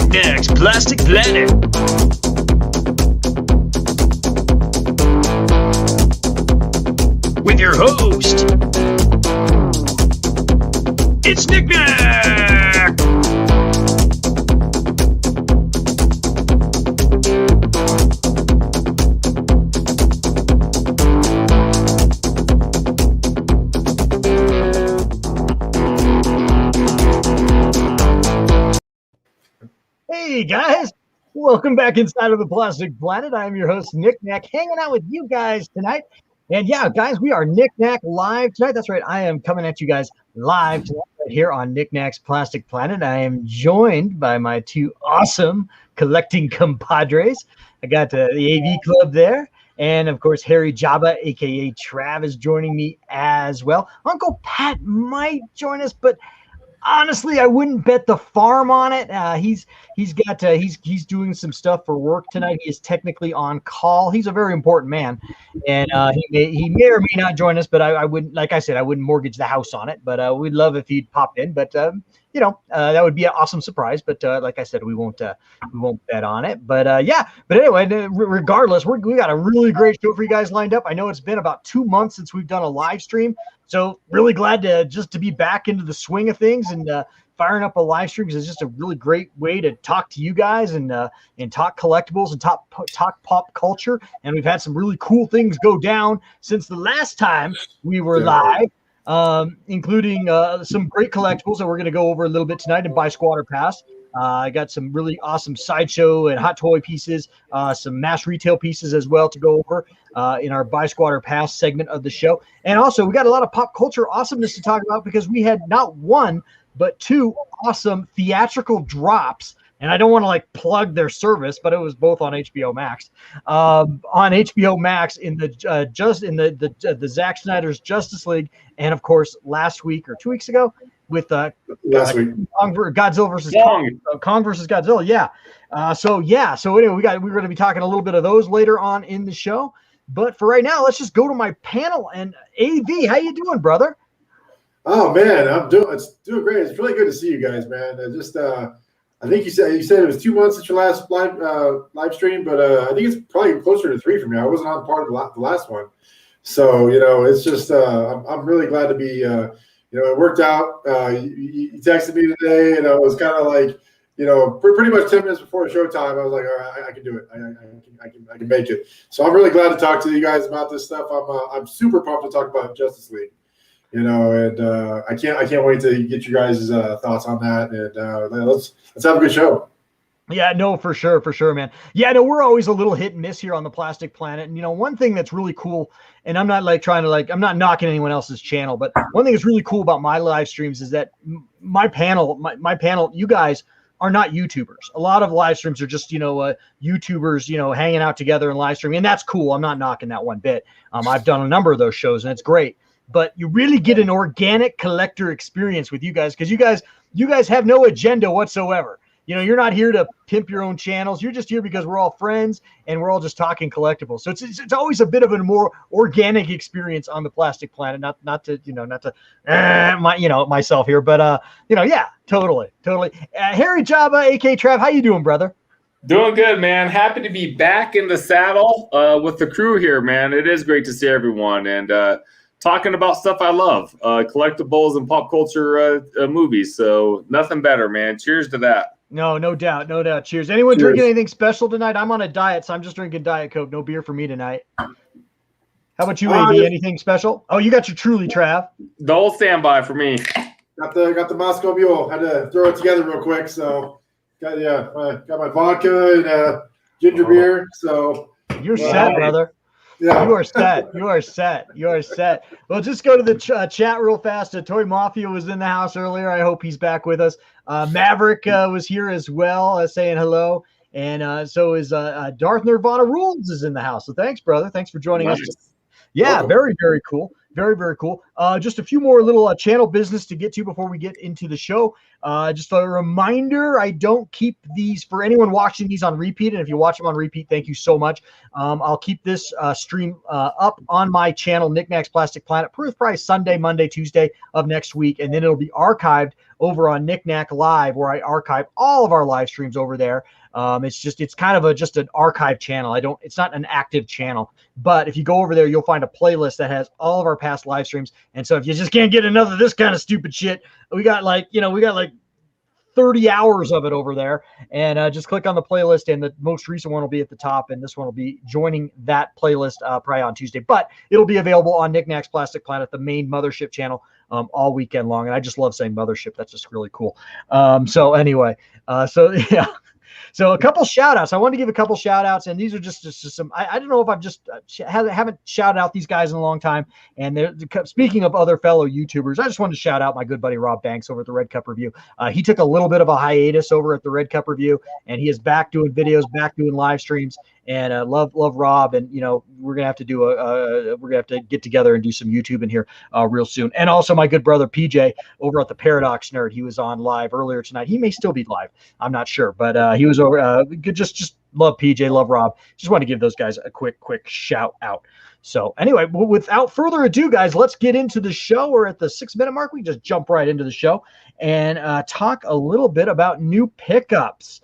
Knick-Knack's Plastic Planet. With your host, it's Knick-Knack! Hey guys, welcome back inside of the Plastic Planet. I am your host, Knick-Knack, hanging out with you guys tonight. And yeah, guys, we are Knick-Knack live tonight. That's right, I am coming at you guys live tonight right here on Knick-Knack's Plastic Planet. I am joined by my two awesome collecting compadres. I got the AV Club there. And of course, Harry Jabba, aka Trav, is joining me as well. Uncle Pat might join us, but honestly, I wouldn't bet the farm on it. He's doing some stuff for work tonight. He is technically on call. He's a very important man, and he may or may not join us. But I wouldn't, like I said, I wouldn't mortgage the house on it. But we'd love if he'd pop in. But that would be an awesome surprise. But like I said, we won't bet on it. But yeah. But anyway, regardless, we got a really great show for you guys lined up. I know it's been about 2 months since we've done a live stream. So really glad to be back into the swing of things, and firing up a live stream is just a really great way to talk to you guys and talk collectibles and talk pop culture. And we've had some really cool things go down since the last time we were live, including some great collectibles that we're going to go over a little bit tonight and buy Squatter Pass. I got some really awesome sideshow and hot toy pieces, some mass retail pieces as well to go over in our Buy Squatter Pass segment of the show. And also, we got a lot of pop culture awesomeness to talk about because we had not one, but two awesome theatrical drops. And I don't want to plug their service, but it was both on HBO Max. On HBO Max in the Zack Snyder's Justice League, and of course last week or 2 weeks ago with last week Godzilla versus Kong versus Godzilla. Yeah. So anyway, we're going to be talking a little bit of those later on in the show. But for right now, let's just go to my panel. And AV, how you doing, brother? Oh man, it's doing great. It's really good to see you guys, man. I think you said it was 2 months since your last live stream, but I think it's probably closer to 3 for me. I wasn't on part of the last one, so it's just I'm really glad to be. It worked out. You texted me today, and it was kind of like, pretty much 10 minutes before showtime. I was like, all right, I can do it. I can make it. So I'm really glad to talk to you guys about this stuff. I'm super pumped to talk about Justice League. And I can't wait to get you guys' thoughts on that. And let's have a good show. Yeah, no, for sure, man. Yeah, no, we're always a little hit and miss here on the Plastic Planet. And one thing that's really cool, and I'm not I'm not knocking anyone else's channel, but one thing that's really cool about my live streams is that my panel, you guys are not YouTubers. A lot of live streams are just, YouTubers, hanging out together and live streaming, and that's cool. I'm not knocking that one bit. I've done a number of those shows, and it's great. But you really get an organic collector experience with you guys, because you guys have no agenda whatsoever. You're not here to pimp your own channels. You're just here because we're all friends and we're all just talking collectibles. So it's always a bit of a more organic experience on the Plastic Planet. Not to myself here, but yeah, totally. Harry Jabba, aka Trav, how you doing, brother? Doing good, man. Happy to be back in the saddle with the crew here, man. It is great to see everyone and talking about stuff I love, collectibles and pop culture movies. So nothing better, man. Cheers to that. No doubt. Cheers. Anyone drinking anything special tonight? I'm on a diet, so I'm just drinking Diet Coke. No beer for me tonight. How about you, AD? Anything special? Oh, you got your Truly, Trav. The whole standby for me. Got the Moscow Mule. Had to throw it together real quick. So got my vodka and ginger beer. So you're set, brother. Yeah. You are set. Well, just go to the chat real fast. Toy Mafia was in the house earlier. I hope he's back with us. Maverick was here as well, saying hello. And so is Darth Nirvana Rules is in the house. So thanks, brother. Thanks for joining us. Yeah, welcome. Very, very cool. Very, very cool. Just a few more little channel business to get to before we get into the show. Just a reminder, I don't keep these for anyone watching these on repeat. And if you watch them on repeat, thank you so much. I'll keep this stream up on my channel, Knick-Knack's Plastic Planet, probably Sunday, Monday, Tuesday of next week. And then it'll be archived over on Knick-Knack Live, where I archive all of our live streams over there. It's kind of just an archive channel. It's not an active channel, but if you go over there, you'll find a playlist that has all of our past live streams. And so if you just can't get enough of this kind of stupid shit, we got like 30 hours of it over there, and just click on the playlist, and the most recent one will be at the top, and this one will be joining that playlist probably on Tuesday, but it'll be available on Knick-Knack's Plastic Planet, the main mothership channel, all weekend long. And I just love saying mothership. That's just really cool. So anyway, yeah. So a couple shout outs. I wanted to give a couple shout outs, and these are just some, I don't know if I've just haven't shouted out these guys in a long time. And speaking of other fellow YouTubers, I just wanted to shout out my good buddy Rob Banks over at the Red Cup Review. He took a little bit of a hiatus over at the Red Cup Review, and he is back doing videos, back doing live streams. And love Rob, and we're gonna have to get together and do some YouTube in here real soon. And also my good brother PJ over at the Paradox Nerd. He was on live earlier tonight. He may still be live. I'm not sure, but he was over. Just love PJ, love Rob. Just want to give those guys a quick shout out. So anyway, without further ado, guys, let's get into the show. We're at the 6-minute mark. We just jump right into the show and talk a little bit about new pickups.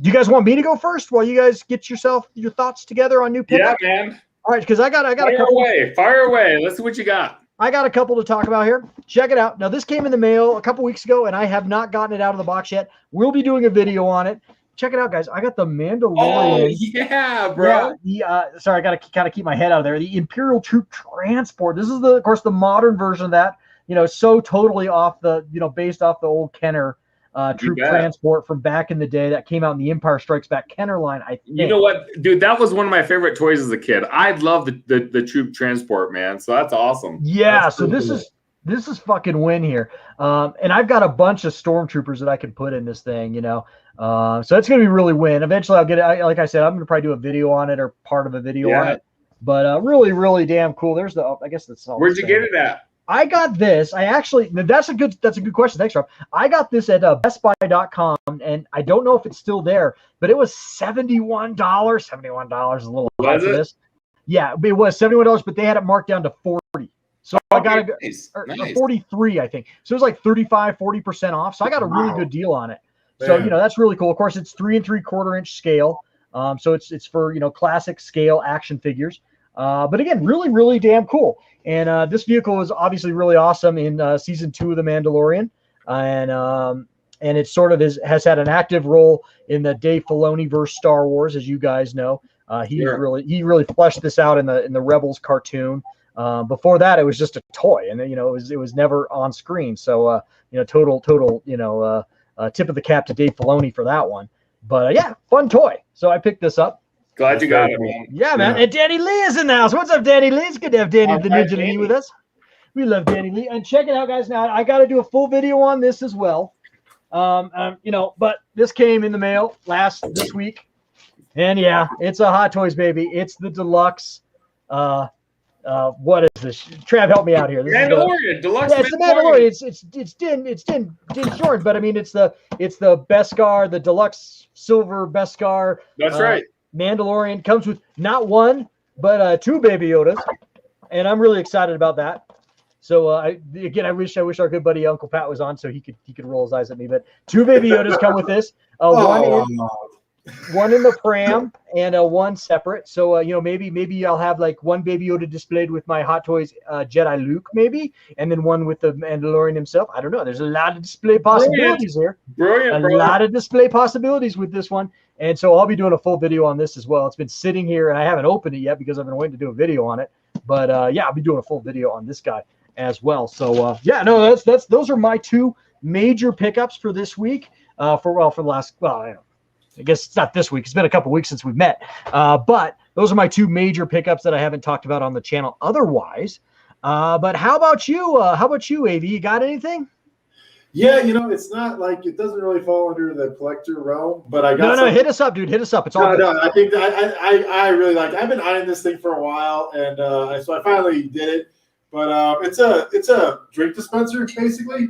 Do you guys want me to go first while you guys get your thoughts together on new pickups? Yeah, man. All right, because I got a couple. Fire away. Let's see what you got. I got a couple to talk about here. Check it out. Now, this came in the mail a couple weeks ago, and I have not gotten it out of the box yet. We'll be doing a video on it. Check it out, guys. I got the Mandalorian. Oh, yeah, bro. Yeah, sorry, I got to kind of keep my head out of there. The Imperial Troop Transport. This is, of course, the modern version of that. So totally off based off the old Kenner troop transport from back in the day that came out in the Empire Strikes Back Kenner line. I think. You know what, dude? That was one of my favorite toys as a kid. I love the troop transport, man. So that's awesome. Yeah. That's so this is fucking win here. And I've got a bunch of stormtroopers that I can put in this thing. So it's gonna be really win. Eventually, I'll get it. Like I said, I'm gonna probably do a video on it or part of a video on it. But really, really damn cool. There's I guess that's all. Where'd you get it at? I got this. That's a good question. Thanks, Rob. I got this at bestbuy.com, and I don't know if it's still there, but it was $71. $71 is a little high for this. Yeah, it was $71, but they had it marked down to $40. So I got nice. 43, I think. So it was like 35-40% off. So I got a really good deal on it. So that's really cool. Of course, it's 3 3/4 inch scale. So it's for classic scale action figures. But again, really, really damn cool. And this vehicle is obviously really awesome in season 2 of The Mandalorian, and it sort of has had an active role in the Dave Filoni verse Star Wars, as you guys know. He really fleshed this out in the Rebels cartoon. Before that, it was just a toy, and it was never on screen. So total tip of the cap to Dave Filoni for that one. But yeah, fun toy. So I picked this up. Glad you got it, man. Yeah, man. And Danny Lee is in the house. What's up, Danny Lee? It's good to have Danny the Ninja Lee with us. We love Danny Lee. And check it out, guys. Now, I got to do a full video on this as well. But this came in the mail this week. And yeah, it's a Hot Toys, baby. It's the deluxe. What is this? Trav, help me out here. This Mandalorian, deluxe. Yeah, it's the Mandalorian. It's Din Djarin, but I mean it's the Beskar, the deluxe silver Beskar. That's right. Mandalorian comes with not one but 2 Baby Yodas, and I'm really excited about that. So I wish our good buddy Uncle Pat was on so he could roll his eyes at me. But 2 Baby Yodas come with this. One in the pram and one separate. So maybe I'll have like 1 Baby Yoda displayed with my Hot Toys Jedi Luke, maybe, and then one with the Mandalorian himself. I don't know. There's a lot of display possibilities here. Brilliant, a lot of display possibilities with this one. And so I'll be doing a full video on this as well. It's been sitting here, and I haven't opened it yet because I've been waiting to do a video on it. But I'll be doing a full video on this guy as well. So those are my 2 major pickups for this week. I guess it's not this week. It's been a couple weeks since we've met. But those are my 2 major pickups that I haven't talked about on the channel otherwise. But how about you? AV? You got anything? Yeah, it's not like it doesn't really fall under the collector realm, but I got no. Hit us up, dude. Hit us up. It's all no. I think that I really like. I've been eyeing this thing for a while, and so I finally did it. But it's a drink dispenser basically.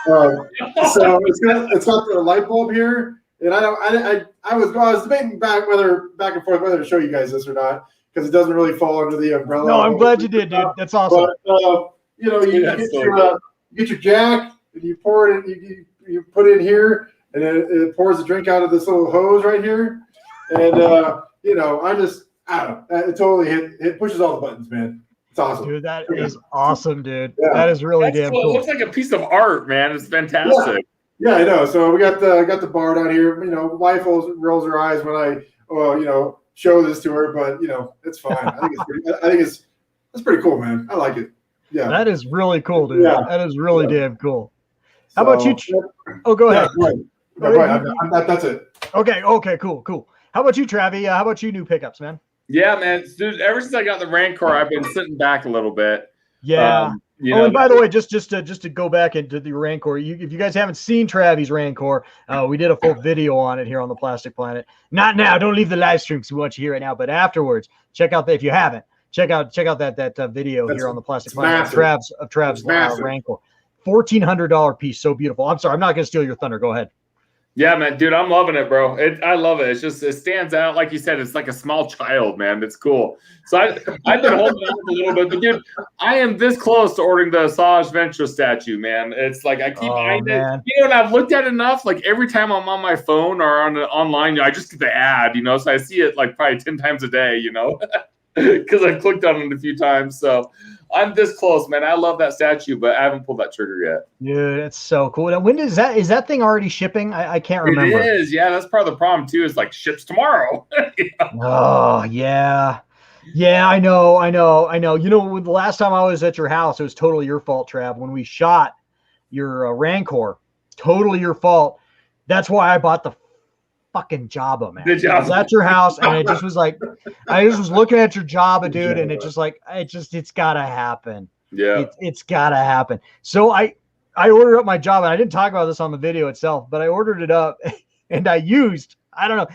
So it's got the light bulb here, and I was debating back and forth whether to show you guys this or not because it doesn't really fall under the umbrella. No, I'm glad you did, dude. That's awesome. But you get your jack. and you pour it. You put it in here, and it pours the drink out of this little hose right here. And you know, I don't know. It totally it pushes all the buttons, man. It's awesome, dude. That is awesome, dude. Yeah. That is really That's damn cool. cool. It looks like a piece of art, man. It's fantastic. Yeah, I know. So we got the bar down here. You know, wife rolls her eyes when I, you know, show this to her, but you know, it's fine. I think that's pretty cool, man. I like it. Yeah, That is really cool, dude. Yeah. That is really Yeah. damn cool. How about you? Oh, go ahead. That's it. Okay, cool. How about you, Travi? How about you, new pickups, man? Yeah, man. Dude, ever since I got the Rancor, I've been sitting back a little bit. Yeah. You Oh, know, and by the way, just to go back into the Rancor, if you guys haven't seen Travi's Rancor, we did a full video on it here on the Plastic Planet. Not now, don't leave the live stream because we want you here right now, but afterwards, check out if you haven't, check out that video here on the Plastic Planet of Trav's Rancor. $1,400 piece, so beautiful. I'm sorry, I'm not gonna steal your thunder. Go ahead. yeah, man, dude, I'm loving it, bro. I love it. It's just it stands out, like you said. It's like a small child, man. It's cool. So I've been holding on a little bit, but dude, I am this close to ordering the Asajj Ventress statue, man. It's like I keep eyeing it, you know, and I've looked at it enough. Like every time I'm on my phone or online, I just get the ad, you know. So I see it like probably 10 times a day, you know, because I clicked on it a few times. So I'm this close, man. I love that statue, but I haven't pulled that trigger yet. Dude, it's so cool. Now, when is that thing already shipping? I can't remember. It is, yeah. That's part of the problem too. Is like ships tomorrow. Oh yeah, I know. You know, the last time I was at your house, it was totally your fault, Trav. When we shot your Rancor, totally your fault. That's why I bought the fucking Jabba, man. The Jabba. I was at your house, and it just was like, I just was looking at your Jabba, dude, and it's gotta happen. Yeah, It's gotta happen. So I ordered up my Jabba, and I didn't talk about this on the video itself, but I ordered it up, and I used. I don't know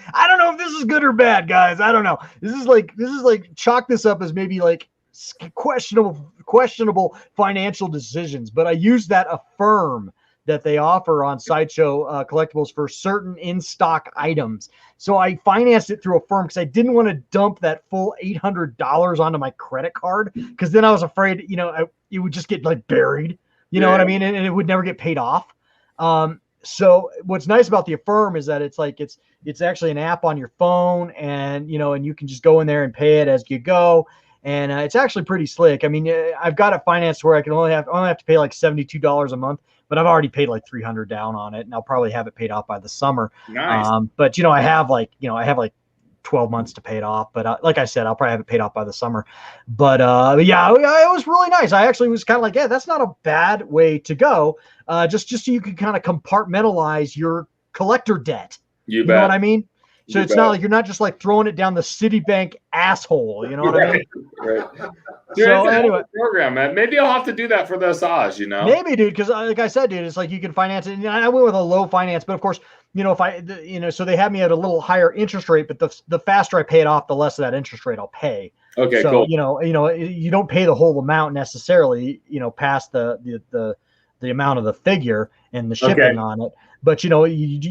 if this is good or bad, guys. I don't know. This is like chalk this up as maybe like questionable financial decisions, but I used that Affirm that they offer on Sideshow Collectibles for certain in-stock items. So I financed it through Affirm because I didn't want to dump that full $800 onto my credit card because then I was afraid, you know, it would just get like buried. You know what I mean? And it would never get paid off. So what's nice about the Affirm is that it's actually an app on your phone, and you know, and you can just go in there and pay it as you go. And it's actually pretty slick. I mean, I've got it financed where I only have to pay like $72 a month, but I've already paid like $300 down on it, and I'll probably have it paid off by the summer. nice. But you know, I have like 12 months to pay it off. But like I said, I'll probably have it paid off by the summer. But yeah, it was really nice. I actually was kind of like, yeah, that's not a bad way to go. Just so you can kind of compartmentalize your collector debt. You know what I mean? So it's not like you're not just like throwing it down the Citibank asshole. You know what I mean? Right. So anyway, program, man. Maybe I'll have to do that for the Asajj, you know? maybe, dude, because like I said, dude, it's like you can finance it. And I went with a low finance, but of course, you know, so they have me at a little higher interest rate. But the faster I pay it off, the less of that interest rate I'll pay. Okay, so, cool. You know, you don't pay the whole amount necessarily. You know, past the amount of the figure and the shipping on it. But you know,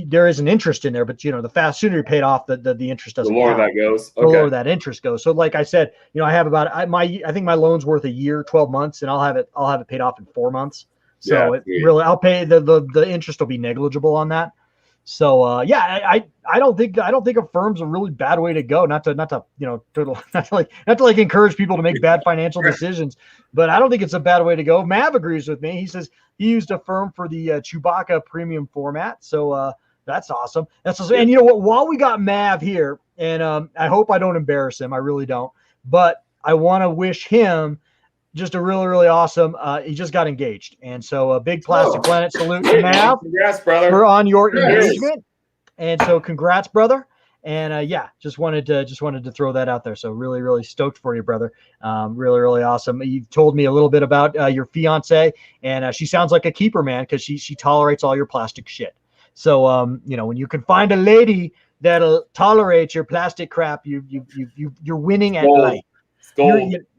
there is an interest in there. But you know, the sooner you pay it off, the interest doesn't. The lower count. that goes. The lower that interest goes. So, like I said, you know, I have about I think my loan's worth a year, 12 months, and I'll have it paid off in 4 months. So I'll pay the interest will be negligible on that. So I don't think Affirm's a really bad way to go. Not to you know not to encourage people to make bad financial decisions, but I don't think it's a bad way to go. Mav agrees with me. He says he used Affirm for the Chewbacca premium format. So that's awesome. That's awesome. And you know what? While we got Mav here, and I hope I don't embarrass him. I really don't. But I want to wish him just a really, really awesome. He just got engaged, and so a big Plastic Planet salute to Mav. Congrats, brother. For on your engagement, and so congrats, brother. And yeah, just wanted to throw that out there. So really, really stoked for you, brother. Really, really awesome. You told me a little bit about your fiance, and she sounds like a keeper, man, because she tolerates all your plastic shit. So you know, when you can find a lady that'll tolerate your plastic crap, you're winning at life.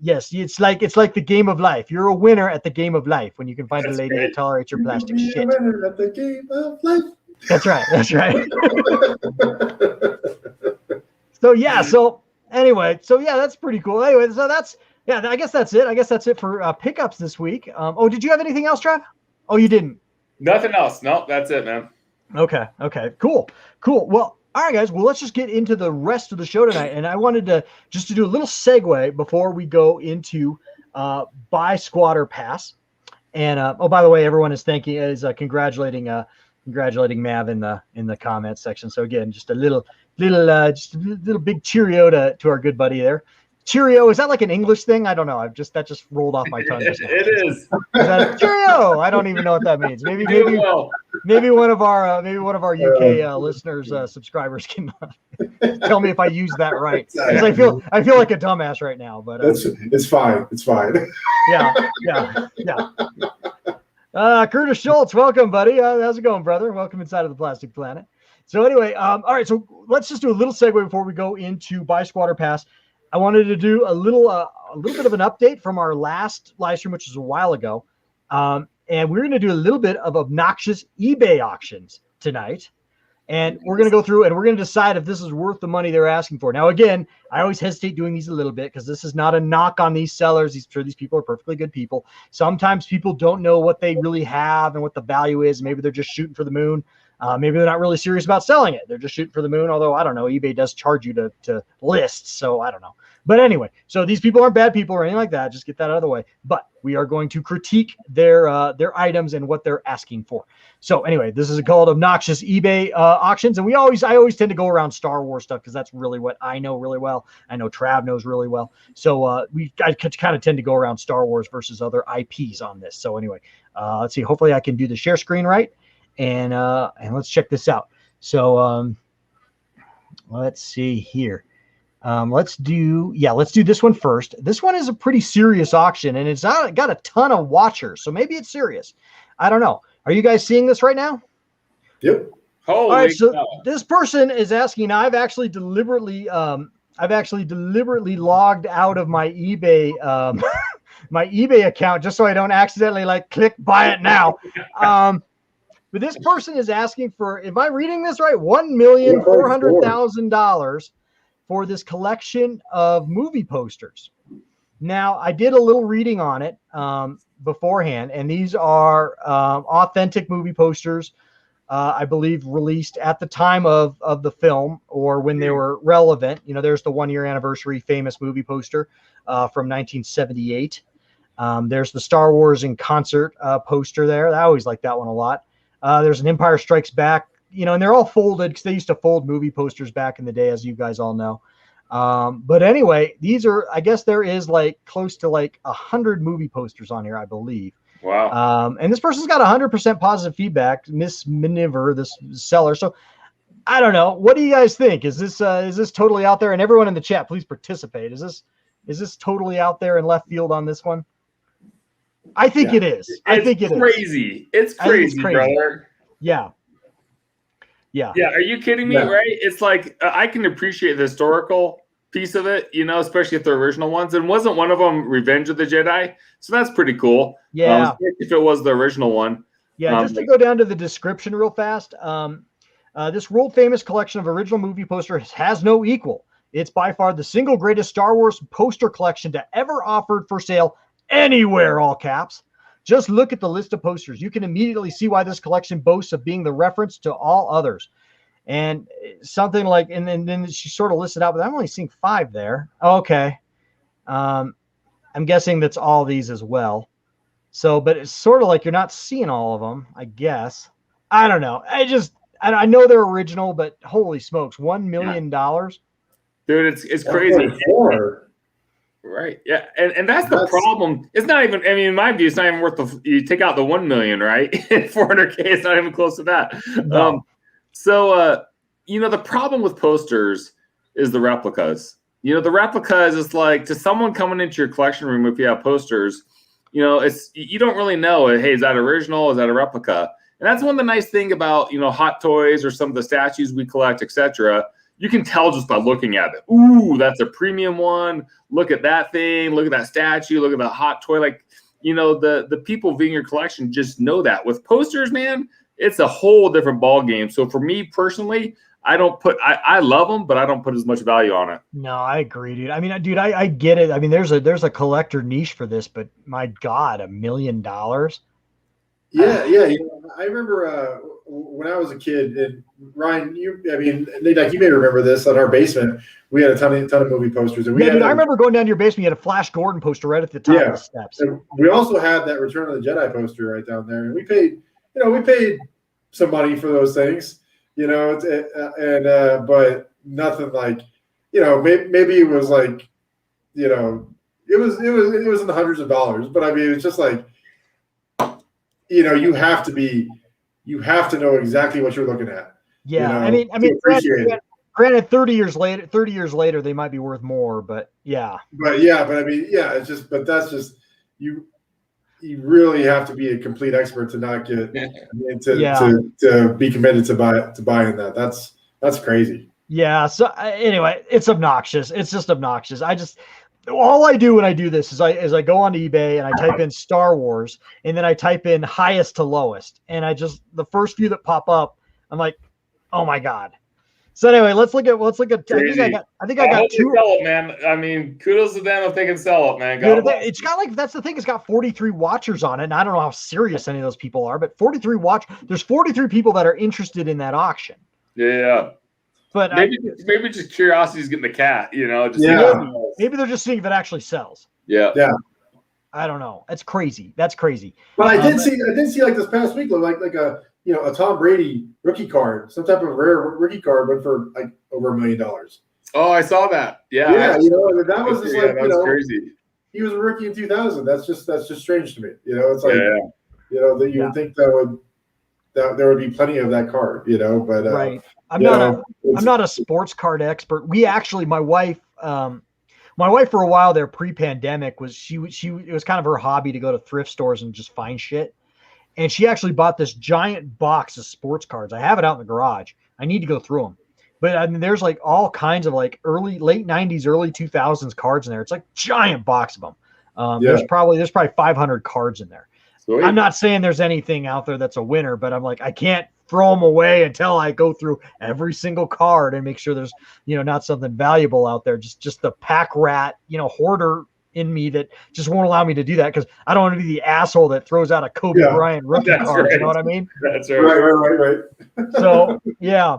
Yes, it's like the game of life. You're a winner at the game of life when you can find a lady that tolerates your plastic shit. A winner at the game of life. That's right. So anyway, that's pretty cool. Anyway, so I guess that's it. I guess that's it for pickups this week. Oh, did you have anything else, Trav? Oh, you didn't. Nothing else. Nope, that's it, man. Okay. Cool. Well, all right, guys. Well, let's just get into the rest of the show tonight. And I wanted to do a little segue before we go into Buy Squatter Pass. And oh, by the way, everyone is congratulating Mav in the comments section. So again, just a little big cheerio to our good buddy there. Cheerio, is that like an English thing? I don't know. That just rolled off my tongue just now. It is. Is that cheerio? I don't even know what that means. Maybe one of our UK listeners, subscribers can tell me if I use that right. Because I feel like a dumbass right now. But it's fine. It's fine. Yeah. Curtis Schultz, welcome, buddy. How's it going, brother? Welcome inside of the Plastic Planet. So anyway, all right. So let's just do a little segue before we go into Buy Squatter Pass. I wanted to do a little bit of an update from our last live stream, which was a while ago. And we're going to do a little bit of obnoxious eBay auctions tonight. And we're going to go through and we're going to decide if this is worth the money they're asking for. Now, again, I always hesitate doing these a little bit because this is not a knock on these sellers. These people are perfectly good people. Sometimes people don't know what they really have and what the value is. Maybe they're just shooting for the moon. Maybe they're not really serious about selling it. They're just shooting for the moon. Although I don't know, eBay does charge you to list. So I don't know. But anyway, so these people aren't bad people or anything like that. Just get that out of the way. But we are going to critique their items and what they're asking for. So anyway, this is called obnoxious eBay auctions, and I always tend to go around Star Wars stuff because that's really what I know really well. I know Trav knows really well. So I kind of tend to go around Star Wars versus other IPs on this. So anyway, let's see. Hopefully I can do the share screen right, and let's check this out. So let's see here. Let's do this one first. This one is a pretty serious auction, and it's got a ton of watchers, so maybe it's serious. I don't know. Are you guys seeing this right now? Yep. All right. So this person is asking. I've actually deliberately logged out of my eBay my eBay account just so I don't accidentally click buy it now. But this person is asking for, am I reading this right? $1,400,000 for this collection of movie posters. Now, I did a little reading on it beforehand, and these are authentic movie posters, I believe released at the time of the film or when they were relevant. You know, there's the 1-year anniversary famous movie poster from 1978. There's the Star Wars in concert poster there. I always like that one a lot. There's an Empire Strikes Back, and they're all folded because they used to fold movie posters back in the day, as you guys all know. But anyway, these are, I guess there is close to 100 movie posters on here, I believe. Wow. And this person's got 100% positive feedback, Miss Miniver, this seller. So I don't know. What do you guys think? Is this totally out there? And everyone in the chat, please participate. Is this totally out there in left field on this one? I think it is. I think it is. It's crazy, brother. Yeah. Are you kidding me? Yeah. Right? It's I can appreciate the historical piece of it, especially if they're original ones. And wasn't one of them Revenge of the Jedi? So that's pretty cool. Yeah. If it was the original one. Yeah. Just to go down to the description real fast. This world famous collection of original movie posters has no equal. It's by far the single greatest Star Wars poster collection to ever offered for sale anywhere, all caps. Just look at the list of posters. You can immediately see why this collection boasts of being the reference to all others. And something and then she sort of listed out, but I'm only seeing 5 there. Okay. I'm guessing that's all these as well. So, but it's sort of you're not seeing all of them, I guess. I don't know. I know they're original, but holy smokes, $1 million. Dude, it's crazy. Right. Yeah. And that's the problem. It's not even, in my view, it's not even worth you take out the 1 million, right? 400K, it's not even close to that. No. The problem with posters is the replicas. The replicas is to someone coming into your collection room, if you have posters, you don't really know, hey, is that original? Is that a replica? And that's one of the nice thing about, Hot Toys or some of the statues we collect, etc. You can tell just by looking at it. Ooh, that's a premium one. Look at that thing. Look at that statue. Look at that hot toy. The people viewing your collection just know that. With posters, man, it's a whole different ball game. So for me personally, I love them, but I don't put as much value on it. No, I agree, dude. I get it. There's a collector niche for this, but my God, $1 million. Yeah. I remember when I was a kid, and Ryan, you may remember this. In our basement, we had a ton of movie posters, and we I remember going down to your basement. You had a Flash Gordon poster right at the top of the steps. And we also had that Return of the Jedi poster right down there, and we paid some money for those things, but nothing like, maybe it was like, it was in the hundreds of dollars, but I mean, it's just like, you have to know exactly what you're looking at. Yeah. I mean, granted, 30 years later, they might be worth more, but yeah. But I mean, that's just, you really have to be a complete expert to not get to be committed to buying that. That's crazy. Yeah. So anyway, it's obnoxious. It's just obnoxious. All I do when I do this is I go on eBay and I type in Star Wars and then I type in highest to lowest. And the first few that pop up, I'm like, oh my God. So anyway, let's look at I think I got two. Sell it, man. I mean, kudos to them if they can sell it, man. It's got that's the thing. It's got 43 watchers on it, and I don't know how serious any of those people are, but there's 43 people that are interested in that auction. Yeah. But maybe just curiosity is getting the cat, Maybe they're just seeing if it actually sells. Yeah. I don't know. That's crazy. But I did see like this past week, like a Tom Brady rookie card, some type of rare rookie card, went for like over $1 million. Oh, I saw that. Yeah. Yeah, that was just like, that was crazy. He was a rookie in 2000. That's just strange to me. It's like, that you would think that there would be plenty of that card, but right. I'm not a sports card expert. My wife for a while there pre-pandemic it was kind of her hobby to go to thrift stores and just find shit. And she actually bought this giant box of sports cards. I have it out in the garage. I need to go through them. But I mean, there's like all kinds of like late 90s, early 2000s cards in there. It's like giant box of them. There's probably 500 cards in there. Sweet. I'm not saying there's anything out there that's a winner, but I'm like, I can't throw them away until I go through every single card and make sure there's, not something valuable out there. Just the pack rat, hoarder in me that just won't allow me to do that because I don't want to be the asshole that throws out a Kobe Bryant rookie card. Right. You know what I mean? That's right. Right. So yeah,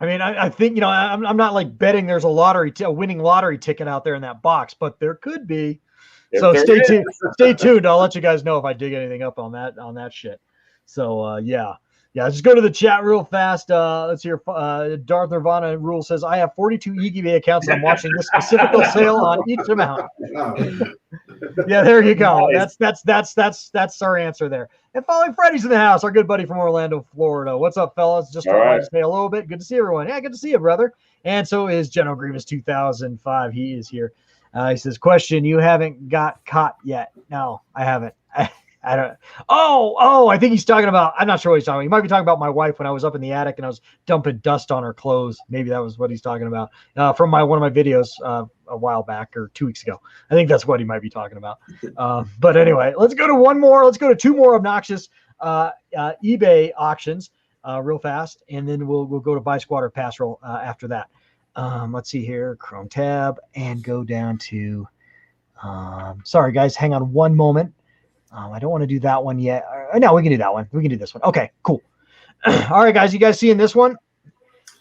I mean, I think I'm not like betting there's a winning lottery ticket out there in that box, but there could be. So stay tuned. Stay tuned. I'll let you guys know if I dig anything up on that shit. So yeah. Just go to the chat real fast. Let's hear. Darth Nirvana Rule says, I have 42 eBay accounts and I'm watching this specific sale on each amount. Yeah, there you go. Nice. That's our answer there. And Falling Freddy's in the house, our good buddy from Orlando, Florida. What's up, fellas? Just to say a little bit. Good to see everyone. Yeah, good to see you, brother. And so is General Grievous 2005. He is here. He says, question, you haven't got caught yet. No, I haven't. I don't. Oh, I think he's talking about. I'm not sure what he's talking about. He might be talking about my wife when I was up in the attic and I was dumping dust on her clothes. Maybe that was what he's talking about from one of my videos a while back or 2 weeks ago. I think that's what he might be talking about. But anyway, let's go to one more. Let's go to two more obnoxious eBay auctions real fast, and then we'll go to buy squad or pass roll after that. Let's see here, Chrome tab, and go down to. Sorry guys, hang on one moment. I don't want to do that one yet. No, we can do that one. We can do this one. Okay, cool. All right, guys. You guys seeing this one?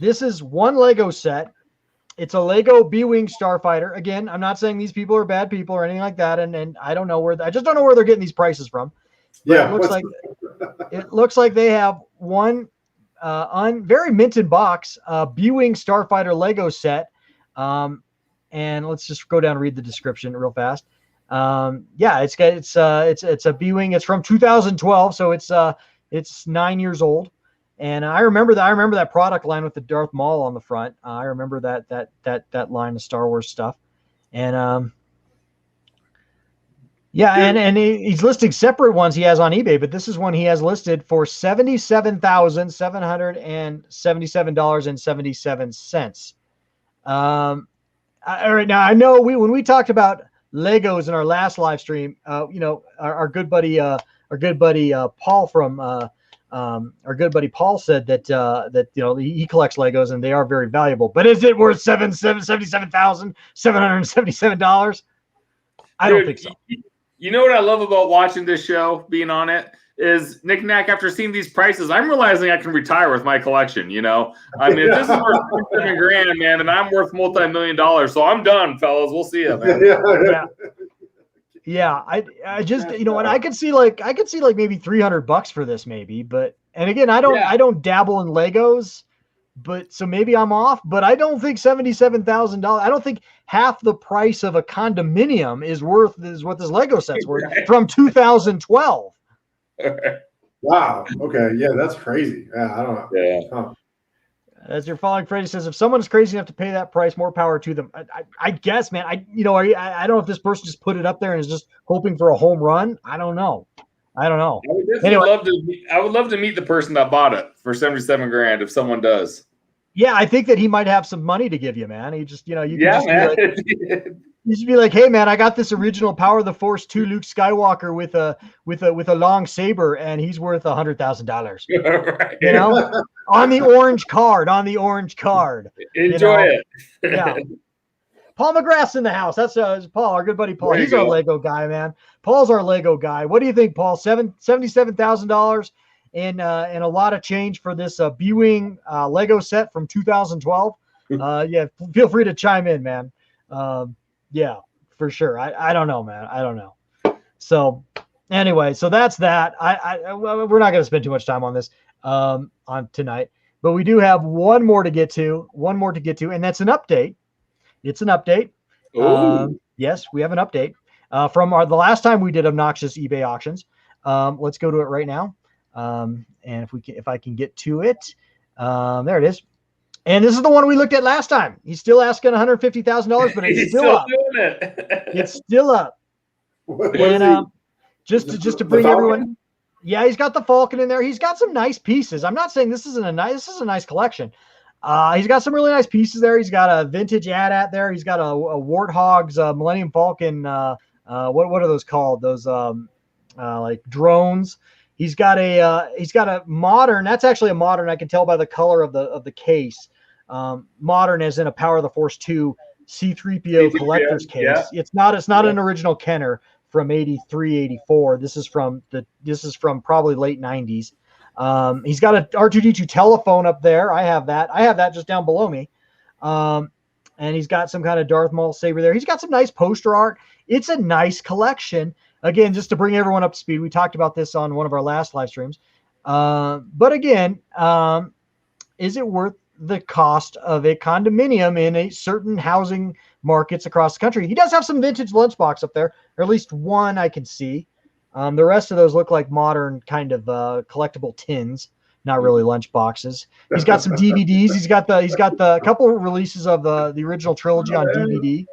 This is one Lego set. It's a Lego B-Wing Starfighter. Again, I'm not saying these people are bad people or anything like that, and I don't know I just don't know where they're getting these prices from. But it looks like they have one very minted box B-Wing Starfighter Lego set. And let's just go down and read the description real fast. It's a B-Wing. It's from 2012, so it's 9 years old. And I remember that product line with the Darth Maul on the front. I remember that line of Star Wars stuff. And and he's listing separate ones he has on eBay, but this is one he has listed for $77,777.77. All right, now I know when we talked about Legos in our last live stream, our good buddy Paul from our good buddy Paul said that he collects Legos and they are very valuable. But is it worth $77,777? I don't think so. You know what I love about watching this show, being on it? is Knick-Knack, after seeing these prices, I'm realizing I can retire with my collection, you know? I mean, if this is worth $7 grand, man, and I'm worth multi-million-dollar, so I'm done, fellas. We'll see you, man. Yeah. I just, you know what, I could see like maybe $300 for this maybe, but, and again, I don't dabble in Legos, but so maybe I'm off, but I don't think $77,000. I don't think half the price of a condominium is what this Lego set's worth from 2012. Wow. Okay. Yeah, that's crazy. Yeah, I don't know. Yeah. Huh. As your following Freddy says, if someone is crazy enough to pay that price, more power to them. I guess, man. I don't know if this person just put it up there and is just hoping for a home run. I don't know. I would love to meet the person that bought it for $77,000 if someone does. Yeah, I think that he might have some money to give you, man. He just, you can you should be like, hey, man, I got this original Power of the Force 2 Luke Skywalker with a long saber, and he's worth $100,000. Right. You know, on the orange card. Enjoy it. Yeah. Paul McGrath's in the house. That's Paul, our good buddy Paul. He's our Lego guy, man. Paul's our Lego guy. What do you think, Paul? $77,000 and a lot of change for this B-Wing Lego set from 2012. Yeah, feel free to chime in, man. Yeah, for sure. I don't know, man. I don't know. So anyway, so that's that. We're not going to spend too much time on this on tonight, but we do have one more to get to, and that's an update. It's an update. Yes, we have an update from the last time we did obnoxious eBay auctions. Let's go to it right now. And if I can get to it, there it is. And this is the one we looked at last time. He's still asking $150,000, but it's still up. Doing it. It's still up. And just to bring everyone, yeah, he's got the Falcon in there. He's got some nice pieces. I'm not saying this is a nice collection. He's got some really nice pieces there. He's got a vintage AT-AT there. He's got a Warthog's Millennium Falcon. What are those called? Those like drones. He's got a modern. That's actually a modern. I can tell by the color of the case. Modern as in a Power of the Force 2 C-3PO collector's case. Yeah. It's not an original Kenner from 83, 84. This is from probably late 90s. He's got a R2-D2 telephone up there. I have that just down below me. And he's got some kind of Darth Maul saber there. He's got some nice poster art. It's a nice collection. Again, just to bring everyone up to speed, we talked about this on one of our last live streams. But again, is it worth the cost of a condominium in a certain housing markets across the country? He does have some vintage lunchbox up there, or at least one I can see. The rest of those look like modern kind of collectible tins, not really lunch boxes. He's got some DVDs. He's got the couple of releases of the original trilogy on DVD.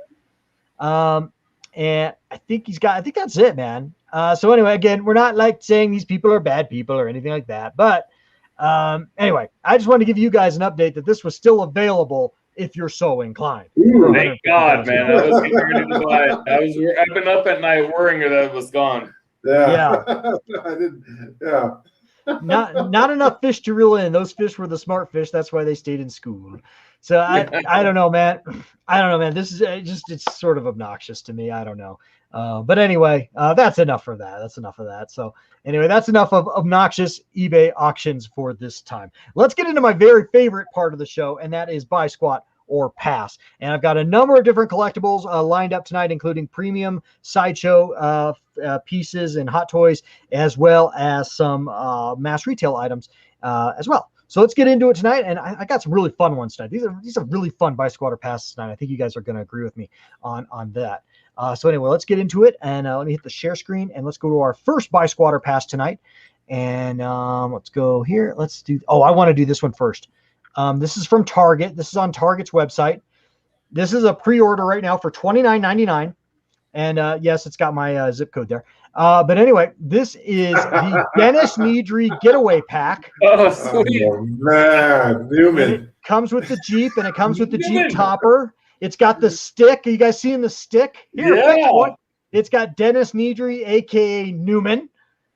And I think that's it, man. So anyway, again, we're not like saying these people are bad people or anything like that. But anyway, I just wanted to give you guys an update that this was still available if you're so inclined. Thank God, man. I was getting ready to buy it. I've been up at night worrying that it was gone. Yeah. I didn't. Yeah. Not enough fish to reel in. Those fish were the smart fish. That's why they stayed in school. So I don't know, man. This is it's sort of obnoxious to me. I don't know. But anyway, that's enough for that. That's enough of that. So anyway, that's enough of obnoxious eBay auctions for this time. Let's get into my very favorite part of the show, and that is buy, squat, or pass. And I've got a number of different collectibles lined up tonight, including premium sideshow pieces and hot toys, as well as some mass retail items as well. So let's get into it tonight. And I got some really fun ones tonight. These are really fun buy, squat, or passes tonight. I think you guys are going to agree with me on that. So anyway, let's get into it. And let me hit the share screen, and let's go to our first buy, squat, or pass tonight. And let's go here. Let's do. Oh, I want to do this one first. This is from Target. This is on Target's website. This is a pre-order right now for $29.99. And yes, it's got my zip code there. But anyway, this is the Dennis Nedry Getaway Pack. Oh, sweet. Oh, man, Newman. It comes with the Jeep, and it comes with the Jeep topper. It's got the stick. Are you guys seeing the stick? Here, yeah. It's got Dennis Nedry, a.k.a. Newman.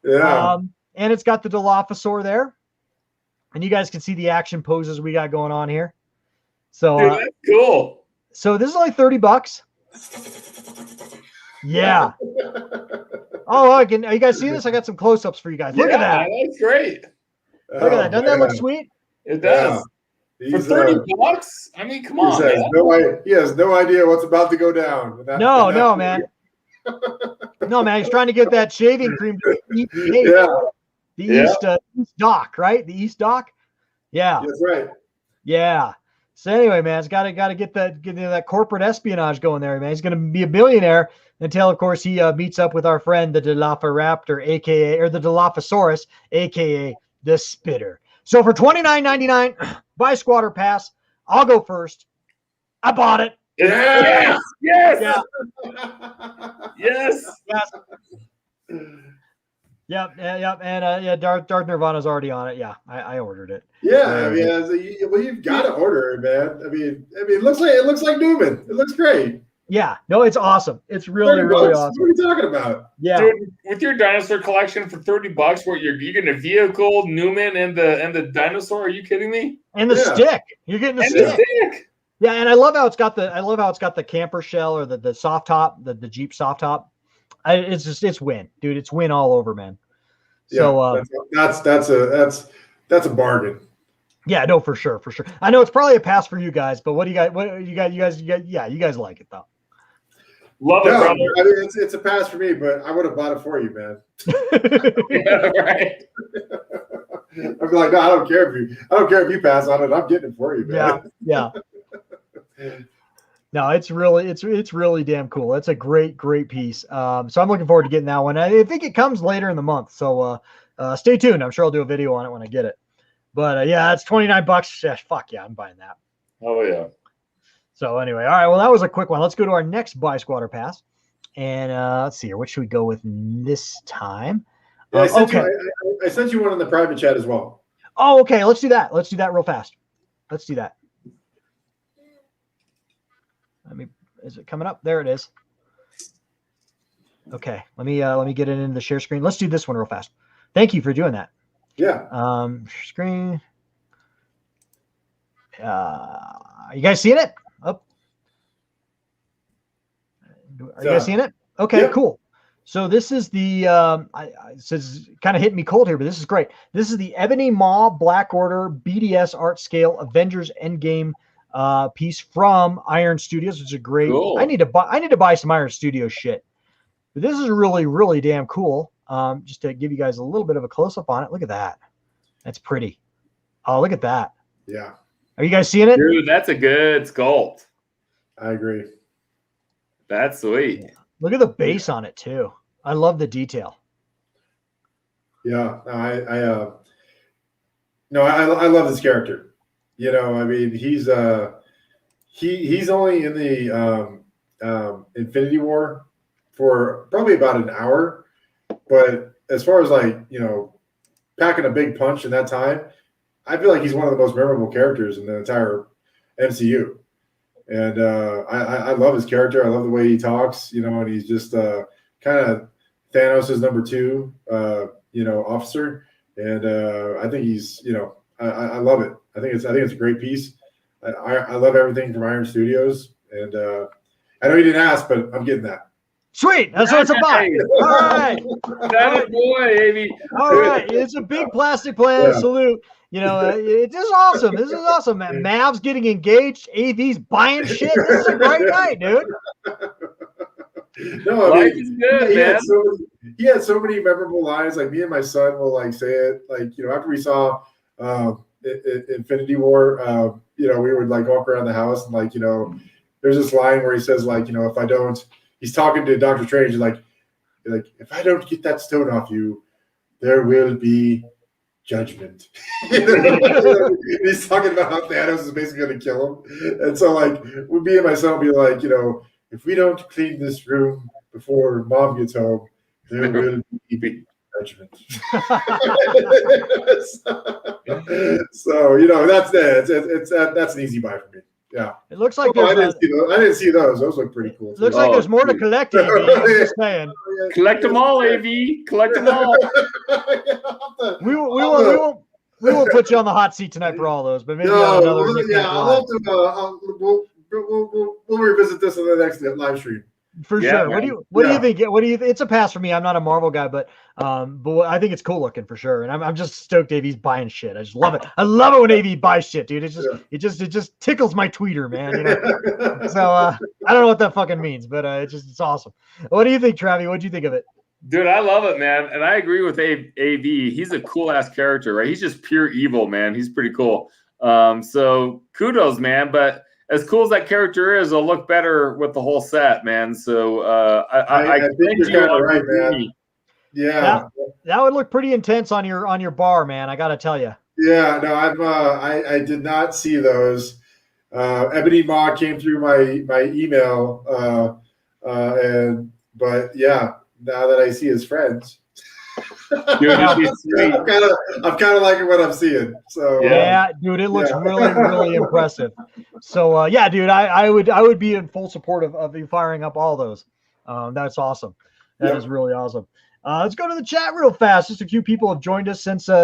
Yeah. And it's got the Dilophosaur there. And you guys can see the action poses we got going on here. So dude, that's cool. So this is only $30. Yeah. Oh, are you guys see this? I got some close-ups for you guys. Look at that. That's great. Look at that. Doesn't that look sweet? It does. For $30? I mean, come on, man. He has no idea what's about to go down. No, man. No, man. He's trying to get that shaving cream to eat the East Dock, right? The East Dock. Yeah, that's right. Yeah. So anyway, man, it's got to get that corporate espionage going there, man. He's going to be a billionaire until, of course, he meets up with our friend the Dilophosaurus, aka the Dilophosaurus, aka the Spitter. So for $29.99, buy Squatter Pass. I'll go first. I bought it. Yes. Yeah. Yes. Yep. And Darth Nirvana's already on it. Yeah, I ordered it. Yeah, I mean, you've got to order it, man. I mean, it looks like Newman. It looks great. Yeah, no, it's awesome. It's really awesome. What are you talking about? Yeah, dude, with your dinosaur collection for $30, what you're getting a vehicle, Newman, and the dinosaur? Are you kidding me? And the stick. You're getting the stick. Yeah, and I love how it's got the camper shell or the soft top, the Jeep soft top. It's win, dude. It's win all over, man. So that's a bargain. Yeah, no, for sure. I know it's probably a pass for you guys, but you guys like it though. Love it, brother. I mean, it's a pass for me, but I would have bought it for you, man. Yeah, right. I'd be like, no, I don't care if you pass on it. I'm getting it for you, man. Yeah. No, it's really damn cool. It's a great piece. So I'm looking forward to getting that one. I think it comes later in the month. So stay tuned. I'm sure I'll do a video on it when I get it. But yeah, it's $29. Yeah, fuck yeah, I'm buying that. Oh yeah. So anyway, all right. Well, that was a quick one. Let's go to our next buy Squatter Pass, and let's see here. What should we go with this time? Yeah, I sent you one in the private chat as well. Oh, okay. Let's do that. Let's do that real fast. Let's do that. Is it coming up? There it is. Okay. Let me get it into the share screen. Let's do this one real fast. Thank you for doing that. Yeah. Screen. Are you guys seeing it? Up. Are you guys seeing it? Okay, yeah. Cool. So this is the this is kind of hitting me cold here, but this is great. This is the Ebony Maw Black Order BDS art scale Avengers Endgame piece from Iron Studios, which is great. Cool. I need to buy some Iron Studios shit. But this is really damn cool. Just to give you guys a little bit of a close up on it. Look at that. That's pretty. Oh, look at that. Yeah. Are you guys seeing it? Dude, that's a good sculpt. I agree. That's sweet. Yeah. Look at the base on it too. I love the detail. Yeah, I love this character. You know, I mean, he's only in the Infinity War for probably about an hour, but as far as like, you know, packing a big punch in that time, I feel like he's one of the most memorable characters in the entire MCU. And I love his character. I love the way he talks, you know, and he's just kind of Thanos' number 2, you know, officer. And I think he's, you know, I love it. I think it's a great piece. I love everything from Iron Studios. And I know you didn't ask, but I'm getting that. Sweet. That's what it's about. All right. That boy, baby. All right. It's a big plastic plan. Yeah. Salute. You know, it is awesome. This is awesome, man. Mav's getting engaged. AV's buying shit. This is a great night, dude. No, I mean, is good, man. He had so many memorable lines. Like me and my son will like say it. Like, you know, after we saw Infinity War, you know, we would like walk around the house and like, you know, there's this line where he says like, you know, if I don't, he's talking to Doctor Strange, like if I don't get that stone off you, there will be judgment. He's talking about how Thanos is basically going to kill him. And so like me and my son will be like, you know, if we don't clean this room before Mom gets home, there will be judgment. So you know, that's an easy buy for me. Yeah. It looks like I didn't see those. Those look pretty cool. It looks like there's more to collect, AV. I'm just saying. Collect them all, AV. Collect them all. We won't put you on the hot seat tonight for all those, but maybe on another. Yeah, we'll revisit this on the next live stream. For Yeah, sure. man. What do you think? What do you? It's a pass for me. I'm not a Marvel guy, but I think it's cool looking for sure. And I'm just stoked AV's buying shit. I just love it. I love it when AV buys shit, dude. It just tickles my tweeter, man. You know. So I don't know what that fucking means, but it's awesome. What do you think, Travi? What do you think of it? Dude, I love it, man. And I agree with AV. He's a cool ass character, right? He's just pure evil, man. He's pretty cool. So kudos, man. But as cool as that character is, it'll look better with the whole set, man. So I think you're kind of right, man. Yeah, that would look pretty intense on your bar, man. I got to tell you. Yeah, no, I did not see those. Ebony Maw came through my email, but yeah, now that I see his friends, Dude, I'm kind of liking what I'm seeing. So yeah, dude, it looks really impressive. So yeah, dude, I would be in full support of you firing up all those. That's awesome. That is really awesome. Let's go to the chat real fast. Just a few people have joined us since we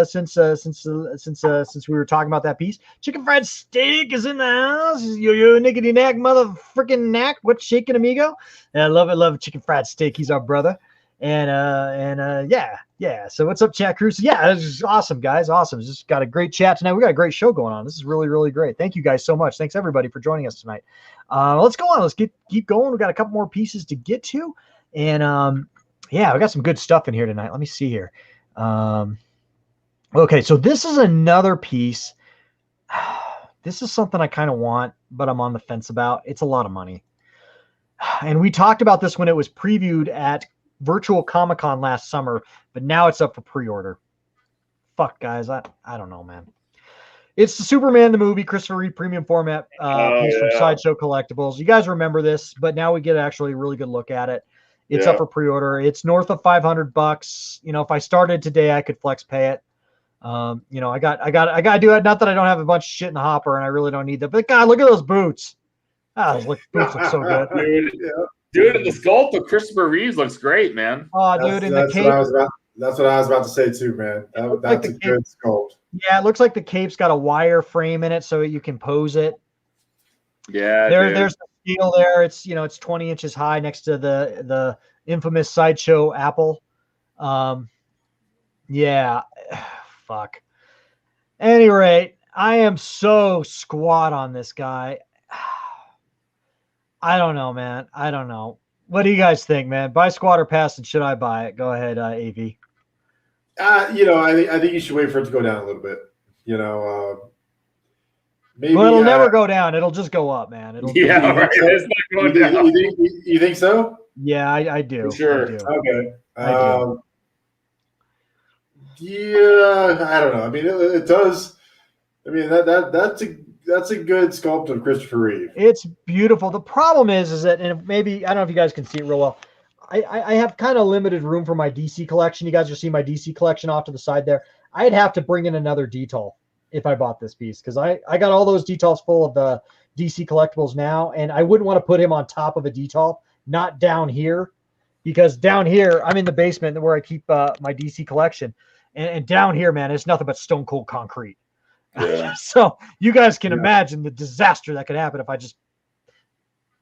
were talking about that piece. Chicken fried steak is in the house. Yo nickety knack mother freaking knack. What's shaking, amigo? And I love chicken fried steak. He's our brother. And yeah. So what's up, chat crew? So yeah, this is awesome, guys. Awesome. Just got a great chat tonight. We got a great show going on. This is really great. Thank you guys so much. Thanks everybody for joining us tonight. Let's go on. Let's keep going. We got a couple more pieces to get to, and yeah, we got some good stuff in here tonight. Let me see here. Okay, so this is another piece. This is something I kind of want, but I'm on the fence about. It's a lot of money, and we talked about this when it was previewed at Virtual Comic-Con last summer, but now it's up for pre-order. Fuck, guys, I don't know, man. It's the Superman the movie, Christopher Reeve premium format piece from Sideshow Collectibles. You guys remember this, but now we get actually a really good look at it. It's up for pre-order. It's north of $500. You know, if I started today, I could flex pay it. You know, I got to do it. Not that I don't have a bunch of shit in the hopper, and I really don't need that. But God, look at those boots. Those boots look so good. Dude, the sculpt of Christopher Reeves looks great, man. Oh, dude, and the cape. That's what I was about to say too, man. That's a good sculpt. Yeah, it looks like the cape's got a wire frame in it so you can pose it. Yeah, there's the steel there. It's it's 20 inches high next to the infamous Sideshow apple. Yeah, fuck. Any rate, I am so squat on this guy. I don't know, man. I don't know. What do you guys think, man? Buy squat or pass, and should I buy it? Go ahead, AV. I think you should wait for it to go down a little bit. Maybe. Well, it'll never go down. It'll just go up, man. Right. It's not going down. You think so? Yeah, I do. For sure. I do. Okay. I do. Yeah, I don't know. I mean, it does. I mean, that's a good sculpt of Christopher Reeve. It's beautiful. The problem is that, and maybe I don't know if you guys can see it real well. I have kind of limited room for my DC collection. You guys are seeing my DC collection off to the side there. I'd have to bring in another detail if I bought this piece, because I got all those details full of the DC collectibles now, and I wouldn't want to put him on top of a detail, not down here, because down here I'm in the basement where I keep my DC collection, and down here, man, it's nothing but stone cold concrete. Yeah. So you guys can imagine the disaster that could happen if I just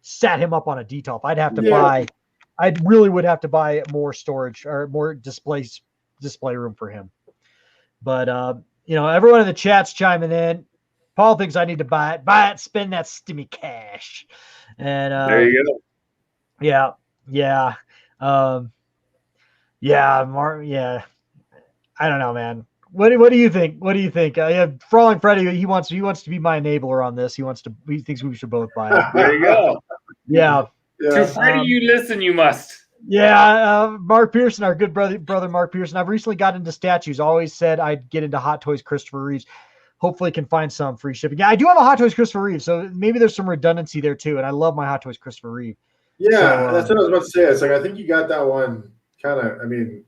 sat him up on a detail. I'd have to buy. I really would have to buy more storage or more display room for him. But everyone in the chat's chiming in. Paul thinks I need to buy it, spend that stimmy cash. And there you go. Yeah. I don't know, man. What do you think? What do you think? Frawling Freddy, he wants to be my enabler on this. He thinks we should both buy it. There you go. Yeah. To Freddy, you listen, you must. Yeah, Mark Pearson, our good brother Mark Pearson. I've recently got into statues. Always said I'd get into Hot Toys Christopher Reeves. Hopefully can find some free shipping. Yeah, I do have a Hot Toys Christopher Reeve, so maybe there's some redundancy there too. And I love my Hot Toys Christopher Reeve. Yeah, so, that's what I was about to say. It's like I think you got that one kind of. I mean,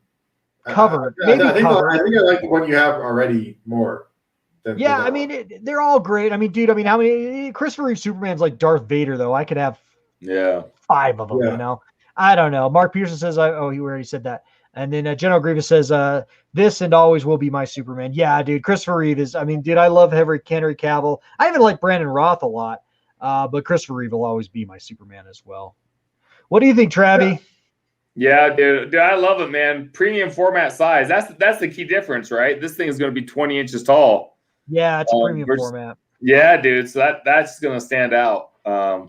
covered. I think I like the one you have already more. I mean, they're all great. I mean, dude. I mean, how many Christopher Reeve Superman's like Darth Vader though? I could have 5 of them. You know, I don't know. Mark Pearson says, he already said that. And then General Grievous says, this and always will be my Superman. Yeah, dude. Christopher Reeve is, I mean, dude, I love Henry Cavill. I even like Brandon Roth a lot. But Christopher Reeve will always be my Superman as well. What do you think, Travi? Yeah, dude, I love it, man. Premium format size. That's the key difference, right? This thing is going to be 20 inches tall. Yeah, it's a premium format. Yeah, dude. So that's going to stand out. I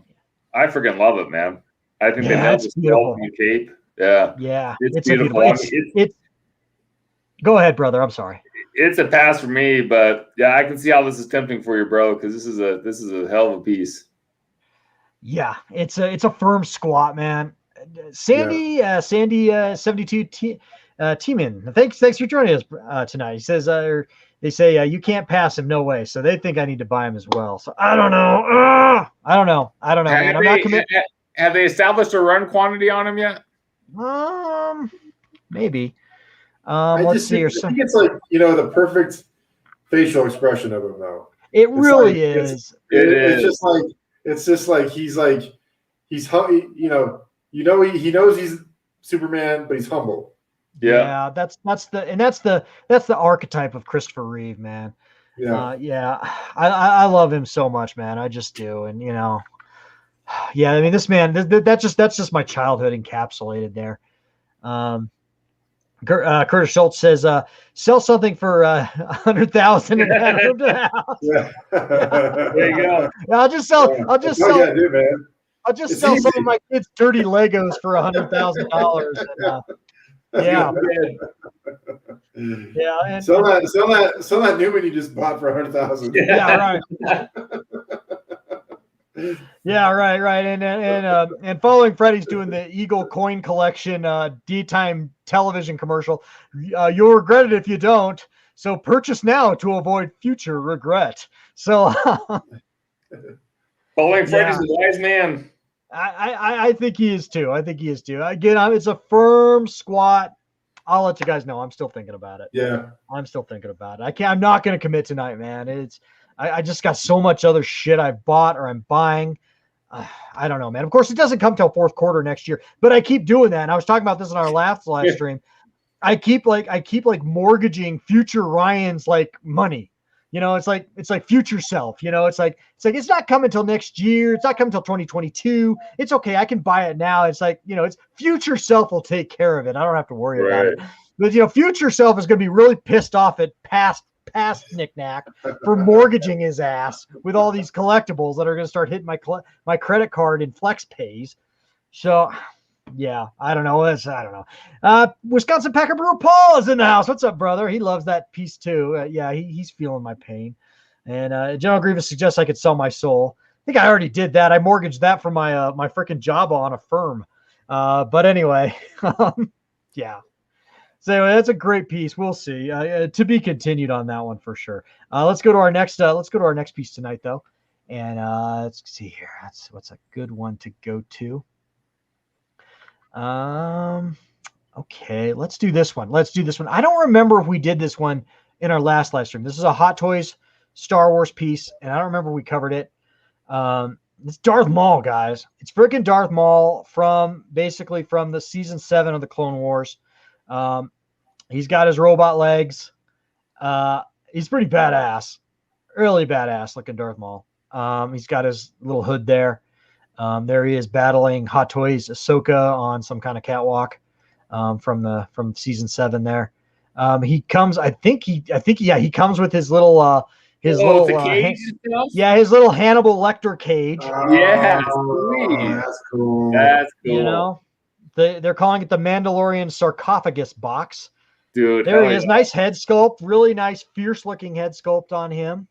freaking love it, man. I think they nailed the sculpt and cape. Yeah, it's beautiful. It's go ahead, brother. I'm sorry. It's a pass for me, but yeah, I can see how this is tempting for you, bro. Because this is a hell of a piece. Yeah, it's a firm squat, man. Sandy 72 T-Man. Thanks for joining us tonight. He says they say you can't pass him, no way. So they think I need to buy him as well. So I don't know. I don't know, man. I'm not committed. Have they established a run quantity on him yet? Maybe. I think it's like, the perfect facial expression of him, though. It really is. It's just like he's he knows he's Superman, but he's humble. Yeah, that's the archetype of Christopher Reeve, man. Yeah, I love him so much, man. I just do, and yeah. I mean, this man, that's just my childhood encapsulated there. Curtis Schultz says, "Sell something for 100,000 and add them to the house." Yeah. There you go. I'll just sell. I'll just sell. Man. I'll just sell some of my kids' dirty Legos for $100,000. Yeah. Yeah. And, sell that new one you just bought for 100,000. Yeah. Right. Yeah. Right. And following Freddie's doing the Eagle coin collection daytime television commercial. You'll regret it if you don't. So purchase now to avoid future regret. So. Following Freddie's a wise man. I think he is too. Again, it's a firm squat. I'll let you guys know. I'm still thinking about it. Yeah. I'm still thinking about it. I'm not going to commit tonight, man. I just got so much other shit I've bought or I'm buying. I don't know, man. Of course, it doesn't come till fourth quarter next year, but I keep doing that. And I was talking about this in our last live stream. I keep mortgaging future Ryan's money. It's like future self, it's not coming till next year. It's not coming till 2022. It's okay. I can buy it now. It's it's future self will take care of it. I don't have to worry about it. But, future self is going to be really pissed off at past Knick-Knack for mortgaging his ass with all these collectibles that are going to start hitting my credit card in flex pays. So yeah, I don't know. I don't know. Wisconsin Packer Brewer Paul is in the house. What's up, brother? He loves that piece too. Yeah, he's feeling my pain. And General Grievous suggests I could sell my soul. I think I already did that. I mortgaged that for my my freaking job on a firm. But anyway, yeah. So anyway, that's a great piece. We'll see. To be continued on that one for sure. Let's go to our next piece tonight, though. And let's see here. What's a good one to go to. Okay, let's do this one. I don't remember if we did this one in our last live stream. This is a Hot Toys Star Wars piece, and I don't remember we covered it. It's Darth Maul, guys. It's freaking Darth Maul from the season 7 of the Clone Wars. He's got his robot legs. He's pretty badass, really badass looking Darth Maul. He's got his little hood there. There he is battling Hot Toys Ahsoka on some kind of catwalk from season 7 there. He comes, I think he comes with his little his little Hannibal Lecter cage. Yeah, that's cool. That's cool. They're calling it the Mandalorian sarcophagus box. Dude, there he is. Nice head sculpt, really nice, fierce looking head sculpt on him.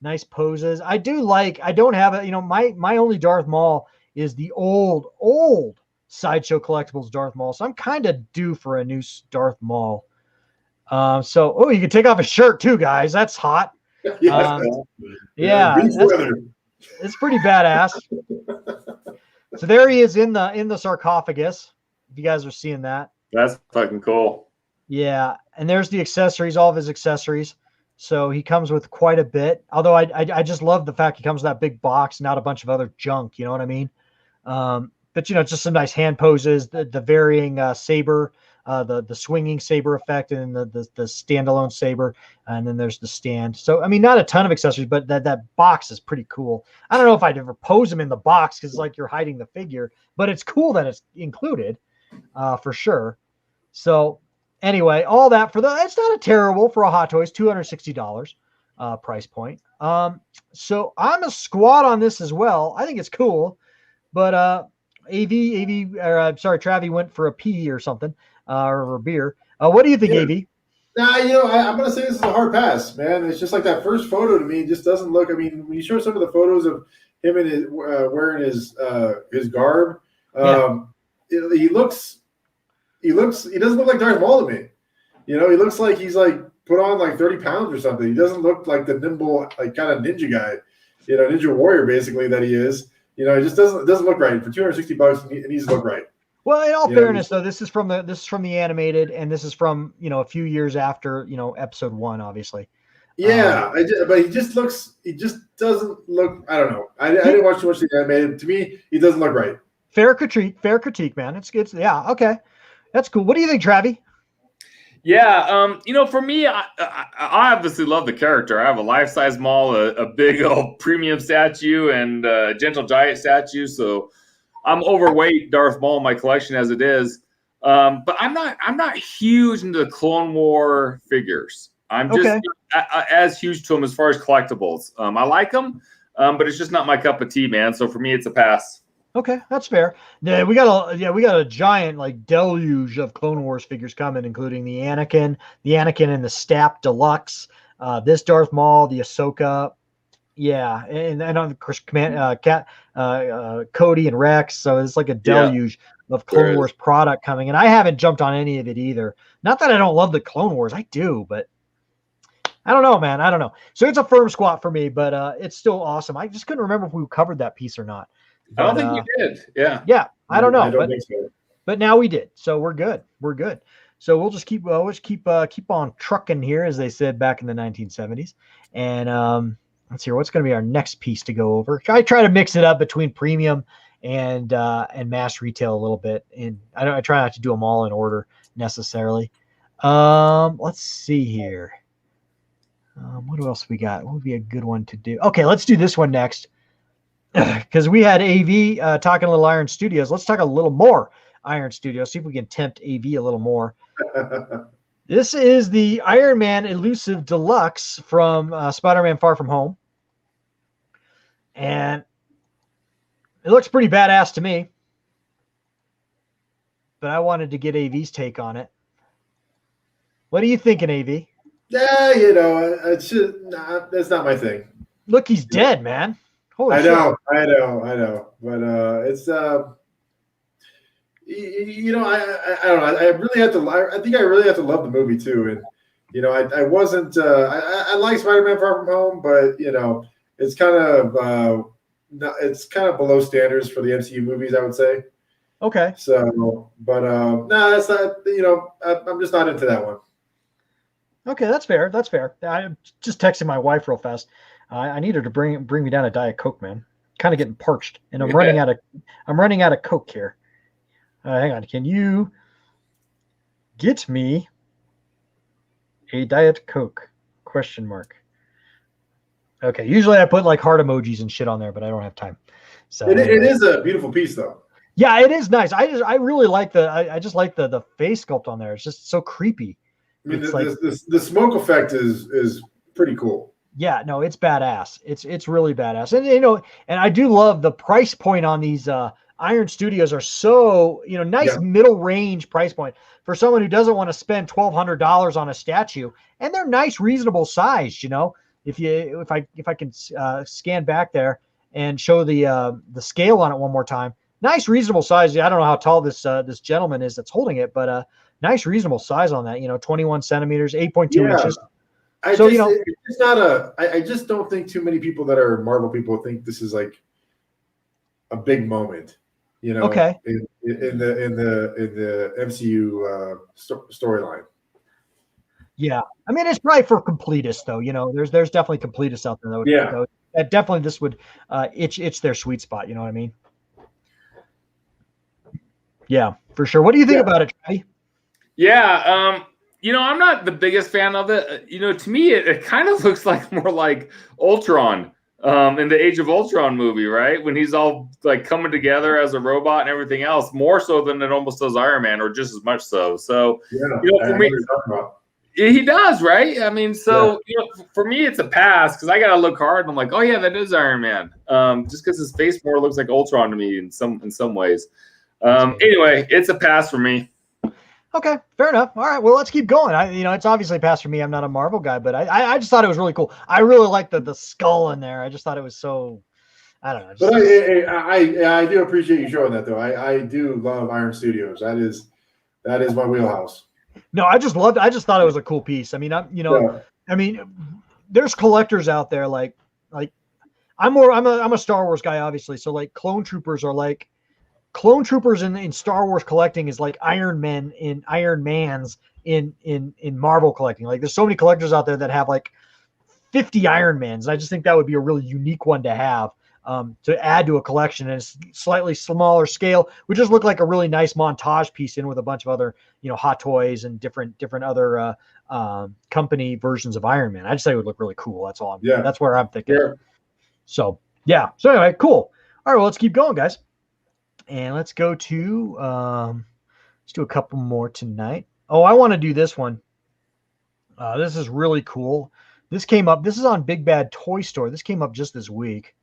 Nice poses. I don't have it. My only Darth Maul is the old Sideshow Collectibles Darth Maul. So I'm kind of due for a new Darth Maul. You can take off his shirt too, guys. That's hot. Yeah, it's pretty badass. So there he is in the sarcophagus. If you guys are seeing that. That's fucking cool. Yeah, and there's the accessories, all of his accessories. So he comes with quite a bit. Although I just love the fact he comes with that big box, not a bunch of other junk. You know what I mean? But just some nice hand poses, the varying saber the swinging saber effect, and then the standalone saber, and then there's the stand. So I mean, not a ton of accessories, but that box is pretty cool. I don't know if I'd ever pose them in the box because like you're hiding the figure, but it's cool that it's included, for sure. So anyway, all that it's not a terrible for a Hot Toys, $260 price point. So I'm a squad on this as well. I think it's cool, but Travi went for a pee or something, or a beer. What do you think, AV? Nah, I'm gonna say this is a hard pass, man. It's just like that first photo to me just doesn't look. I mean, when you show some of the photos of him and his wearing his garb, he doesn't look like Darth Maul to me. He looks like he's like put on like 30 pounds or something. He doesn't look like the nimble, like kind of ninja guy, ninja warrior basically that he is. It just doesn't look right for $260. It needs to look right. Well, in all fairness, though, this is from the animated, and this is from a few years after episode 1, obviously. Yeah, but he just doesn't look. I don't know. I didn't watch too much of the animated. To me, he doesn't look right. Fair critique, man. It's yeah, okay, that's cool. What do you think, Travi? Yeah, for me, I obviously love the character. I have a life-size Maul, a big old premium statue, and a gentle giant statue. So I'm overweight Darth Maul in my collection as it is. But I'm not huge into the Clone War figures. I'm just as huge to them as far as collectibles. I like them, but it's just not my cup of tea, man. So for me, it's a pass. Okay, that's fair. Yeah, we got a giant like deluge of Clone Wars figures coming, including the Anakin and the Stap Deluxe, this Darth Maul, the Ahsoka, and of course Cody and Rex. So it's like a deluge of Clone Wars product coming, and I haven't jumped on any of it either. Not that I don't love the Clone Wars, I do, but I don't know, man. I don't know. So it's a firm squat for me, but it's still awesome. I just couldn't remember if we covered that piece or not. But, I don't think we did. Yeah. Yeah. I don't know. I don't think so. But now we did. So we're good. So we'll just keep on trucking here, as they said back in the 1970s. And let's see what's going to be our next piece to go over. I try to mix it up between premium and mass retail a little bit. And I try not to do them all in order necessarily. Let's see here. What else we got? What would be a good one to do? Okay, let's do this one next. Because we had AV talking a little Iron Studios. Let's talk a little more Iron Studios. See if we can tempt AV a little more. This is the Iron Man Elusive Deluxe from Spider-Man Far From Home. And it looks pretty badass to me. But I wanted to get AV's take on it. What are you thinking, AV? Yeah, that's not my thing. Look, he's dead, man. Holy I shit. know. But it's I don't know. I really have to. I think I really have to love the movie too. And I wasn't. I like Spider-Man Far From Home, but it's kind of below standards for the MCU movies, I would say. Okay. So, but that's not. I'm just not into that one. Okay, that's fair. I just texted my wife real fast. I need her to bring me down a Diet Coke, man. Kind of getting parched, and I'm running out of Coke here. Hang on, can you get me a Diet Coke? ? Okay, usually I put like heart emojis and shit on there, but I don't have time. So it is a beautiful piece, though. Yeah, it is nice. I really like I just like the face sculpt on there. It's just so creepy. I mean, the smoke effect is pretty cool. Yeah, no, it's badass. It's really badass. And and I do love the price point on these Iron Studios are so, nice middle range price point for someone who doesn't want to spend $1,200 on a statue, and they're nice, reasonable size, If I can scan back there and show the scale on it one more time. Nice, reasonable size. I don't know how tall this gentleman is that's holding it, but nice, reasonable size on that, 21 centimeters, 8.2 inches. I just don't think too many people that are Marvel people think this is like a big moment, Okay. in the MCU storyline. Yeah, I mean it's probably for completists though. There's definitely completists out there though. That definitely this would itch their sweet spot. You know what I mean? Yeah, for sure. What do you think about it, Trey? Yeah, I'm not the biggest fan of it. To me, it kind of looks like more like Ultron, in the Age of Ultron movie, right? When he's all like coming together as a robot and everything else, more so than it almost does Iron Man, or just as much so. So, Yeah, for I know me, what you're talking about. he does, right? I mean, so for me, it's a pass because I gotta look hard. And I'm like, oh yeah, that is Iron Man. Just because his face more looks like Ultron to me in some ways. Anyway, it's a pass for me. Okay, fair enough. All right, well, let's keep going. It's obviously a pass for me. I'm not a Marvel guy, but I just thought it was really cool. I really like the skull in there. I just thought it was so, I don't know. But I do appreciate you showing that, though. I do love Iron Studios. That is my wheelhouse. No, I just thought it was a cool piece. I mean, there's collectors out there like I'm a Star Wars guy, obviously. So like clone troopers in Star Wars collecting is like Iron Mans in Marvel collecting. Like there's so many collectors out there that have like 50 Iron Mans. I just think that would be a really unique one to have, to add to a collection. And it's slightly smaller scale, would just look like a really nice montage piece in with a bunch of other, Hot Toys and different other company versions of Iron Man. I just think it would look really cool. That's all. That's where I'm thinking. Yeah. So anyway, cool. All right, well, let's keep going, guys. And let's go to, let's do a couple more tonight. Oh, I want to do this one. This is really cool. This came up. This is on Big Bad Toy Store. This came up just this week.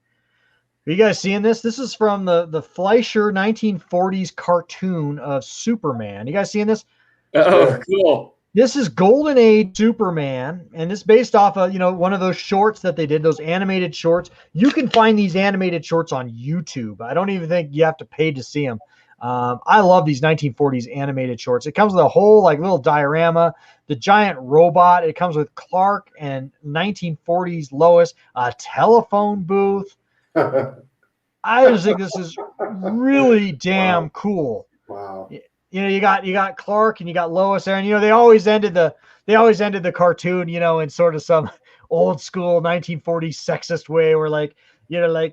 Are you guys seeing this? This is from the Fleischer 1940s cartoon of Superman. You guys seeing this? Oh, cool. This is Golden Age Superman, and this is based off of, one of those shorts that they did, those animated shorts. You can find these animated shorts on YouTube. I don't even think you have to pay to see them. I love these 1940s animated shorts. It comes with a whole like little diorama, the giant robot. It comes with Clark and 1940s Lois, a telephone booth. I just think this is really damn cool. Wow. You got Clark and you got Lois there, and they always ended the cartoon, in sort of some old school 1940s sexist way, where like Lois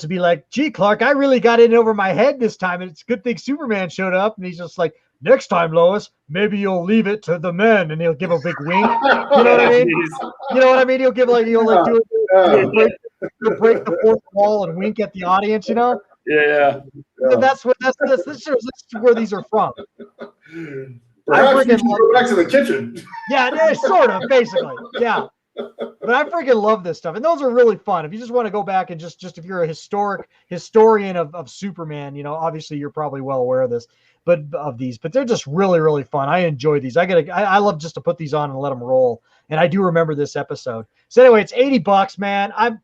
would be like, "Gee, Clark, I really got in over my head this time, and it's a good thing Superman showed up." And he's just like, "Next time, Lois, maybe you'll leave it to the men," and he'll give a big wink. You know what I mean? You know what I mean? He'll give do it, break the fourth wall and wink at the audience. Yeah. That's where these are from. Perhaps we should go back to the kitchen. Yeah, sort of, basically. Yeah. But I freaking love this stuff. And those are really fun. If you just want to go back and just if you're a historian of Superman, obviously you're probably well aware of this, but they're just really, really fun. I enjoy these. I love just to put these on and let them roll. And I do remember this episode. So anyway, it's $80, man. I'm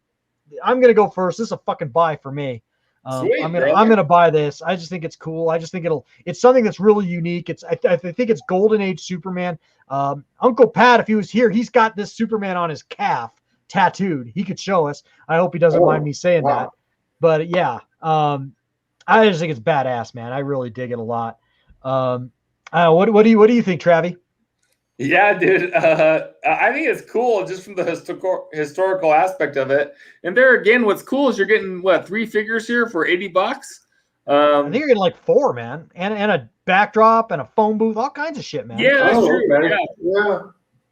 going to go first. This is a fucking buy for me. I'm gonna buy this. I just think it's cool. I just think it's something that's really unique. I think it's Golden Age Superman. Uncle Pat, if he was here, he's got this Superman on his calf tattooed. He could show us. I hope he doesn't mind me saying that. But yeah, I just think it's badass, man. I really dig it a lot. What do you think, Travi? Yeah, dude. I think it's cool just from the historical aspect of it. And there again, what's cool is you're getting 3 figures here for $80. I think you're getting like 4, man, and a backdrop and a phone booth, all kinds of shit, man. Yeah, that's true. Okay. Yeah.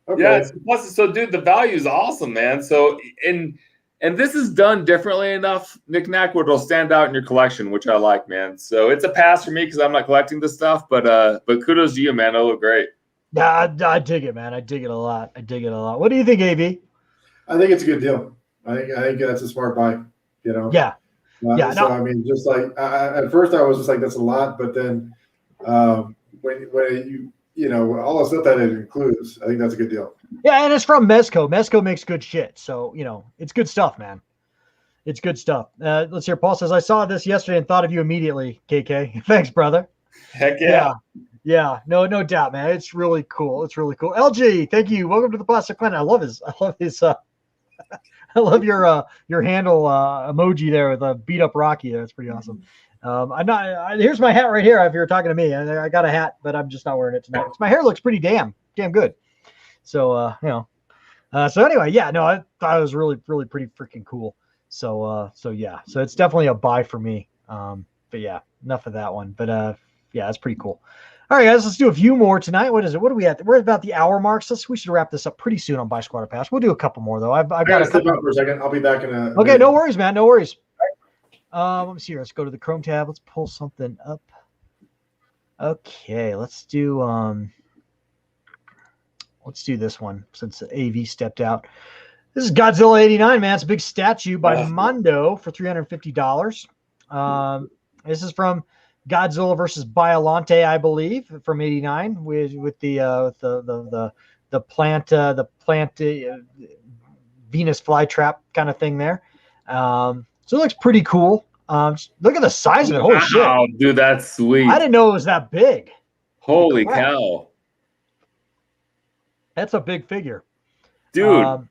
Okay. Yeah. So, dude, the value is awesome, man. So, and this is done differently enough, Knick-Knack, where it'll stand out in your collection, which I like, man. So it's a pass for me because I'm not collecting this stuff, but kudos to you, man. It'll look great. Yeah, I dig it, man. I dig it a lot. What do you think, AB? I think it's a good deal. I think that's a smart buy. Yeah. I mean, just like at first I was just like, that's a lot, but then when all the stuff that it includes, I think that's a good deal. Yeah, and it's from Mezco. Mezco makes good shit, so it's good stuff, man. It's good stuff. Let's hear. Paul says, "I saw this yesterday and thought of you immediately." KK, thanks, brother. Heck yeah. Yeah, no doubt, man. It's really cool. LG, thank you. Welcome to the Plastic Planet. I love his I love your handle emoji there with a beat up Rocky there. It's pretty awesome. Here's my hat right here. If you're talking to me, I got a hat, but I'm just not wearing it tonight. My hair looks pretty damn good. So so anyway, yeah, no, I thought it was really, really pretty freaking cool. So yeah, so it's definitely a buy for me. But yeah, enough of that one. But yeah, it's pretty cool. All right, guys, let's do a few more tonight. What is it? What are we at? We're about the hour mark. So we should wrap this up pretty soon on Buy Squatter Pass. We'll do a couple more though. I've got gotta a step couple. out for a second. I'll be back in a Okay, minute. no worries, man. No worries. Let me see here. Let's go to the Chrome tab. Let's pull something up. Okay, let's do this one since AV stepped out. This is Godzilla 89, man. It's a big statue by Mondo for $350. This is from Godzilla versus Biollante, I believe, from '89, with the plant Venus flytrap kind of thing there. So it looks pretty cool. Look at the size of it. Holy shit. Wow, dude, that's sweet. I didn't know it was that big. Holy cow. That's a big figure. Dude.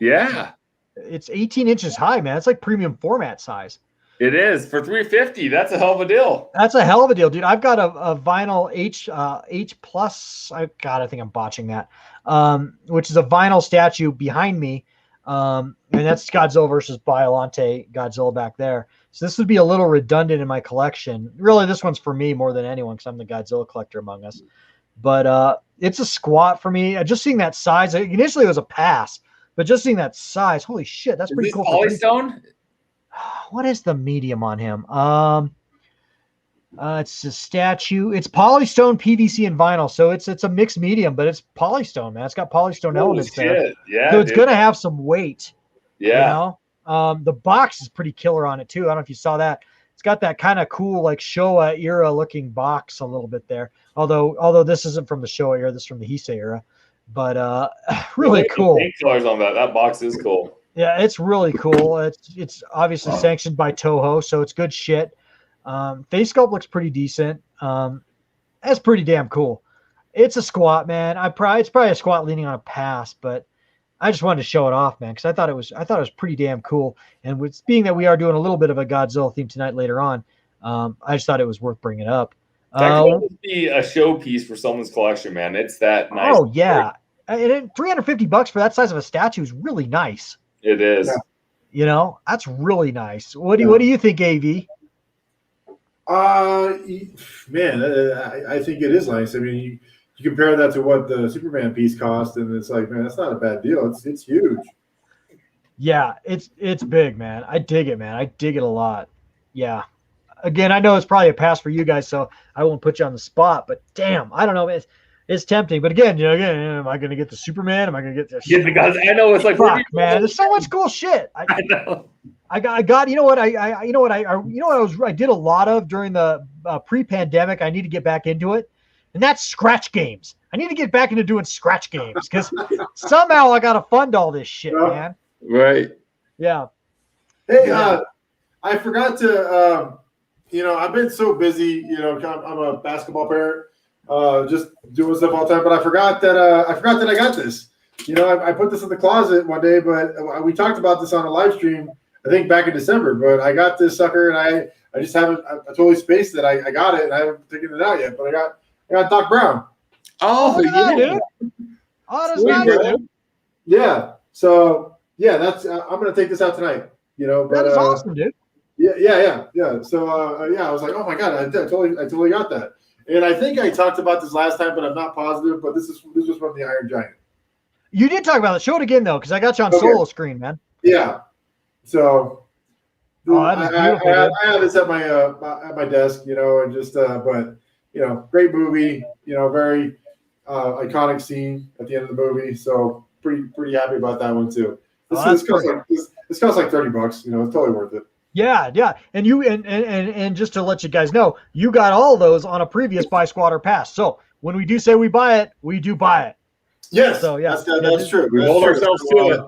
Yeah. It's 18 inches high, man. It's like premium format size. It is. For $350, that's a hell of a deal. That's a hell of a deal, dude. I've got a vinyl H plus. I think I'm botching that. Which is a vinyl statue behind me. And that's Godzilla versus Biollante Godzilla back there. So this would be a little redundant in my collection. Really, this one's for me more than anyone because I'm the Godzilla collector among us. But it's a squat for me. Just seeing that size, initially it was a pass, but just seeing that size, holy shit, that's pretty cool. Polystone? What is the medium on him? It's a statue. It's polystone, PVC, and vinyl. So it's a mixed medium, but it's polystone, man. It's got polystone elements there. Yeah, so it's gonna have some weight. Yeah. You know? The box is pretty killer on it too. I don't know if you saw that. It's got that kind of cool, like Showa era looking box a little bit there. Although this isn't from the Showa era, this is from the Heisei era. But really cool. Paint colors on that. That box is cool. Yeah, it's really cool. It's obviously sanctioned by Toho, so it's good shit. Face sculpt looks pretty decent. That's pretty damn cool. It's a squat, man. It's probably a squat leaning on a pass, but I just wanted to show it off, man, because I thought it was pretty damn cool. And with being that we are doing a little bit of a Godzilla theme tonight later on, I just thought it was worth bringing up. That could almost be a showpiece for someone's collection, man. It's that nice. Oh yeah, and $350 for that size of a statue is really nice. It is. Yeah. You know, that's really nice. What do you think, AV? Man, I think it is nice. I mean, you compare that to what the Superman piece cost, and it's like, man, that's not a bad deal. It's huge. Yeah, it's big, man. I dig it, man. I dig it a lot. Yeah. Again, I know it's probably a pass for you guys, so I won't put you on the spot. But damn, I don't know. It's tempting. But again, am I going to get the Superman? Am I going to get the? Yeah, because I know it's like, fuck, man. There's so much cool shit. I know. I got. You know what? I did a lot of during the pre-pandemic. I need to get back into it, and that's scratch games. I need to get back into doing scratch games because somehow I got to fund all this shit, man. Right. Yeah. Hey, I forgot to. I've been so busy. I'm a basketball parent, just doing stuff all the time. But I forgot that I got this. I put this in the closet one day, but we talked about this on a live stream, I think back in December. But I got this sucker, and I just haven't. I totally spaced it. I got it, and I haven't taken it out yet. But I got Doc Brown. Oh yeah, dude. Oh, that's nice, dude. Yeah. So yeah, that's. I'm gonna take this out tonight. But that is awesome, dude. Yeah. So I was like, oh my god, I totally got that. And I think I talked about this last time, but I'm not positive. But this was from the Iron Giant. You did talk about it. Show it again though, because I got you on solo screen, man. Yeah. So that is beautiful, I have this at my desk, and just but great movie, very iconic scene at the end of the movie. So pretty happy about that one too. This costs like $30. It's totally worth it. Yeah. And you and just to let you guys know, you got all those on a previous Buy Squatter Pass. So when we do say we buy it, we do buy it. Yes. So yeah, that's true. We hold ourselves to it.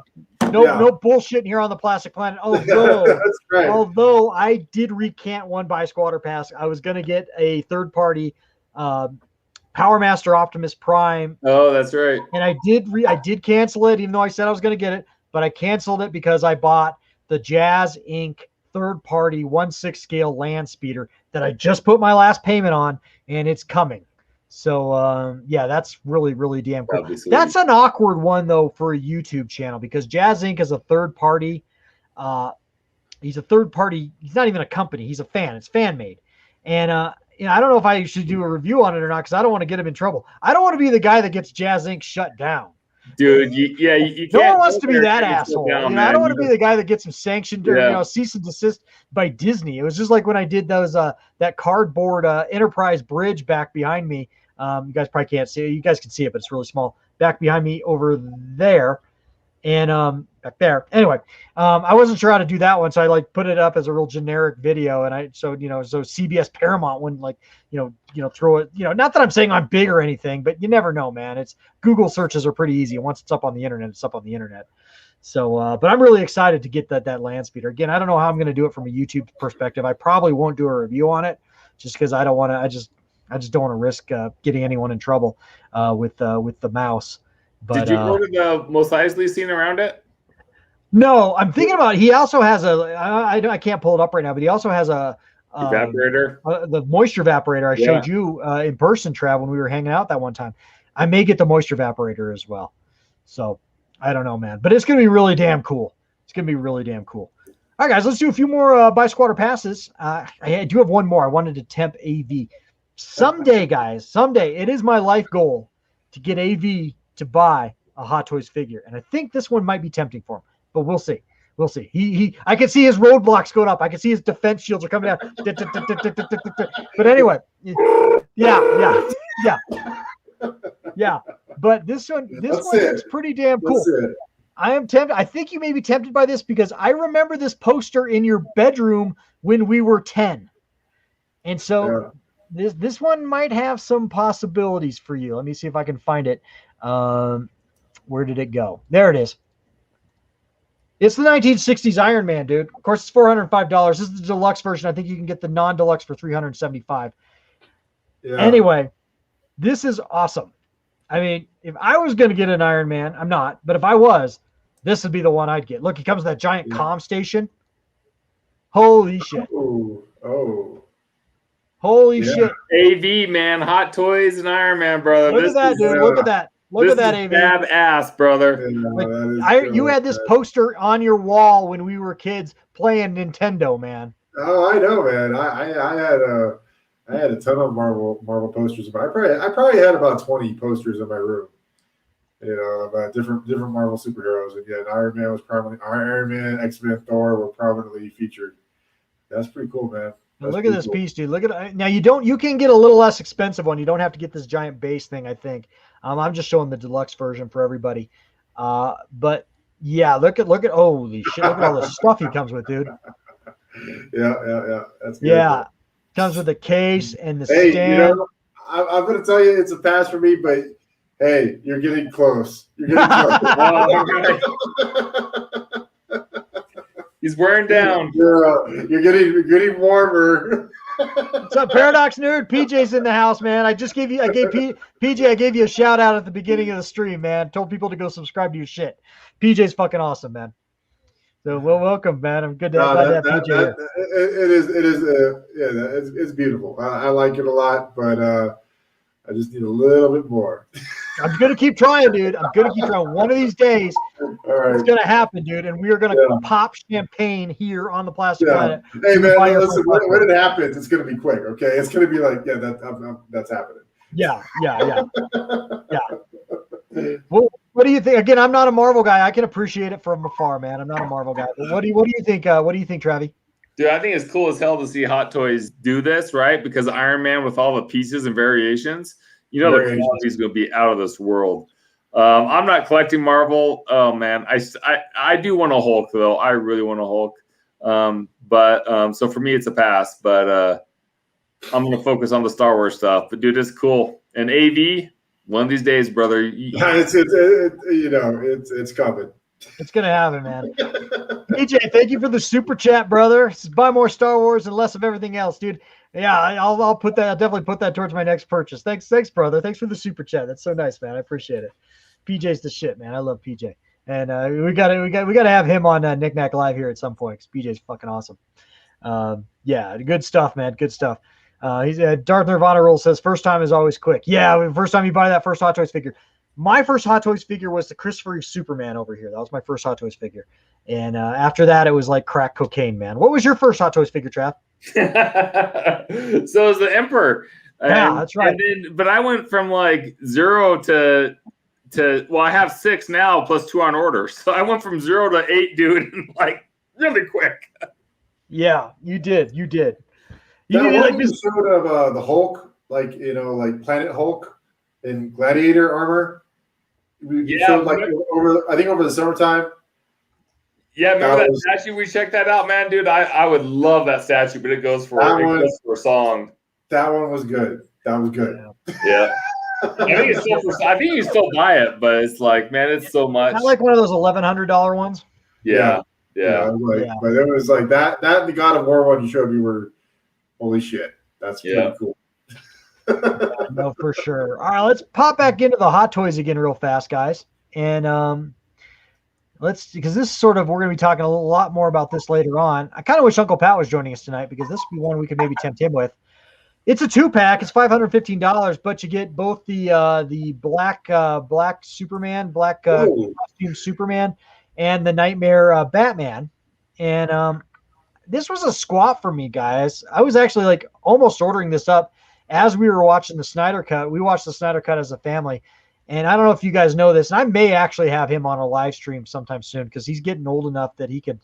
No bullshit here on the Plastic Planet. Although, that's right. Although I did recant one Buy Squatter Pass, I was going to get a third party Power Master Optimus Prime. Oh, that's right. And I did cancel it, even though I said I was going to get it, but I canceled it because I bought the Jazz Inc. third-party 1/6 scale land speeder that I just put my last payment on, and it's coming. So, that's really, really damn cool. That's an awkward one, though, for a YouTube channel because Jazz Inc. is a third-party. He's a third-party. He's not even a company. He's a fan. It's fan-made. And I don't know if I should do a review on it or not because I don't want to get him in trouble. I don't want to be the guy that gets Jazz Inc. shut down. Dude, you can't. No one wants to be that asshole. Down, I don't want to be the guy that gets him sanctioned or Yeah. cease and desist by Disney. It was just like when I did those that cardboard Enterprise bridge back behind me. You guys probably can't see it. You guys can see it, but it's really small. Back behind me over there. And back there. Anyway, I wasn't sure how to do that one, so I like put it up as a real generic video, and so CBS Paramount wouldn't like throw it. Not that I'm saying I'm big or anything, but you never know, man. It's Google searches are pretty easy. Once it's up on the internet, it's up on the internet. So, but I'm really excited to get that land speeder. Again, I don't know how I'm going to do it from a YouTube perspective. I probably won't do a review on it just because I don't want to. I just don't want to risk getting anyone in trouble with the mouse. But, did you order the Mos Eisley scene around it? No, I'm thinking about. He also has I can't pull it up right now, but he also has a evaporator, the moisture evaporator. I showed you in person, Trav, when we were hanging out that one time. I may get the moisture evaporator as well. So I don't know, man, but it's gonna be really damn cool. It's gonna be really damn cool. All right, guys, let's do a few more buy squatter passes. I do have one more. I wanted to tempt AV someday, guys. Someday, it is my life goal to get AV to buy a Hot Toys figure, and I think this one might be tempting for him, but we'll see. We'll see. I can see his roadblocks going up. I can see his defense shields are coming down. But anyway, yeah. But this one looks pretty damn cool. I am tempted. I think you may be tempted by this because I remember this poster in your bedroom when we were 10, and so this one might have some possibilities for you. Let me see if I can find it. Where did it go? There it is. It's the 1960s Iron Man, dude. Of course, it's $405. This is the deluxe version. I think you can get the non-deluxe for $375. Yeah. Anyway, this is awesome. I mean, if I was going to get an Iron Man, I'm not, but if I was, this would be the one I'd get. Look, he comes with that giant comm station. Holy shit. Holy shit. AV, man. Hot Toys and Iron Man, brother. Look at that, dude. Look at that. Look at that, AV. Bad ass, brother. You had this poster on your wall when we were kids playing Nintendo, man. Oh, I know, man. I had a ton of Marvel posters. But I probably had about 20 posters in my room. About different Marvel superheroes. Again, Iron Man was prominently. Iron Man, X-Men, Thor were prominently featured. That's pretty cool, man. Look at this piece, dude. Look at it. Now you can get a little less expensive one. You don't have to get this giant base thing, I think. I'm just showing the deluxe version for everybody. But yeah, look at holy shit, look at all the stuff he comes with, dude. Yeah. That's good. Yeah. Comes with the case and the stand. I'm gonna tell you it's a pass for me, but hey, you're getting close. You're getting close. He's wearing down. You're getting warmer. What's up, Paradox Nerd? PJ's in the house, man. I gave you a shout out at the beginning of the stream, man. Told people to go subscribe to your shit. PJ's fucking awesome, man. So welcome, man. I'm glad to have PJ here. It's beautiful. I like it a lot, but I just need a little bit more. I'm gonna keep trying, dude. I'm gonna keep trying. One of these days, it's gonna happen, dude, and we are gonna pop champagne here on the Plastic Planet. Hey, man, listen. When it happens, it's gonna be quick. Okay, it's gonna be like, that's happening. Yeah. Well, what do you think? Again, I'm not a Marvel guy. I can appreciate it from afar, man. I'm not a Marvel guy. But what do you think? What do you think, Travi? Dude, I think it's cool as hell to see Hot Toys do this, right? Because Iron Man with all the pieces and variations, the quality is going to be out of this world. I'm not collecting Marvel. Oh man, I do want a Hulk though. I really want a Hulk. But so for me, it's a pass. But I'm going to focus on the Star Wars stuff. But dude, it's cool. And AV, one of these days, brother. It's coming. It's gonna happen, man. PJ, thank you for the super chat, brother. Buy more Star Wars and less of everything else, dude. Yeah, I'll put that. I'll definitely put that towards my next purchase. Thanks, brother. Thanks for the super chat. That's so nice, man. I appreciate it. PJ's the shit, man. I love PJ, and we gotta have him on Knick-Knack Live here at some point because PJ's fucking awesome. Yeah, good stuff, man. Good stuff. He's Darth Nirvana Roll says first time is always quick. Yeah, first time you buy that first Hot Toys figure. My first Hot Toys figure was the Christopher Superman over here. That was my first Hot Toys figure. And after that, it was like crack cocaine, man. What was your first Hot Toys figure, Trav? So is the Emperor. Yeah, that's right. But I went from like 0 to well, I have 6 now plus 2 on order. So I went from 0 to 8, dude, like really quick. Yeah, you did. You did. You That did one like this. showed of the Hulk, like like Planet Hulk in gladiator armor. We showed like over the summertime. Yeah, remember that statue? We checked that out, man, dude. I would love that statue, but it goes for a song. That one was good. That was good. Yeah. I think you still buy it, but it's like, man, it's so much. I like one of those $1,100 ones. Yeah. But it was like that and the God of War one you showed me were holy shit. That's pretty cool. No, for sure. All right, let's pop back into the Hot Toys again real fast, guys. And because this is sort of, we're going to be talking a lot more about this later on. I kind of wish Uncle Pat was joining us tonight because this would be one we could maybe tempt him with. It's a 2-pack. It's $515, but you get both the black Superman, costume Superman, and the Nightmare Batman. And this was a squat for me, guys. I was actually like almost ordering this up as we were watching the Snider Cut. We watched the Snider Cut as a family. And I don't know if you guys know this, and I may actually have him on a live stream sometime soon because he's getting old enough that he could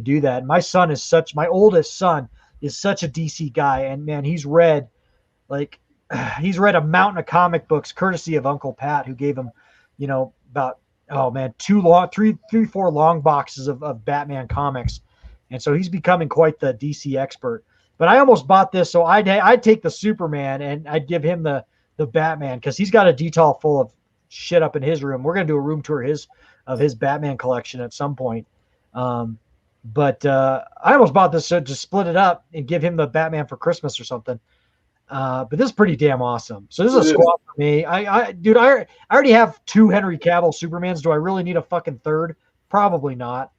do that. And my oldest son is such a DC guy, and man, he's read a mountain of comic books courtesy of Uncle Pat, who gave him, about 4 long boxes of Batman comics, and so he's becoming quite the DC expert. But I almost bought this, so I'd take the Superman and I'd give him the Batman because he's got a detail full of shit up in his room. We're gonna do a room tour of his Batman collection at some point. But I almost bought this to split it up and give him the Batman for Christmas or something. But this is pretty damn awesome. So this is a squad for me. I already have 2 Henry Cavill Supermans. Do I really need a fucking third? Probably not.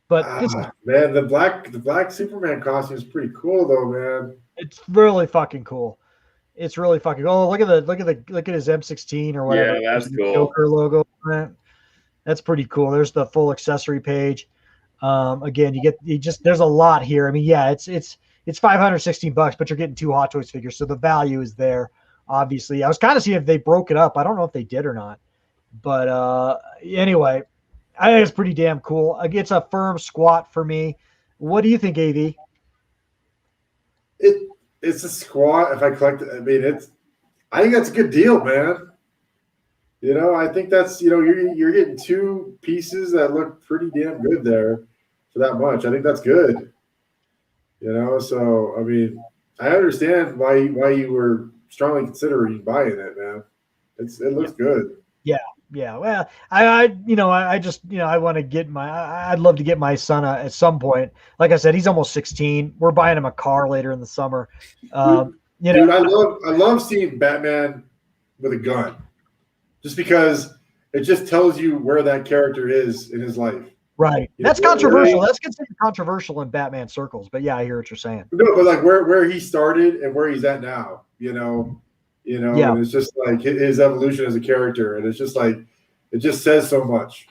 But man, the black Superman costume is pretty cool though, man. It's really fucking cool. It's really fucking cool. Oh, look at his M16 or whatever. Yeah, that's cool. Joker logo. That's pretty cool. There's the full accessory page. Again, there's a lot here. I mean, yeah, it's $516, but you're getting 2 Hot Toys figures, so the value is there. Obviously, I was kind of seeing if they broke it up. I don't know if they did or not, but anyway, I think it's pretty damn cool. It's a firm squat for me. What do you think, AV? It's a squat. If I collect it, I think that's a good deal, man. I think that's you're getting 2 pieces that look pretty damn good there for that much. I think that's good. So I understand why you were strongly considering buying it, man. It looks good. Yeah. Well, I want to get I'd love to get my son at some point. Like I said, he's almost 16. We're buying him a car later in the summer. Dude, I love seeing Batman with a gun, just because it just tells you where that character is in his life. Right. That's controversial. That's considered controversial in Batman circles. But yeah, I hear what you're saying. No, but like where he started and where he's at now, and it's just like his evolution as a character, and it's just like it just says so much.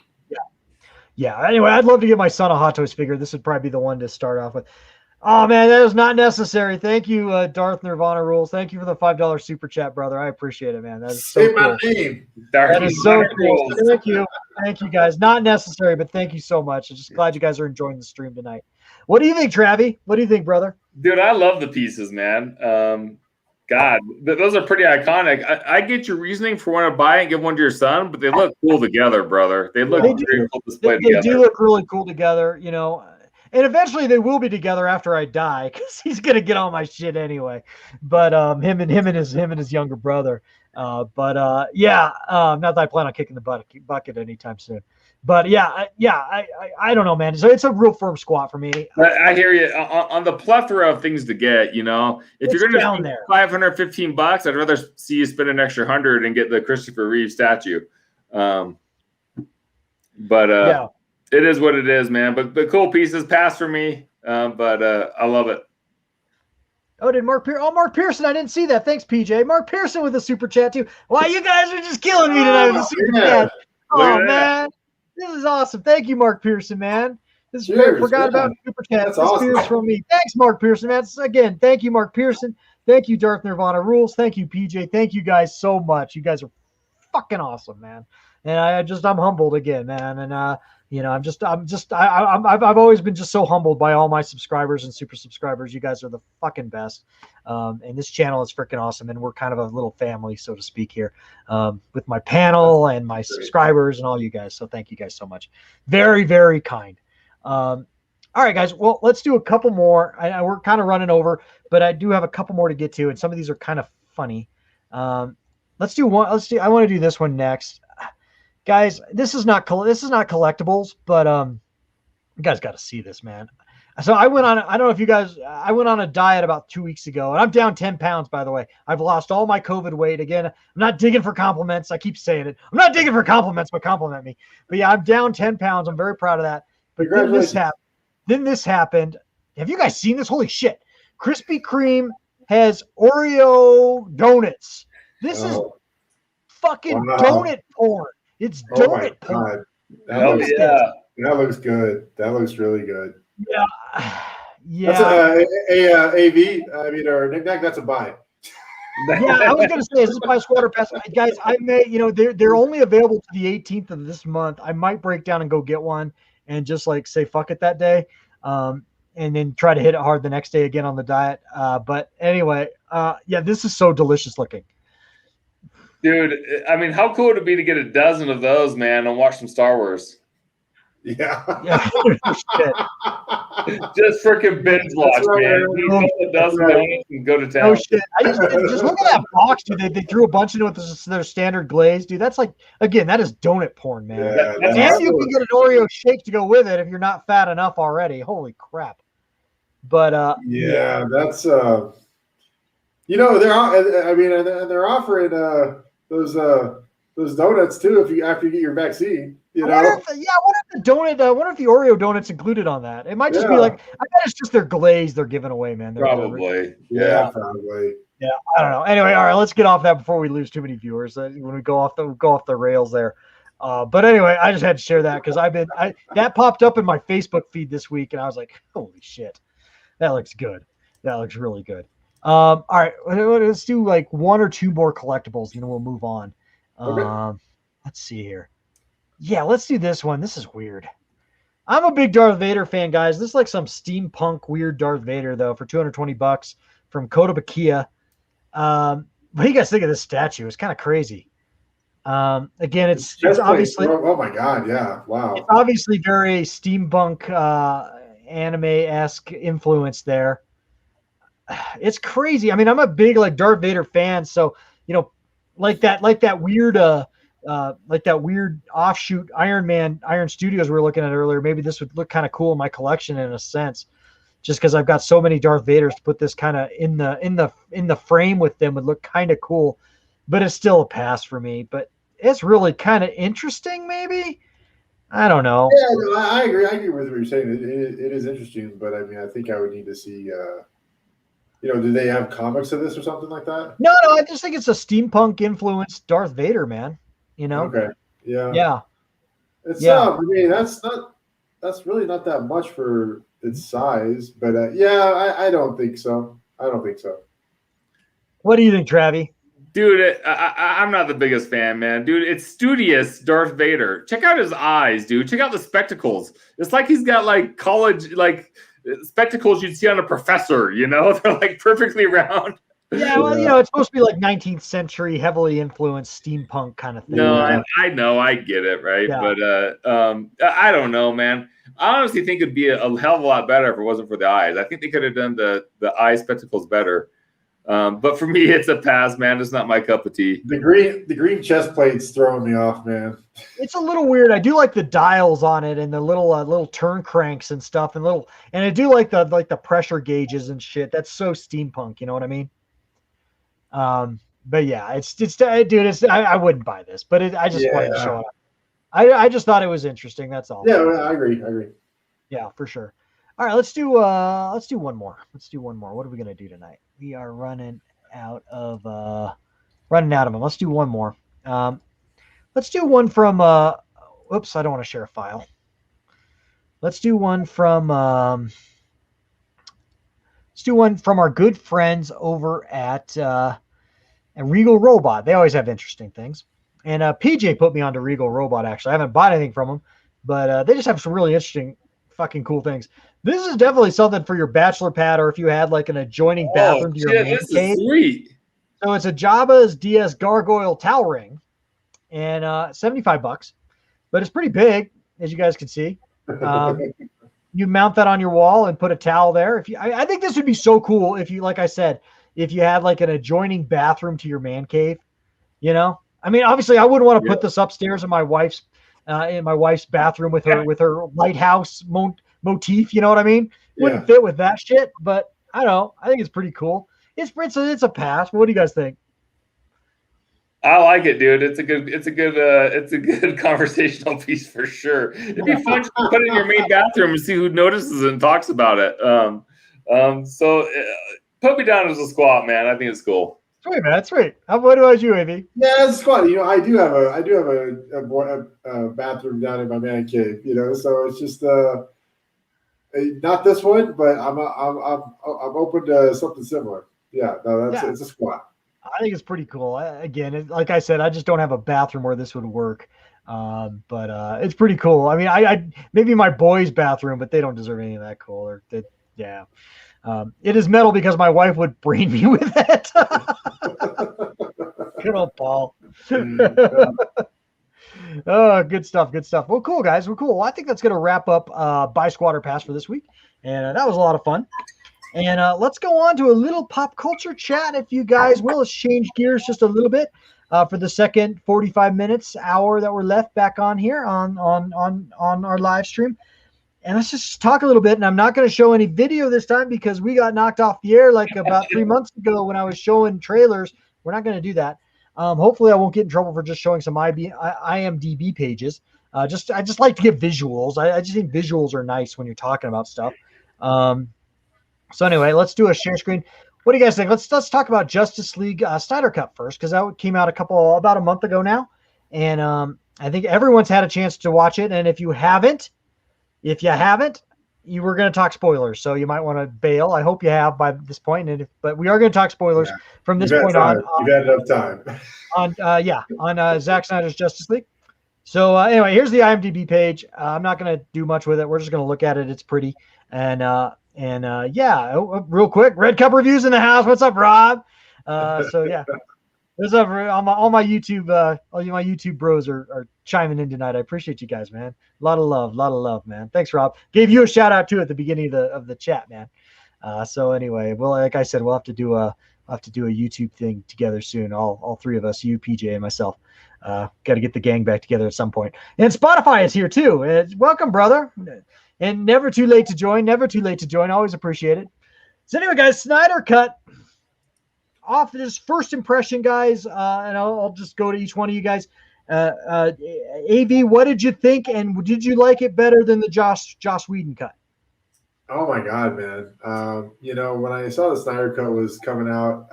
Yeah. Anyway, I'd love to give my son a Hot Toys figure. This would probably be the one to start off with. Oh man, that is not necessary. Thank you, Darth Nirvana Rules. Thank you for the $5 super chat, brother. I appreciate it, man. That is so cool. My name. That is so cool. Thank you, guys. Not necessary, but thank you so much. I'm just glad you guys are enjoying the stream tonight. What do you think, Travi? What do you think, brother? Dude, I love the pieces, man. God, those are pretty iconic. I get your reasoning for wanting to buy it and give one to your son, but they look cool together, brother. They look very cool displayed together. They do look really cool together, And eventually they will be together after I die because he's gonna get all my shit anyway. But him and his younger brother. Not that I plan on kicking the bucket anytime soon. But I don't know, man. So it's a real firm squat for me. I hear you on the plethora of things to get. If you're going to spend $515, I'd rather see you spend an extra $100 and get the Christopher Reeve statue. It is what it is, man. But cool pieces pass for me. I love it. Oh, did Mark Pearson? Oh, Mark Pearson, I didn't see that. Thanks, PJ. Mark Pearson with a super chat too. Wow, you guys are just killing me tonight with the super chat. Oh man. This is awesome. Thank you, Mark Pearson, man. This Cheers, forgot yeah. about Super Chat. That's This awesome. beer's from me. Thanks, Mark Pearson. That's again. Thank you, Mark Pearson. Thank you, Darth Nirvana Rules. Thank you, PJ. Thank you guys so much. You guys are fucking awesome, man. And I'm humbled again, man. And I've always been just so humbled by all my subscribers and super subscribers. You guys are the fucking best. And this channel is freaking awesome. And we're kind of a little family, so to speak, here, with my panel and my subscribers and all you guys. So thank you guys so much. Very, very kind. All right, guys. Well, let's do a couple more. We're kind of running over, but I do have a couple more to get to, and some of these are kind of funny. Let's do one. I want to do this one next, guys. This is not collectibles, but you guys got to see this, man. So I went on. I don't know if you guys. I went on a diet about 2 weeks ago, and I'm down 10 pounds. By the way, I've lost all my COVID weight. Again, I'm not digging for compliments. I keep saying it. I'm not digging for compliments, but compliment me. But yeah, I'm down 10 pounds. I'm very proud of that. But then this happened. Have you guys seen this? Holy shit! Krispy Kreme has Oreo donuts. This is fucking donut porn. It's donut porn. That looks good. That looks really good. Yeah. That's a AV. I mean, or Knick-Knack. That's a buy. Yeah, I was gonna say, is this my squatter pass? Guys, I may, they're only available to the 18th of this month. I might break down and go get one and just like say fuck it that day. And then try to hit it hard the next day again on the diet. But anyway, yeah, this is so delicious looking. Dude, I mean, how cool would it be to get a dozen of those, man, and watch some Star Wars? Yeah. Just freaking binge watch, man. A dozen donuts and go to town. Oh shit! Just look at that box, dude. They threw a bunch into it with their standard glaze, dude. That's like, again, that is donut porn, man. Yeah, and you can get an Oreo shake to go with it if you're not fat enough already. Holy crap! But yeah, that's they're offering those donuts too after you get your vaccine. I wonder if the Oreo donuts included on that. It might just be like, I bet it's just their glaze they're giving away, man. Probably. Probably. Yeah, I don't know. Anyway, all right, let's get off that before we lose too many viewers. When we go off the rails there. But anyway, I just had to share that because that popped up in my Facebook feed this week, and I was like, holy shit, that looks good. That looks really good. All right, let's do like one or two more collectibles, and then we'll move on. Okay. Let's see here. Yeah, let's do this one. This is weird. I'm a big Darth Vader fan, guys. This is like some steampunk weird Darth Vader, though, for $220 from Kotobukiya. What do you guys think of this statue? It's kind of crazy. Again, it's obviously. Oh my god! Yeah, wow. It's obviously very steampunk, anime-esque influence there. It's crazy. I mean, I'm a big like Darth Vader fan, so like that weird offshoot Iron Studios we were looking at earlier. Maybe this would look kind of cool in my collection in a sense, just because I've got so many Darth Vaders to put this kind of in the frame with them would look kind of cool, but it's still a pass for me. But it's really kind of interesting, maybe. I don't know. Yeah, no, I agree. I agree with what you're saying. It is interesting, but I mean, I think I would need to see. Do they have comics of this or something like that? No, I just think it's a steampunk influenced Darth Vader, man. Okay. Yeah. Yeah. It's I mean, that's really not that much for its size, but I don't think so. What do you think, Travi? Dude, I'm not the biggest fan, man. Dude, it's studious Darth Vader. Check out his eyes, dude. Check out the spectacles. It's like he's got like college spectacles you'd see on a professor, They're like perfectly round. Yeah, well, it's supposed to be like 19th century, heavily influenced steampunk kind of thing. No, I know, I get it, right? Yeah. But I don't know, man. I honestly think it'd be a hell of a lot better if it wasn't for the eyes. I think they could have done the eye spectacles better. But for me, it's a pass, man. It's not my cup of tea. The green chest plate's throwing me off, man. It's a little weird. I do like the dials on it and the little turn cranks and stuff, and I do like the pressure gauges and shit. That's so steampunk. You know what I mean? But yeah, dude. I wouldn't buy this, but I just wanted to show it. I just thought it was interesting. That's all. Yeah, I agree. Yeah, for sure. All right, let's do one more. What are we gonna do tonight? We are running out of them. Let's do one more. Let's do one from. Oops, I don't want to share a file. let's do one from our good friends over at Regal Robot. They always have interesting things. And PJ put me onto Regal Robot, actually. I haven't bought anything from them, but they just have some really interesting, fucking cool things. This is definitely something for your bachelor pad, or if you had like an adjoining bathroom to your man this cave. is sweet. So it's a Jabba's DS Gargoyle towel ring, and $75, but it's pretty big, as you guys can see. You mount that on your wall and put a towel there. I think this would be so cool if you, like I said, if you had like an adjoining bathroom to your man cave. You know, I mean, obviously, I wouldn't want to put this upstairs in my wife's bathroom with her lighthouse motif. You know what I mean? Wouldn't fit with that shit. But I don't know. I think it's pretty cool. It's a pass. What do you guys think? I like it, dude. It's a good conversational piece for sure. It'd be fun to put it in your main bathroom and see who notices it and talks about it. So put me down as a squat, man. I think it's cool. Sweet, man. That's sweet. What about you, Av? Yeah, it's funny. You know, I do have a bathroom down in my man cave. You know, so it's just not this one, but I'm open to something similar. Yeah, no, it's a squat. I think it's pretty cool. Again, like I said, I just don't have a bathroom where this would work. But it's pretty cool. I mean, I maybe my boys' bathroom, but they don't deserve any of that cool. It is metal because my wife would brain me with it. Good old Paul. Oh, good stuff. Good stuff. Well, cool, guys. Well, cool. Well, I think that's going to wrap up Buy Squatter Pass for this week. And that was a lot of fun. And let's go on to a little pop culture chat, if you guys will. Let's change gears just a little bit for the second 45 minutes, hour that we're left back on here on our live stream. And let's just talk a little bit. And I'm not going to show any video this time because we got knocked off the air like about 3 months ago when I was showing trailers. We're not going to do that. Hopefully I won't get in trouble for just showing some IMDb pages. I just like to give visuals. I just think visuals are nice when you're talking about stuff. So anyway, let's do a share screen. What do you guys think? Let's talk about Justice League Snyder Cut first, because that came out about a month ago now. And I think everyone's had a chance to watch it. And if you haven't, you were going to talk spoilers, so you might want to bail. I hope you have by this point. But we are going to talk spoilers from this point on. You've had enough time. On Zack Snyder's Justice League. So anyway, here's the IMDb page. I'm not going to do much with it. We're just going to look at it. It's pretty. And real quick, Red Cup Reviews in the house. What's up, Rob? What's up? All my YouTube bros are chiming in tonight. I appreciate you guys, man. A lot of love, man. Thanks, Rob. Gave you a shout out too at the beginning of the chat, man. So anyway, well, like I said, we'll have to do a YouTube thing together soon. All three of us, you, PJ, and myself. Got to get the gang back together at some point. And Spotify is here too. Welcome, brother. And never too late to join. Always appreciate it. So anyway, guys, Snyder Cut. Off this first impression, guys, and I'll just go to each one of you guys. AV, what did you think, and did you like it better than the Joss Whedon cut? Oh my God, man! When I saw the Snyder Cut was coming out,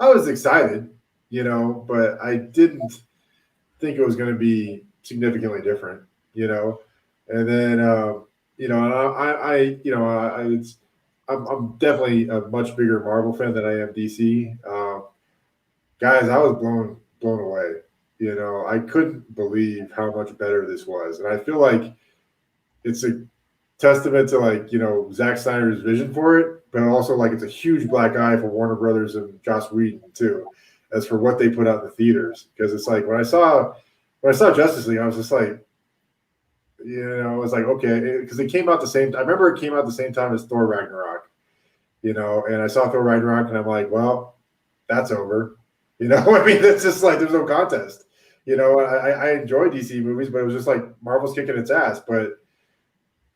I was excited, but I didn't think it was going to be significantly different, And then, I'm definitely a much bigger Marvel fan than I am DC. Guys, I was blown away. I couldn't believe how much better this was, and I feel like it's a testament to Zack Snyder's vision for it, but also it's a huge black eye for Warner Brothers and Joss Whedon too, as for what they put out in the theaters. Because it's when I saw Justice League, I was just like. It's okay, because it came out the same. I remember it came out the same time as Thor Ragnarok, and I saw Thor Ragnarok, and I'm like, well, that's over. I mean, it's just there's no contest. I enjoy DC movies, but it was just Marvel's kicking its ass. But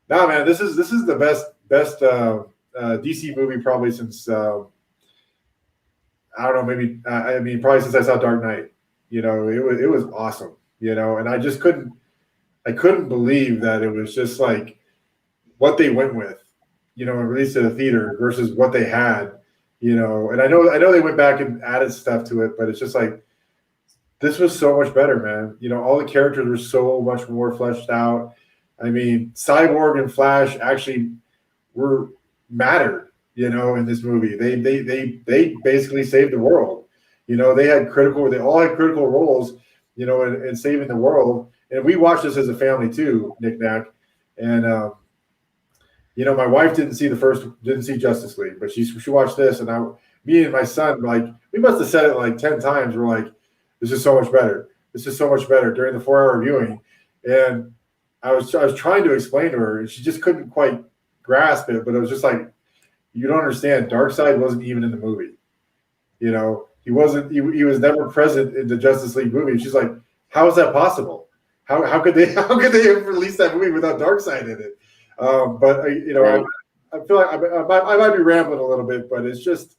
no, man, this is the best DC movie probably since I don't know, maybe probably since I saw Dark Knight. It was awesome. And I just couldn't believe that it was just what they went with, and released to the theater versus what they had, and I know they went back and added stuff to it, but it's just this was so much better, man. All the characters were so much more fleshed out. I mean, Cyborg and Flash actually mattered, in this movie. They basically saved the world. They all had critical roles, in saving the world. And we watched this as a family too, Knick-Knack. And my wife didn't see Justice League, but she watched this, and me and my son, like, we must have said it like 10 times. We're like, this is so much better. This is so much better during the 4-hour viewing. And I was trying to explain to her, and she just couldn't quite grasp it. But it was just like, you don't understand. Darkseid wasn't even in the movie. He wasn't. He was never present in the Justice League movie. She's like, how is that possible? How could they have released that movie without Darkseid in it? But I feel like I might be rambling a little bit, but it's just,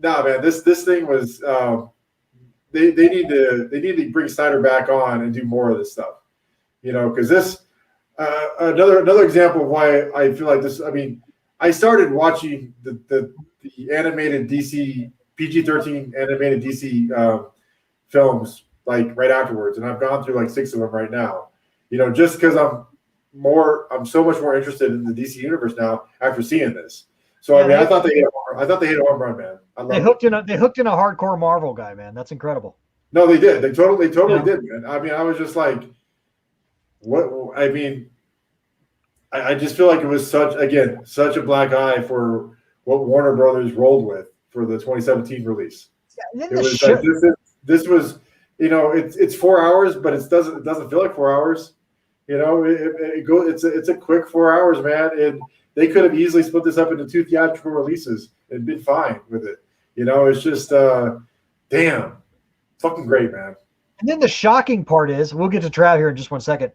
man. This thing was. They need to bring Snider back on and do more of this stuff. Because this another example of why I feel like this. I mean, I started watching the animated DC PG-13 animated DC films like right afterwards, and I've gone through like 6 of them right now. Just because I'm so much more interested in the DC universe now after seeing this. So I mean, I thought they hit a home run, man. They hooked in a hardcore Marvel guy, man. That's incredible. No, they did. They totally did, man. I mean, I was just like, what? I mean, I just feel like it was such a black eye for what Warner Brothers rolled with for the 2017 release. Yeah, it was like, this was, it's 4 hours, but it doesn't feel like 4 hours. It's a quick 4 hours, man. And they could have easily split this up into 2 theatrical releases and been fine with it. It's just, damn, fucking great, man. And then the shocking part is, we'll get to Trav here in just 1 second.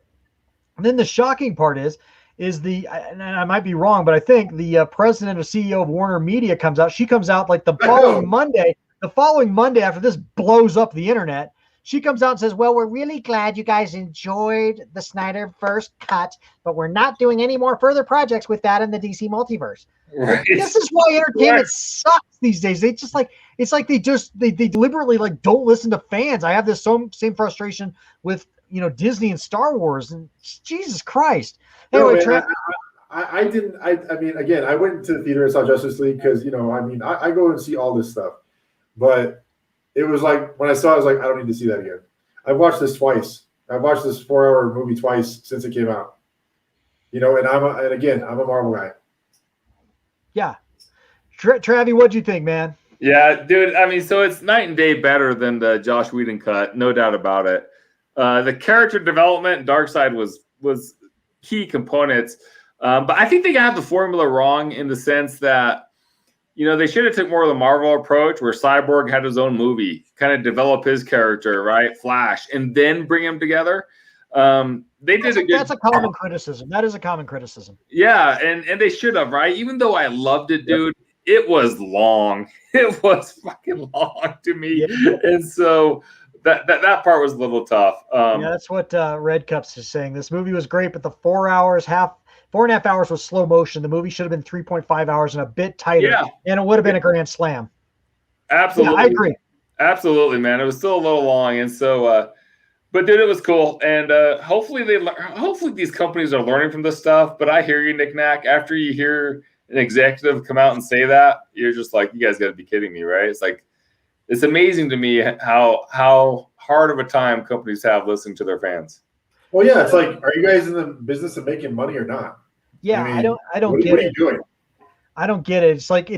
And then the shocking part is and I might be wrong, but I think the president or CEO of Warner Media comes out. She comes out like the following Monday after this blows up the internet. She comes out and says, well, we're really glad you guys enjoyed the Snyder first cut, but we're not doing any more further projects with that in the DC multiverse. Right. This is why entertainment sucks these days. They just like, it's like they deliberately like don't listen to fans. I have this same frustration with, Disney and Star Wars, and Jesus Christ. Anyway, I didn't. I mean, again, I went to the theater and saw Justice League because I go and see all this stuff, but it was like when I saw it, I was like, I don't need to see that again. I've watched this twice. I've watched this 4-hour movie twice since it came out. And I'm a Marvel guy. Yeah, Travi, what'd you think, man? Yeah, dude. I mean, so it's night and day better than the Joss Whedon cut, no doubt about it. The character development, Darkseid was key components, but I think they got the formula wrong in the sense that they should have took more of the Marvel approach where Cyborg had his own movie, kind of develop his character, right? Flash, and then bring them together. That's a common criticism. That is a common criticism. Yeah, and they should have, right? Even though I loved it, dude, it was long. It was fucking long to me, and so. That part was a little tough. That's what Red Cups is saying. This movie was great, but the 4.5 hours was slow motion. The movie should have been 3.5 hours and a bit tighter, and it would have been a grand slam. Absolutely, I agree. Absolutely, man. It was still a little long, and so, but dude, it was cool. And hopefully these companies are learning from this stuff. But I hear you, Knick-Knack. After you hear an executive come out and say that, you're just like, you guys got to be kidding me, right? It's like. It's amazing to me how hard of a time companies have listening to their fans. Well, yeah, it's like, are you guys in the business of making money or not? Yeah, I don't get it. What are you doing? I don't get it. It's like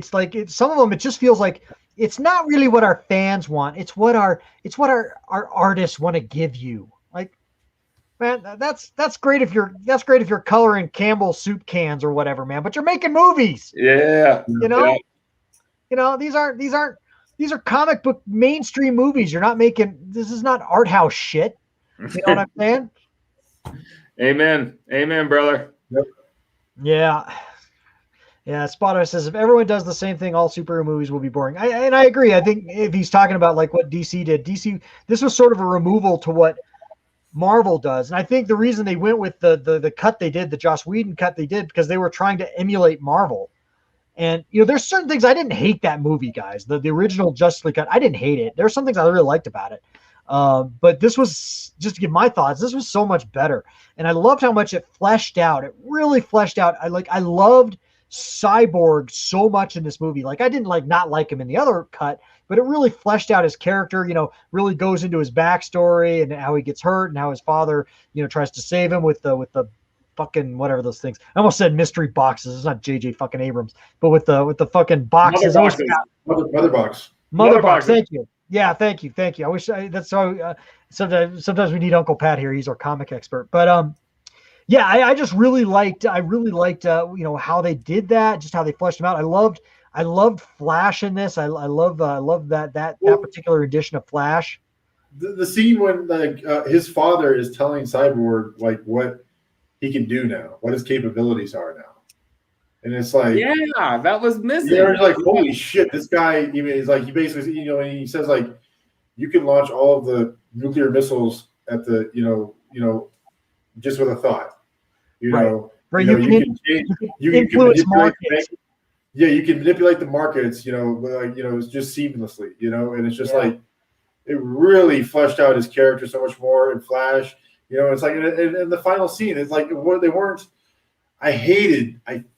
some of them. It just feels like it's not really what our fans want. It's what our artists want to give you. Like, man, that's great if you're coloring Campbell's soup cans or whatever, man. But you're making movies. Yeah. These are comic book mainstream movies. This is not art house shit. You know what I'm saying? Amen. Amen, brother. Yep. Yeah. Yeah. Spotter says, if everyone does the same thing, all superhero movies will be boring. I agree. I think if he's talking about like what DC did, this was sort of a removal to what Marvel does. And I think the reason they went with the cut they did, the Joss Whedon cut they did, because they were trying to emulate Marvel. And, there's certain things I didn't hate that movie, guys. The original Justice League cut, I didn't hate it. There's some things I really liked about it. But this was, just to give my thoughts, this was so much better. And I loved how much it fleshed out. It really fleshed out. I loved Cyborg so much in this movie. Like, I didn't not like him in the other cut, but it really fleshed out his character, really goes into his backstory and how he gets hurt and how his father, tries to save him with the fucking whatever those things. I almost said mystery boxes. It's not JJ fucking Abrams, but with the fucking boxes. Mother box. Mother box. Thank you. Yeah, thank you. I wish that's so. Sometimes we need Uncle Pat here. He's our comic expert. But yeah, I just really liked. I really liked how they did that, just how they fleshed him out. I loved Flash in this. I love that particular edition of Flash. The scene when his father is telling Cyborg what he can do now, what his capabilities are now. And it's like, yeah, that was missing. You're like, holy shit, this guy. He's like, he basically, and he says like, you can launch all of the nuclear missiles at the, just with a thought. You can influence markets. You can manipulate the markets. It's just seamlessly. And it's just like, it really fleshed out his character so much more in Flash. It's like, and the final scene, it's like, they weren't. I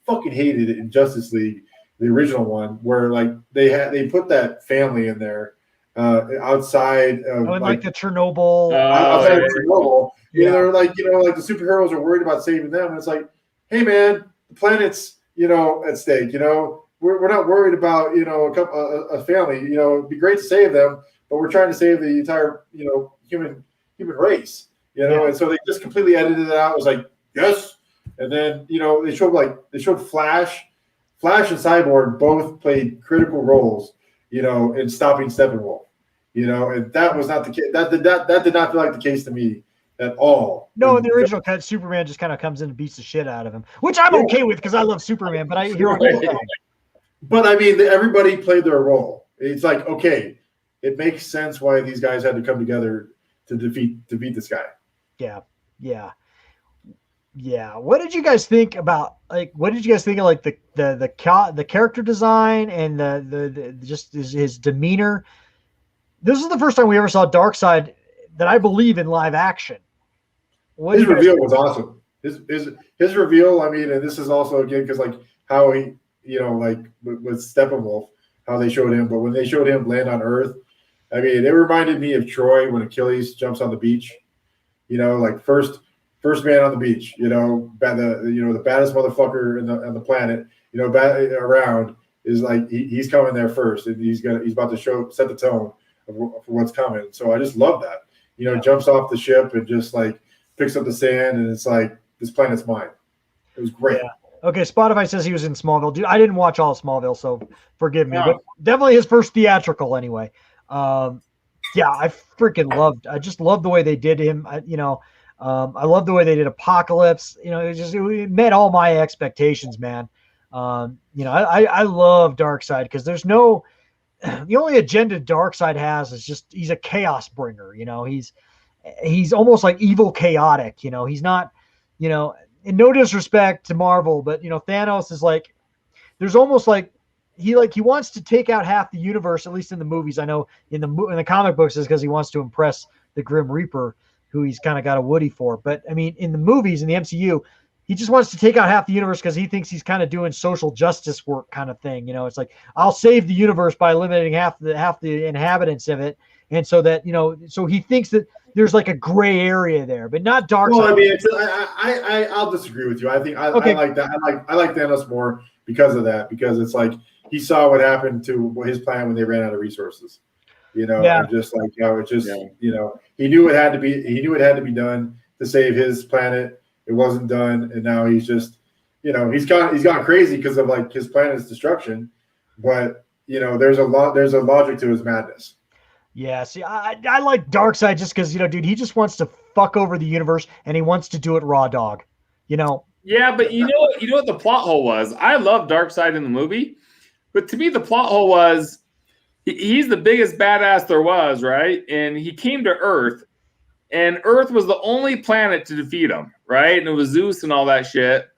fucking hated it in Justice League, the original one, where they put that family in there outside of the Chernobyl. Outside of Chernobyl. They're like, the superheroes are worried about saving them. And it's like, hey man, the planet's at stake. We're not worried about a family. It'd be great to save them, but we're trying to save the entire human race. And so they just completely edited it out. It was like, yes. And then, they showed Flash and Cyborg both played critical roles, in stopping Steppenwolf, and that was not the case. That did not feel like the case to me at all. No, in the original cut, Superman just kind of comes in and beats the shit out of him, which I'm okay with because I love Superman, but I hear what you're saying. But I mean, everybody played their role. It's like, okay, it makes sense why these guys had to come together to defeat this guy. Yeah. What did you guys think about the character design and the just his demeanor? This is the first time we ever saw Darkseid that I believe in live action. His reveal was awesome. His reveal, I mean, and this is also again because how he, with Steppenwolf, how they showed him, but when they showed him land on Earth, I mean, it reminded me of Troy when Achilles jumps on the beach. First man on the beach, the baddest motherfucker on the planet, around is like he's coming there first, and he's about to set the tone for what's coming. So I just love that. Jumps off the ship and just picks up the sand, and it's like, this planet's mine. It was great. Yeah. Okay, Spotify says he was in Smallville. Dude, I didn't watch all of Smallville, so forgive me. But definitely his first theatrical anyway. I I just loved the way they did him. I love the way they did Apocalypse. It met all my expectations, man. I love Darkseid because there's the only agenda Darkseid has is just he's a chaos bringer. He's almost like evil chaotic. He's not, in no disrespect to Marvel, but Thanos is like, there's almost like he wants to take out half the universe, at least in the movies. I know in the comic books is because he wants to impress the Grim Reaper, who he's kind of got a Woody for. But I mean, in the movies, in the MCU, he just wants to take out half the universe because he thinks he's kind of doing social justice work kind of thing. It's like, I'll save the universe by eliminating half the inhabitants of it. And so that, so he thinks that there's like a gray area there, but not Darkseid. Well, I mean, I'll disagree with you. I think I like that. I like Thanos more because of that, because it's like he saw what happened to his planet when they ran out of resources. And just like it just he knew it had to be done to save his planet. It wasn't done, and now he's just he's gone crazy because of his planet's destruction. But there's a logic to his madness. Yeah, see, I like Darkseid just because dude, he just wants to fuck over the universe and he wants to do it raw dog. Yeah, but you know what the plot hole was? I love Darkseid in the movie, but to me the plot hole was he's the biggest badass there was, right? And he came to Earth, and Earth was the only planet to defeat him, right? And it was Zeus and all that shit.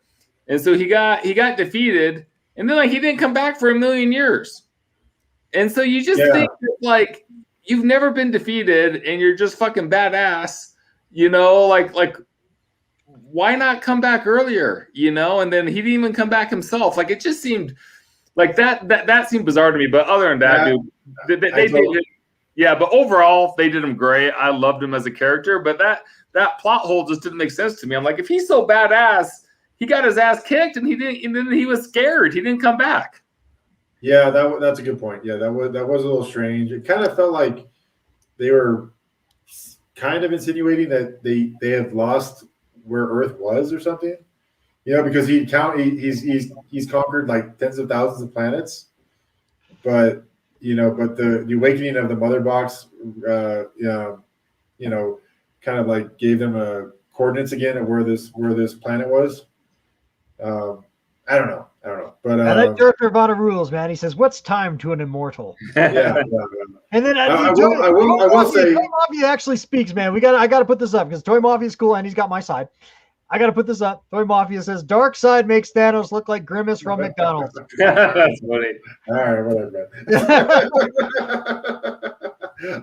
And so he got defeated, and then he didn't come back for 1,000,000 years. And so you just think that you've never been defeated and you're just fucking badass, you know, like why not come back earlier, you know? And then he didn't even come back himself. Like, it just seemed like that seemed bizarre to me. But other than that, dude, they did it. Yeah, but overall, they did him great. I loved him as a character, but that plot hole just didn't make sense to me. I'm like, if he's so badass, he got his ass kicked and then he was scared. He didn't come back. Yeah, that's a good point. Yeah, that was a little strange. It kind of felt like they were kind of insinuating that they had lost where Earth was or something. You know, because he's conquered like tens of thousands of planets, but the awakening of the mother box, kind of like gave them a coordinates again of where this planet was. I don't know, but I like Dirk Nirvana rules, man. He says, "What's time to an immortal?" Yeah. And then I will say, Toy Mafia actually speaks, man. I got to put this up because Toy Mafia is cool and he's got my side. I got to put this up. Toy Mafia says, "Dark Side makes Thanos look like Grimace from McDonald's." That's funny. All right, whatever.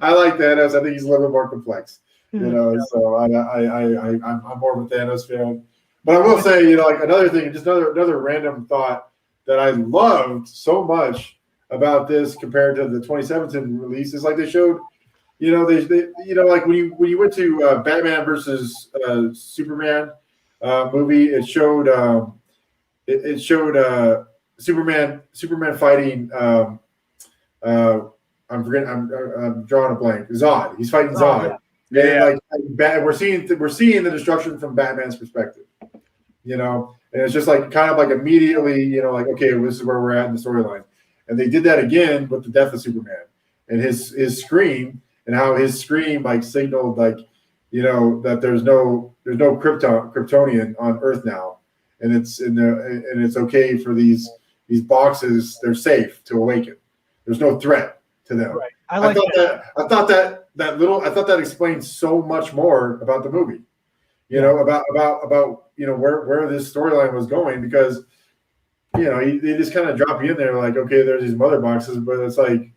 I like Thanos. I think he's a little bit more complex, you know. So I'm more of a Thanos fan. But I will say, you know, like another thing, just another random thought that I loved so much about this compared to the 2017 release is like they showed, you know, they like when you went to Batman versus Superman movie, it showed Superman fighting I'm drawing a blank. Zod. He's fighting Zod. Yeah. And like we're seeing the destruction from Batman's perspective. You know, and it's just like kind of like immediately, you know, like, okay, this is where we're at in the storyline. And they did that again with the death of Superman and his scream, and how his scream like signaled like, you know, that there's no Kryptonian on Earth now, and it's okay for these boxes, they're safe to awaken. There's no threat to them. Right. I thought that explained so much more about the movie. You know, about you know where this storyline was going, because you know they just kind of drop you in there like, okay, there's these mother boxes, but it's like,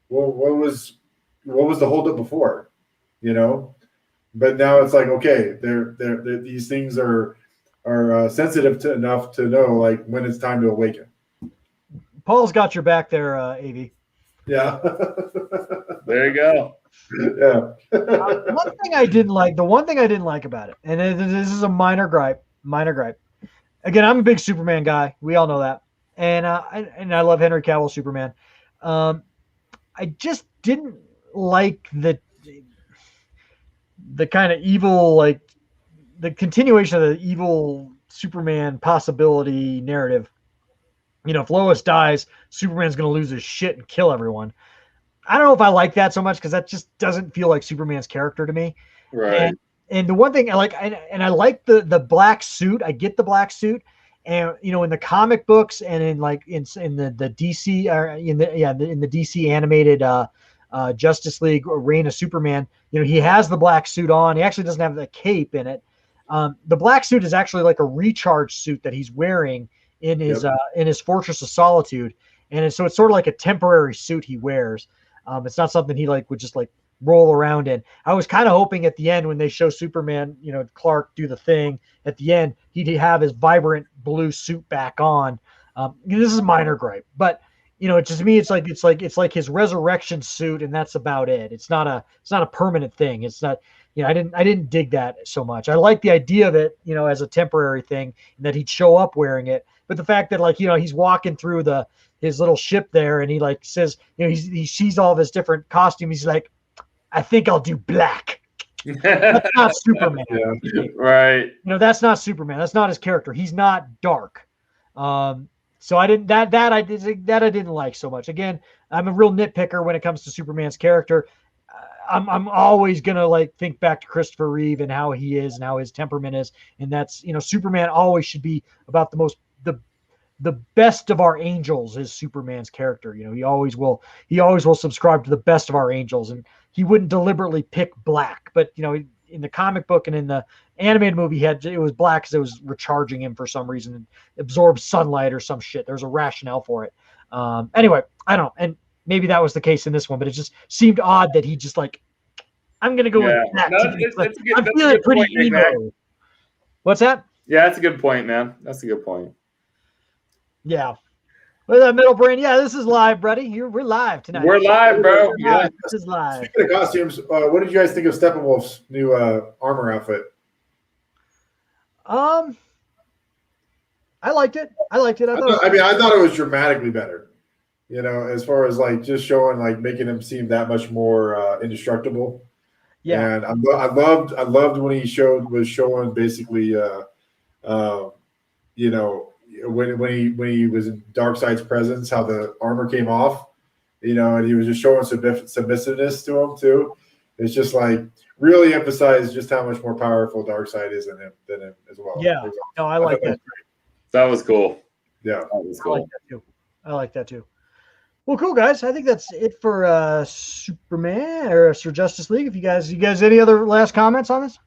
well, what was the holdup before, you know? But now it's like, okay, they're these things are sensitive enough to know like when it's time to awaken. Paul's got your back there, AV. Yeah. There you go. Yeah. The one thing I didn't like about it, and this is a minor gripe. Again, I'm a big Superman guy. We all know that, and I love Henry Cavill Superman. I just didn't like the kind of evil, like the continuation of the evil Superman possibility narrative. You know, if Lois dies, Superman's going to lose his shit and kill everyone. I don't know if I like that so much because that just doesn't feel like Superman's character to me. Right. And the one thing I like, and I like the black suit. I get the black suit, and you know, in the comic books and in the DC or in the DC animated Justice League Reign of Superman, you know, he has the black suit on. He actually doesn't have the cape in it. The black suit is actually like a recharge suit that he's wearing in his Fortress of Solitude, and so it's sort of like a temporary suit he wears. It's not something he like would just like roll around in. I was kind of hoping at the end when they show Superman, you know, Clark do the thing at the end, he'd have his vibrant blue suit back on. This is a minor gripe, but you know, to me, it's like his resurrection suit, and that's about it. It's not a permanent thing. It's not, you know, I didn't dig that so much. I like the idea of it, you know, as a temporary thing, and that he'd show up wearing it. But the fact that, like, you know, he's walking through his little ship there, and he like says, you know, he sees all of his different costumes. He's like, I think I'll do black. That's not Superman. Yeah. Right. You know, that's not Superman. That's not his character. He's not dark. So I didn't I didn't like so much. Again, I'm a real nitpicker when it comes to Superman's character. I'm always gonna like think back to Christopher Reeve and how he is and how his temperament is, and that's, you know, Superman always should be about the best of our angels is Superman's character. You know, he always will subscribe to the best of our angels, and he wouldn't deliberately pick black. But you know, in the comic book and in the animated movie, it was black because it was recharging him for some reason and absorbed sunlight or some shit. There's a rationale for it. Anyway, I don't know. And maybe that was the case in this one, but it just seemed odd that he just like, I'm gonna go with that. No, I'm feeling pretty emo. What's that? Yeah, that's a good point, man. That's a good point. Yeah. With that Metal Brain, yeah, this is live, buddy. We're live tonight. We're live, bro. Yeah. This is live. Speaking of costumes, what did you guys think of Steppenwolf's new armor outfit? I liked it. I thought it was dramatically better. You know, as far as like just showing, like making him seem that much more indestructible. Yeah. And I loved when he was showing basically, you know, when he was in Darkseid's presence, how the armor came off, you know, and he was just showing submissiveness to him too. It's just like really emphasized just how much more powerful Darkseid is than him as well. Yeah. No, I like that. That was cool. Yeah. That was cool. I like that too. Well, cool guys. I think that's it for Superman or Sir Justice League. If you guys any other last comments on this?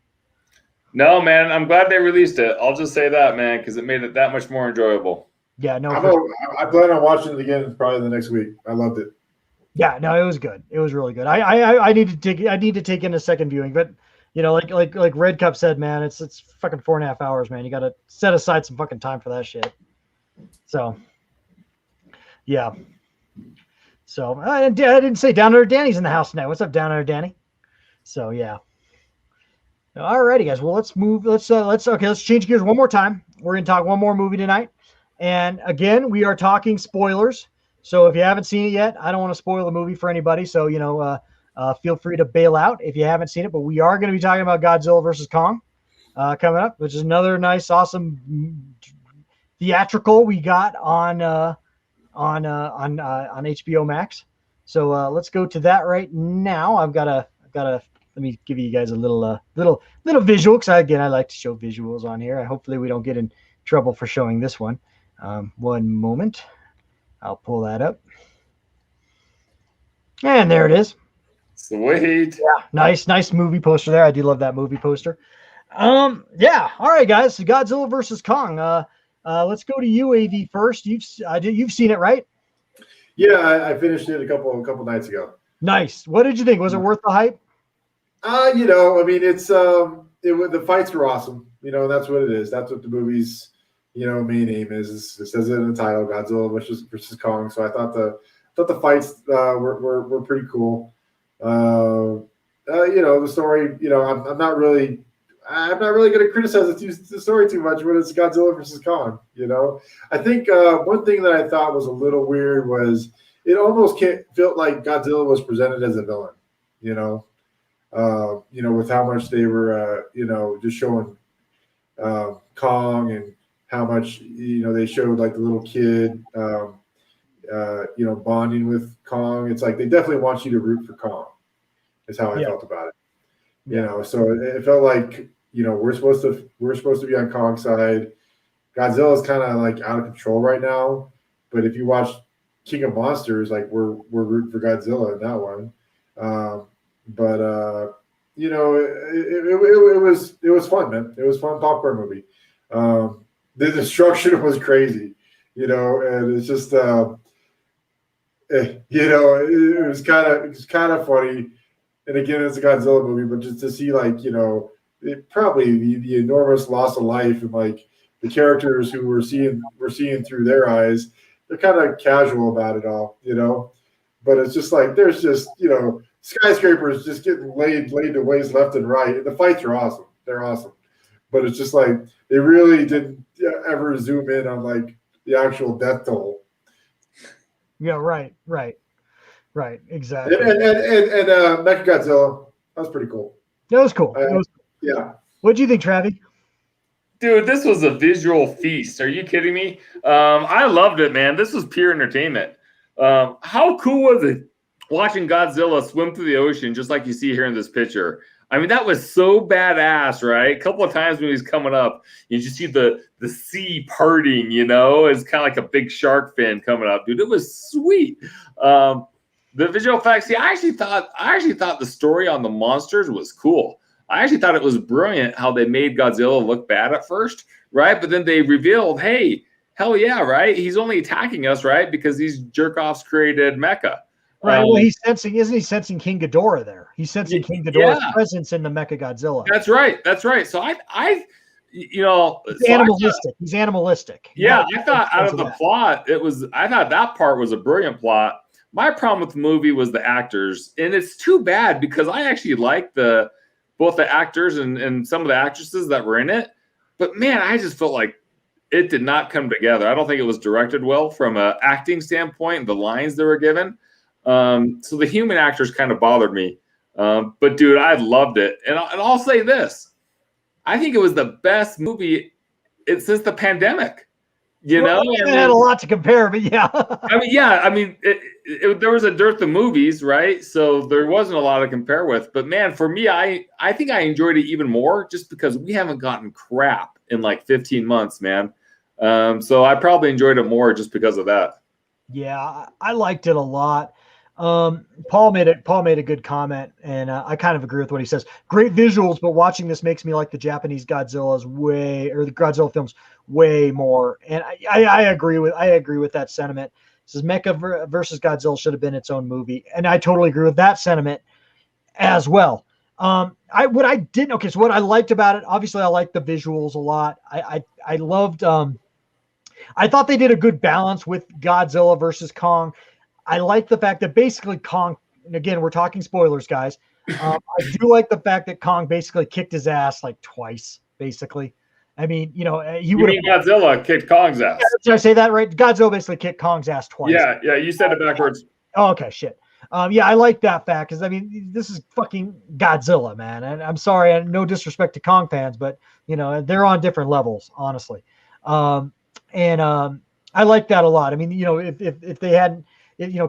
No, man. I'm glad they released it. I'll just say that, man, because it made it that much more enjoyable. Yeah, no. I plan on watching it again probably the next week. I loved it. Yeah, no, it was good. It was really good. I need to take in a second viewing, but you know, like Red Cup said, man, it's fucking 4.5 hours, man. You got to set aside some fucking time for that shit. So, yeah. So I didn't say Down Under Danny's in the house tonight. What's up, Down Under Danny? So yeah. Alrighty, guys. Well, let's move. Let's change gears one more time. We're gonna talk one more movie tonight, and again, we are talking spoilers. So if you haven't seen it yet, I don't want to spoil the movie for anybody. So you know, feel free to bail out if you haven't seen it. But we are going to be talking about Godzilla versus Kong coming up, which is another nice, awesome theatrical we got on HBO Max. So let's go to that right now. I've got a. Let me give you guys a little visual, because I like to show visuals on here. Hopefully we don't get in trouble for showing this one. One moment. I'll pull that up. And there it is. Sweet. Yeah, nice movie poster there. I do love that movie poster. Yeah. All right, guys. So Godzilla versus Kong. Let's go to you, AV, first. You've seen it, right? Yeah, I finished it a couple nights ago. Nice. What did you think? Was it worth the hype? You know, I mean, the fights were awesome. You know, that's what it is. That's what the movie's, you know, main aim is. It says it in the title, Godzilla versus Kong. So I thought the fights were pretty cool. You know, the story. You know, I'm not really going to criticize the story too much when it's Godzilla versus Kong. You know, I think one thing that I thought was a little weird was it almost felt like Godzilla was presented as a villain. You know, with how much they were, you know, just showing Kong and how much, you know, they showed like the little kid, you know, bonding with Kong. It's like they definitely want you to root for Kong. Is how I felt about it. You know, so it felt like, you know, we're supposed to be on Kong's side. Godzilla is kind of like out of control right now. But if you watch King of Monsters, like we're rooting for Godzilla in that one. But you know, it was fun, man. It was a fun popcorn movie. The destruction was crazy, you know, and it's just, you know, it was kind of funny. And again, it's a Godzilla movie, but just to see, like, you know, probably the enormous loss of life and like the characters who we're seeing through their eyes, they're kind of casual about it all, you know. But it's just like there's just, you know, skyscrapers just getting laid to waste left and right. And the fights are awesome. They're awesome. But it's just like they really didn't ever zoom in on like the actual death toll. Yeah, right. Exactly. And Mechagodzilla, that was pretty cool. That was cool. Yeah. What do you think, Travi? Dude, this was a visual feast. Are you kidding me? I loved it, man. This was pure entertainment. How cool was it watching Godzilla swim through the ocean just like you see here in this picture? I mean, that was so badass, right? A couple of times when he was coming up, you just see the sea parting, you know? It's kind of like a big shark fin coming up. Dude, it was sweet. The visual effects, see, I actually thought the story on the monsters was cool. I actually thought it was brilliant how they made Godzilla look bad at first, right? But then they revealed, hey, hell yeah, right? He's only attacking us, right? Because these jerk-offs created mecha, Right. Well, he's sensing, isn't he sensing King Ghidorah there? He's sensing King Ghidorah's presence in the Mecha Godzilla. That's right. That's right. So I He's animalistic. He's animalistic. Yeah, I thought out of the plot, I thought that part was a brilliant plot. My problem with the movie was the actors, and it's too bad because I actually liked both the actors and some of the actresses that were in it. But man, I just felt like it did not come together. I don't think it was directed well from an acting standpoint, the lines they were given. So the human actors kind of bothered me. But dude, I loved it. And I'll say this. I think it was the best movie since the pandemic. You know, it had a lot to compare, but yeah. There was a dearth of movies, right? So there wasn't a lot to compare with. But man, for me, I think I enjoyed it even more just because we haven't gotten crap in like 15 months, man. So I probably enjoyed it more just because of that. Yeah, I liked it a lot. Paul made a good comment, and I kind of agree with what he says. Great visuals, but watching this makes me like the Japanese the Godzilla films way more. And I agree with that sentiment. It says Mecha versus Godzilla should have been its own movie, and I totally agree with that sentiment as well. So what I liked about it, obviously I liked the visuals a lot. I loved I thought they did a good balance with Godzilla versus Kong. I like the fact that basically Kong, and again, we're talking spoilers, guys. I do like the fact that Kong basically kicked his ass like twice, basically. I mean, Godzilla kicked Kong's ass. Did I say that right? Godzilla basically kicked Kong's ass twice. Yeah, you said it backwards. Oh, okay, shit. I like that fact because, I mean, this is fucking Godzilla, man. And I'm sorry, no disrespect to Kong fans, but, they're on different levels, honestly. I like that a lot. I mean, if they hadn't,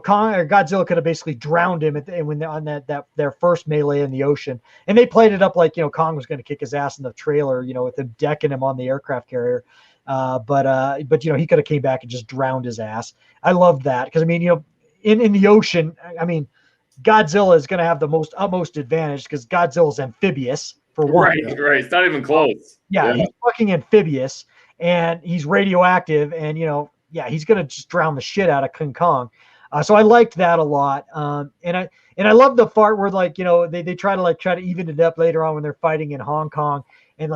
Kong or Godzilla could have basically drowned him when they're on their first melee in the ocean, and they played it up like Kong was going to kick his ass in the trailer, with him decking him on the aircraft carrier, but he could have came back and just drowned his ass. I loved that because I mean in the ocean, I mean Godzilla is going to have the utmost advantage because Godzilla's amphibious for one. Right. It's not even close. Yeah, he's fucking amphibious and he's radioactive, and he's going to just drown the shit out of King Kong. So I liked that a lot. And I love the part where they try to even it up later on when they're fighting in Hong Kong, and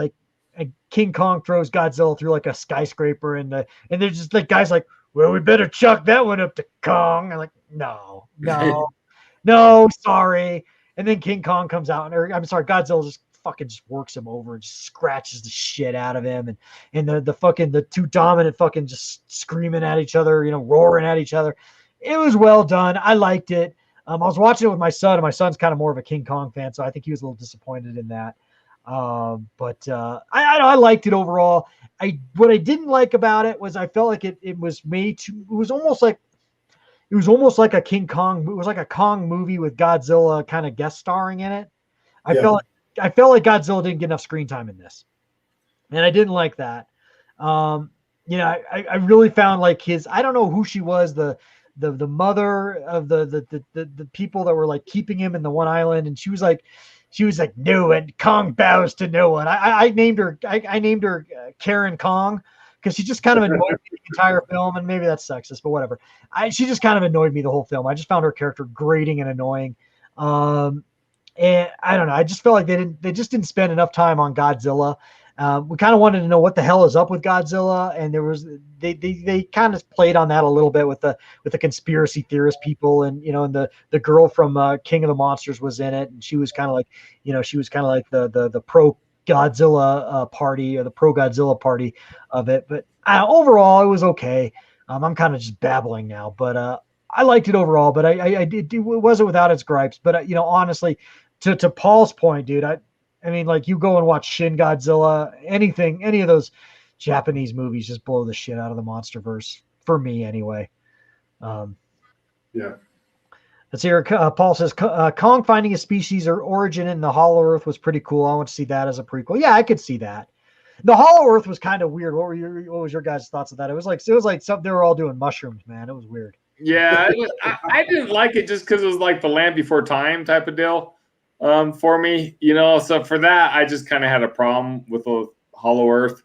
King Kong throws Godzilla through like a skyscraper, and they're just like guys like, well, we better chuck that one up to Kong. I'm like, no, sorry. And then King Kong comes out, Godzilla just fucking just works him over and just scratches the shit out of him, and the two dominant fucking just screaming at each other, roaring at each other. It was well done. I liked it. I was watching it with my son, and my son's kind of more of a King Kong fan, so I think he was a little disappointed in that. But I liked it overall. What I didn't like about it was I felt like it was made to. It was almost like a King Kong. It was like a Kong movie with Godzilla kind of guest starring in it. I felt like Godzilla didn't get enough screen time in this, and I didn't like that. I really found like I don't know who she was, the mother of the people that were like keeping him in the one island, and she was like no, and Kong bows to no one. I named her Karen Kong because she just kind of annoyed me the entire film, and maybe that's sexist, but whatever. She just kind of annoyed me the whole film. I just found her character grating and annoying. And I don't know. I just felt like they just didn't spend enough time on Godzilla. We kind of wanted to know what the hell is up with Godzilla, and they kind of played on that a little bit with the conspiracy theorist people, and and the girl from King of the Monsters was in it, and she was kind of like the pro Godzilla party, or the pro Godzilla party of it. But overall, it was okay. I'm kind of just babbling now, but I liked it overall. But it wasn't without its gripes. But honestly, to Paul's point, dude, I mean, like, you go and watch Shin Godzilla, any of those Japanese movies just blow the shit out of the MonsterVerse for me, anyway. Yeah. Let's hear. Paul says Kong finding a species or origin in the Hollow Earth was pretty cool. I want to see that as a prequel. Yeah, I could see that. The Hollow Earth was kind of weird. What was your guys' thoughts of that? It was like something they were all doing mushrooms, man. It was weird. Yeah, I didn't like it just because it was like the Land Before Time type of deal. For me, so for that, I just kind of had a problem with the Hollow Earth.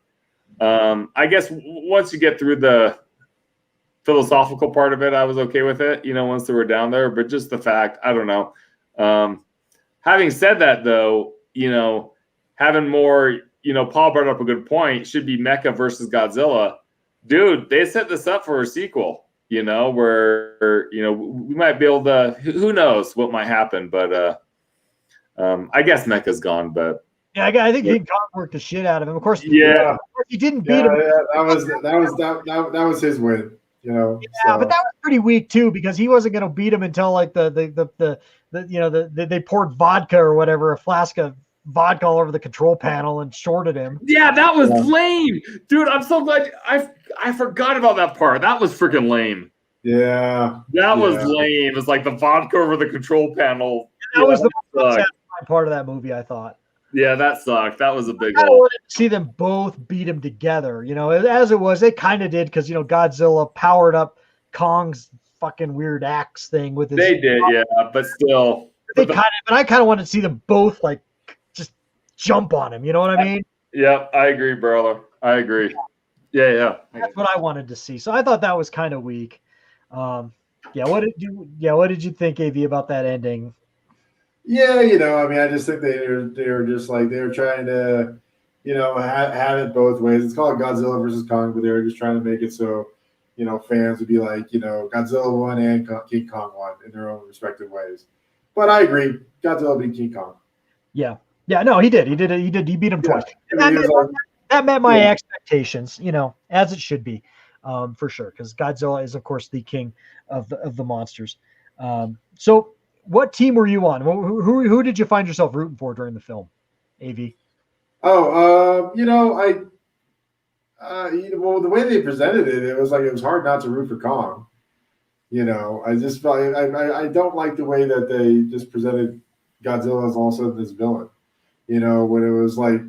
I guess once you get through the philosophical part of it, I was okay with it, once they were down there. But just the fact, I don't know. Having said that, though, having more, Paul brought up a good point, should be Mecha versus Godzilla. Dude, they set this up for a sequel, where, we might be able to, who knows what might happen. But I guess Mecha's gone, but. Yeah, I think King Kong worked the shit out of him. Of course, yeah. He didn't beat him. That was his win. Yeah, but that was pretty weak too, because he wasn't going to beat him until like they poured vodka or whatever, a flask of vodka all over the control panel and shorted him. Yeah, that was lame, dude. I'm so glad I forgot about that part. That was freaking lame. Yeah, that was lame. It's like the vodka over the control panel. That was the most satisfying part of that movie, I thought. Yeah, that sucked. That was a big I wanted to see them both beat him together. As it was, they kind of did, because Godzilla powered up Kong's fucking weird axe thing with his. They did, yeah, but still. But I kind of wanted to see them both like just jump on him. You know what I mean? Yeah, I agree, brother. I agree. Yeah. That's what I wanted to see. So I thought that was kind of weak. What did you think, AV, about that ending? Yeah, I just think they were just like, they were trying to, have it both ways. It's called Godzilla versus Kong, but they were just trying to make it so, fans would be like, Godzilla won and King Kong won in their own respective ways. But I agree, Godzilla beat King Kong. Yeah, no, he did. He beat him twice. That met my expectations, as it should be, for sure, because Godzilla is, of course, the king of the monsters. So. What team were you on? Who did you find yourself rooting for during the film, AV? Oh, the way they presented it, it was hard not to root for Kong. I just felt I don't like the way that they just presented Godzilla as all of a sudden this villain. When it was like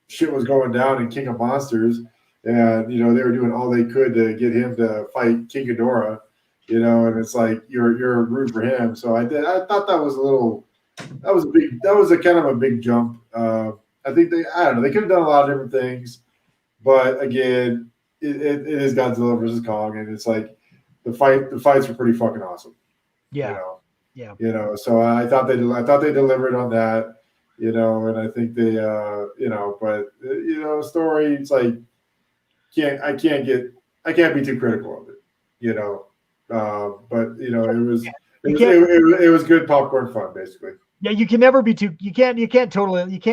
shit was going down in King of Monsters, and they were doing all they could to get him to fight King Ghidorah. And it's like you're rooting for him. So I thought that was a kind of a big jump. I think they could have done a lot of different things, but again, it is Godzilla versus Kong, and it's like the fights were pretty fucking awesome. Yeah. So I thought they delivered on that. And I think they story, it's like I can't be too critical of it. But it was good popcorn fun, basically. Yeah, you can never be too. You can't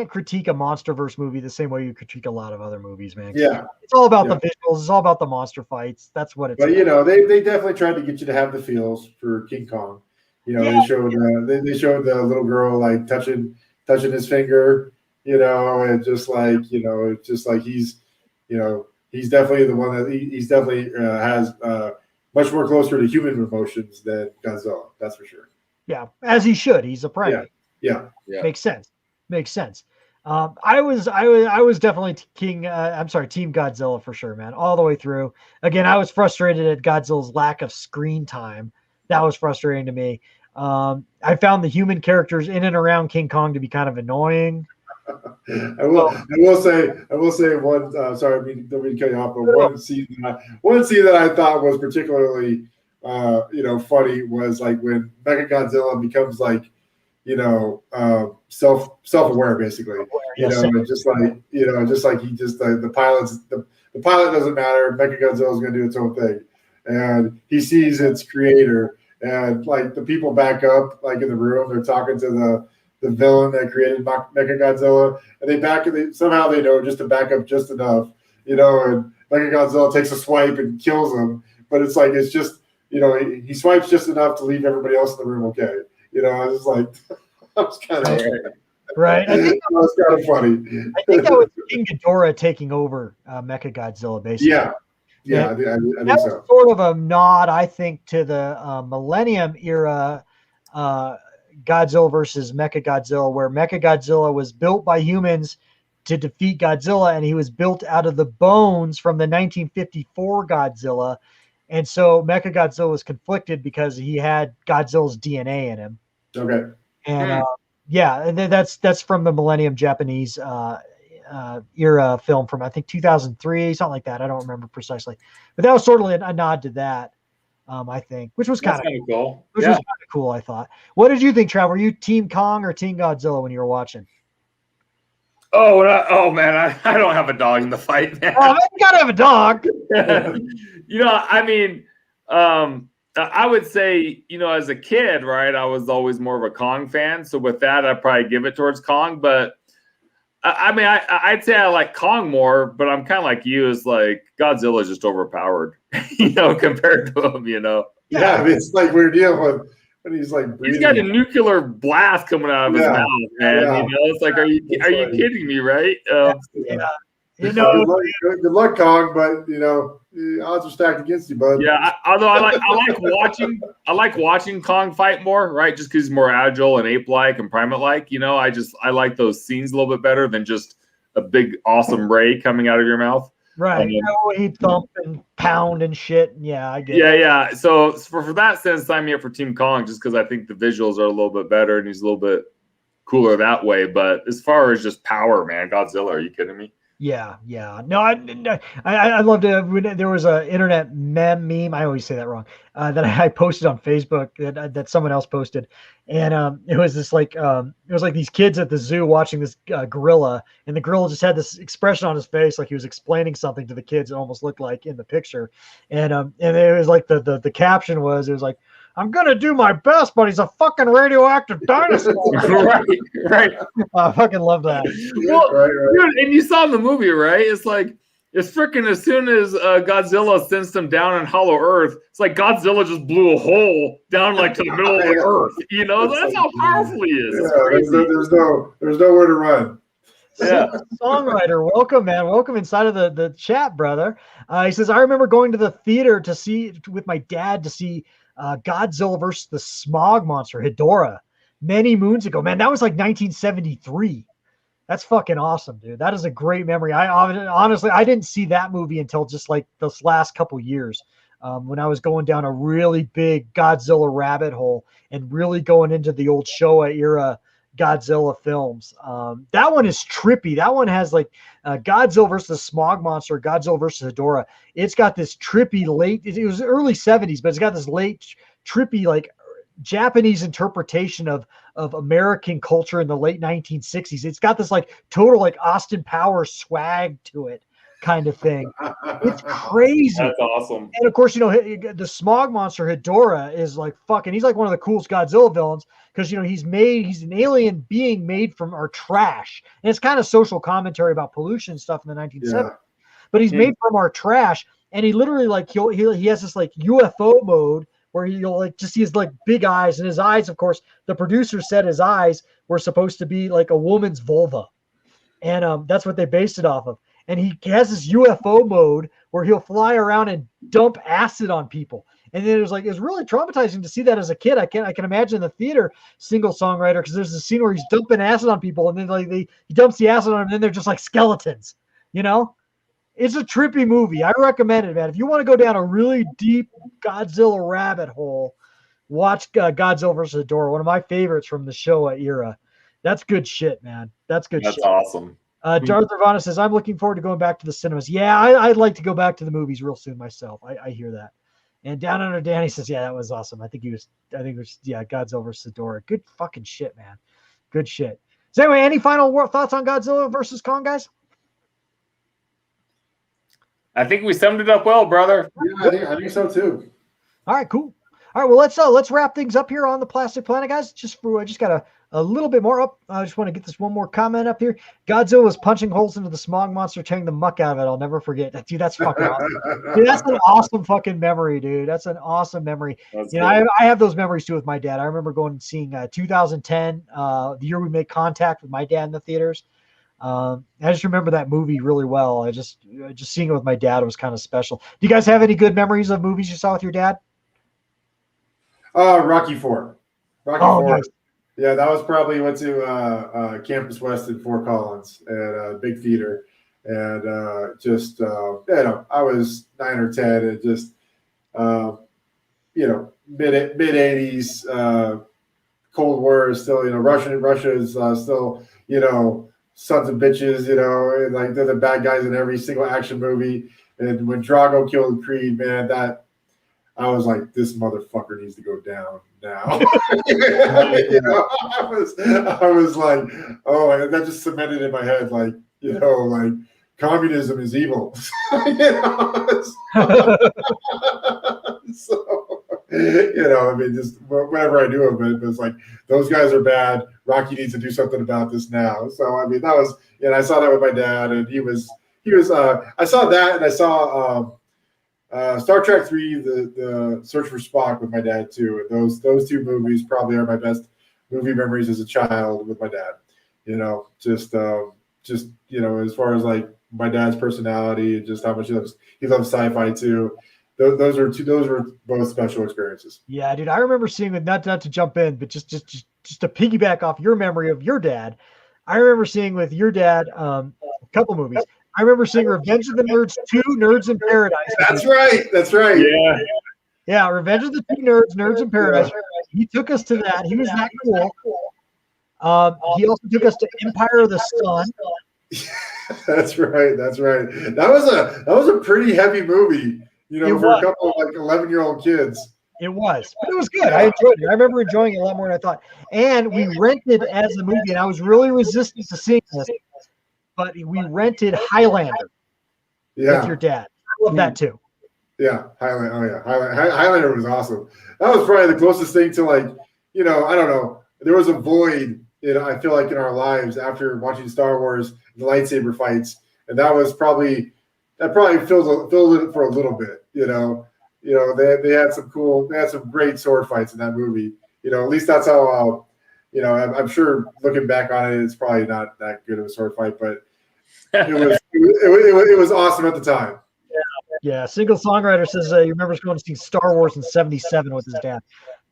critique a MonsterVerse movie the same way you critique a lot of other movies, man. Yeah, it's all about the visuals. It's all about the monster fights. That's what it's. But about. They definitely tried to get you to have the feels for King Kong. They showed the little girl like touching his finger. And just like it's just like he's definitely the one that he's definitely has. Much more closer to human emotions than Godzilla, that's for sure. Yeah, as he should. He's a primate. Yeah. Makes sense. I was definitely Team Godzilla for sure, man, all the way through. Again, I was frustrated at Godzilla's lack of screen time. That was frustrating to me. I found the human characters in and around King Kong to be kind of annoying. I will say one. Sorry, don't mean to cut you off, but one scene that I thought was particularly, funny was like when Mechagodzilla becomes like, self-aware basically. And just like he just the pilot doesn't matter. Mechagodzilla is going to do its own thing, and he sees its creator, and like the people back up like in the room. They're talking to the villain that created Mechagodzilla, and they somehow they know just to back up just enough, and Mechagodzilla takes a swipe and kills him, but it's like, it's just, he swipes just enough to leave everybody else in the room okay. I was like, that was kind of right. I think that was kind of funny. I think that was King Ghidorah taking over Mechagodzilla, basically. Yeah, I think that so. was sort of a nod, I think, to the Millennium era Godzilla versus Mechagodzilla, where Mechagodzilla was built by humans to defeat Godzilla, and he was built out of the bones from the 1954 Godzilla. And so Mechagodzilla was conflicted because he had Godzilla's DNA in him. Okay. And and that's from the Millennium Japanese era film from I think 2003, something like that. I don't remember precisely, but that was sort of a nod to that. I think, which was kind of cool. Which was kind of cool, I thought. What did you think, Trav? Were you Team Kong or Team Godzilla when you were watching? Oh man, I don't have a dog in the fight, man. Oh, you gotta have a dog. I mean, I would say, as a kid, right, I was always more of a Kong fan. So with that, I'd probably give it towards Kong. But I mean, I'd say I like Kong more, but I'm kind of like you. Is like Godzilla is just overpowered, compared to him. Yeah, I mean, it's like we're dealing with when he's like breathing. He's got a nuclear blast coming out of his mouth, man. Yeah. It's like, are you kidding me, right? Good luck, Kong, but the odds are stacked against you, bud. Yeah, although I like watching Kong fight more, right? Just because he's more agile and ape-like and primate-like. I like those scenes a little bit better than just a big awesome ray coming out of your mouth. Right. He'd thump and pound and shit. Yeah, I get it. Yeah. So for that sense, sign me up for Team Kong just because I think the visuals are a little bit better and he's a little bit cooler that way. But as far as just power, man, Godzilla, are you kidding me? Yeah. No, I loved it. There was a internet meme. I always say that wrong. That I posted on Facebook that someone else posted, and it was this it was like these kids at the zoo watching this gorilla, and the gorilla just had this expression on his face like he was explaining something to the kids. It almost looked like in the picture, and it was like the caption was I'm gonna do my best, but he's a fucking radioactive dinosaur. right. I fucking love that. Well, dude, and you saw in the movie, right? It's like it's freaking as soon as Godzilla sends them down in Hollow Earth, it's like Godzilla just blew a hole down like to the middle of the earth. That's how powerful he is. There's nowhere to run. Yeah. Songwriter, welcome, man. Welcome inside of the chat, brother. He says, I remember going to the theater with my dad to see Godzilla versus the Smog Monster, Hedorah, many moons ago. Man, that was like 1973. That's fucking awesome, dude. That is a great memory. Honestly, I didn't see that movie until just like this last couple years when I was going down a really big Godzilla rabbit hole and really going into the old Showa era Godzilla films. That one is trippy. That one has like Godzilla versus the Smog Monster, Godzilla versus Hedorah. It's got this trippy it was early 70s, but it's got this late trippy like Japanese interpretation of American culture in the late 1960s. It's got this like total like Austin Powers swag to it kind of thing. It's crazy. That's awesome. And of course, the Smog Monster Hedorah is like fucking, he's like one of the coolest Godzilla villains because, he's an alien being made from our trash. And it's kind of social commentary about pollution stuff in the 1970s. Yeah. But he's made from our trash. And he literally like, he has this like UFO mode where you'll like just see his like big eyes, and his eyes, of course, the producer said his eyes were supposed to be like a woman's vulva. And that's what they based it off of. And he has this UFO mode where he'll fly around and dump acid on people. And then it was really traumatizing to see that as a kid. I can imagine the theater single songwriter, because there's a scene where he's dumping acid on people, and then like he dumps the acid on them, and then they're just like skeletons. It's a trippy movie. I recommend it, man. If you want to go down a really deep Godzilla rabbit hole, watch Godzilla vs. Hedorah, one of my favorites from the Showa era. That's good shit, man. That's good shit. That's awesome. Darth Nirvana says, I'm looking forward to going back to the cinemas. Yeah, I'd like to go back to the movies real soon myself. I hear that. And Down Under Danny says, yeah, that was awesome. I think it was Godzilla vs. Hedorah. Good fucking shit, man. Good shit. So anyway, any final thoughts on Godzilla versus Kong, guys? I think we summed it up well, brother. Yeah, I think so too. All right, cool. All right, well, let's wrap things up here on the Plastic Planet, guys. I just got a little bit more up. I just want to get this one more comment up here. Godzilla was punching holes into the Smog Monster, tearing the muck out of it. I'll never forget that. Dude, that's fucking awesome. Dude, that's an awesome fucking memory, dude. That's an awesome memory. I have those memories too with my dad. I remember going and seeing 2010, the year we made contact with my dad in the theaters. I just remember that movie really well. I just seeing it with my dad was kind of special. Do you guys have any good memories of movies you saw with your dad? Rocky IV. Rocky IV. Nice. Yeah, that was probably went to Campus West in Fort Collins at a big theater, and I was 9 or 10, and just mid 80s, Cold War is still Russia is still sons of bitches, and like they're the bad guys in every single action movie. And when Drago killed Creed, man, that I was like, this motherfucker needs to go down now. I was like, oh, and that just cemented in my head, like, like communism is evil. So, I mean, just whenever I do it, it's like those guys are bad. Rocky needs to do something about this now. So, I mean, that was, and I saw that with my dad, and he was. I saw that, and I saw Star Trek 3, the Search for Spock with my dad too. And those two movies probably are my best movie memories as a child with my dad. Just as far as like my dad's personality and just how much he loves sci-fi too. Those were both special experiences. Yeah, dude, I remember seeing it, not to jump in, but just to piggyback off your memory of your dad. I remember seeing with your dad a couple movies. I remember seeing Revenge of the Nerds 2, Nerds in Paradise. That's right. Yeah. Yeah, Revenge of the Two Nerds, Nerds in Paradise. He took us to that. He was that cool. He also took us to Empire of the Sun. That's right. That was a pretty heavy movie, for a couple of like 11-year-old kids. It was, but it was good. I enjoyed it. I remember enjoying it a lot more than I thought. And we rented as a movie, and I was really resistant to seeing this, but we rented Highlander with your dad. I love that too. Yeah, Highlander. Oh yeah, Highlander was awesome. That was probably the closest thing to like, I don't know. There was a void, I feel like in our lives after watching Star Wars, the lightsaber fights, and that probably filled it for a little bit. They had some great sword fights in that movie. At least that's how. I'm sure looking back on it, it's probably not that good of a sword fight, but it was awesome at the time. Yeah. Single songwriter says he remembers going to see Star Wars in '77 with his dad.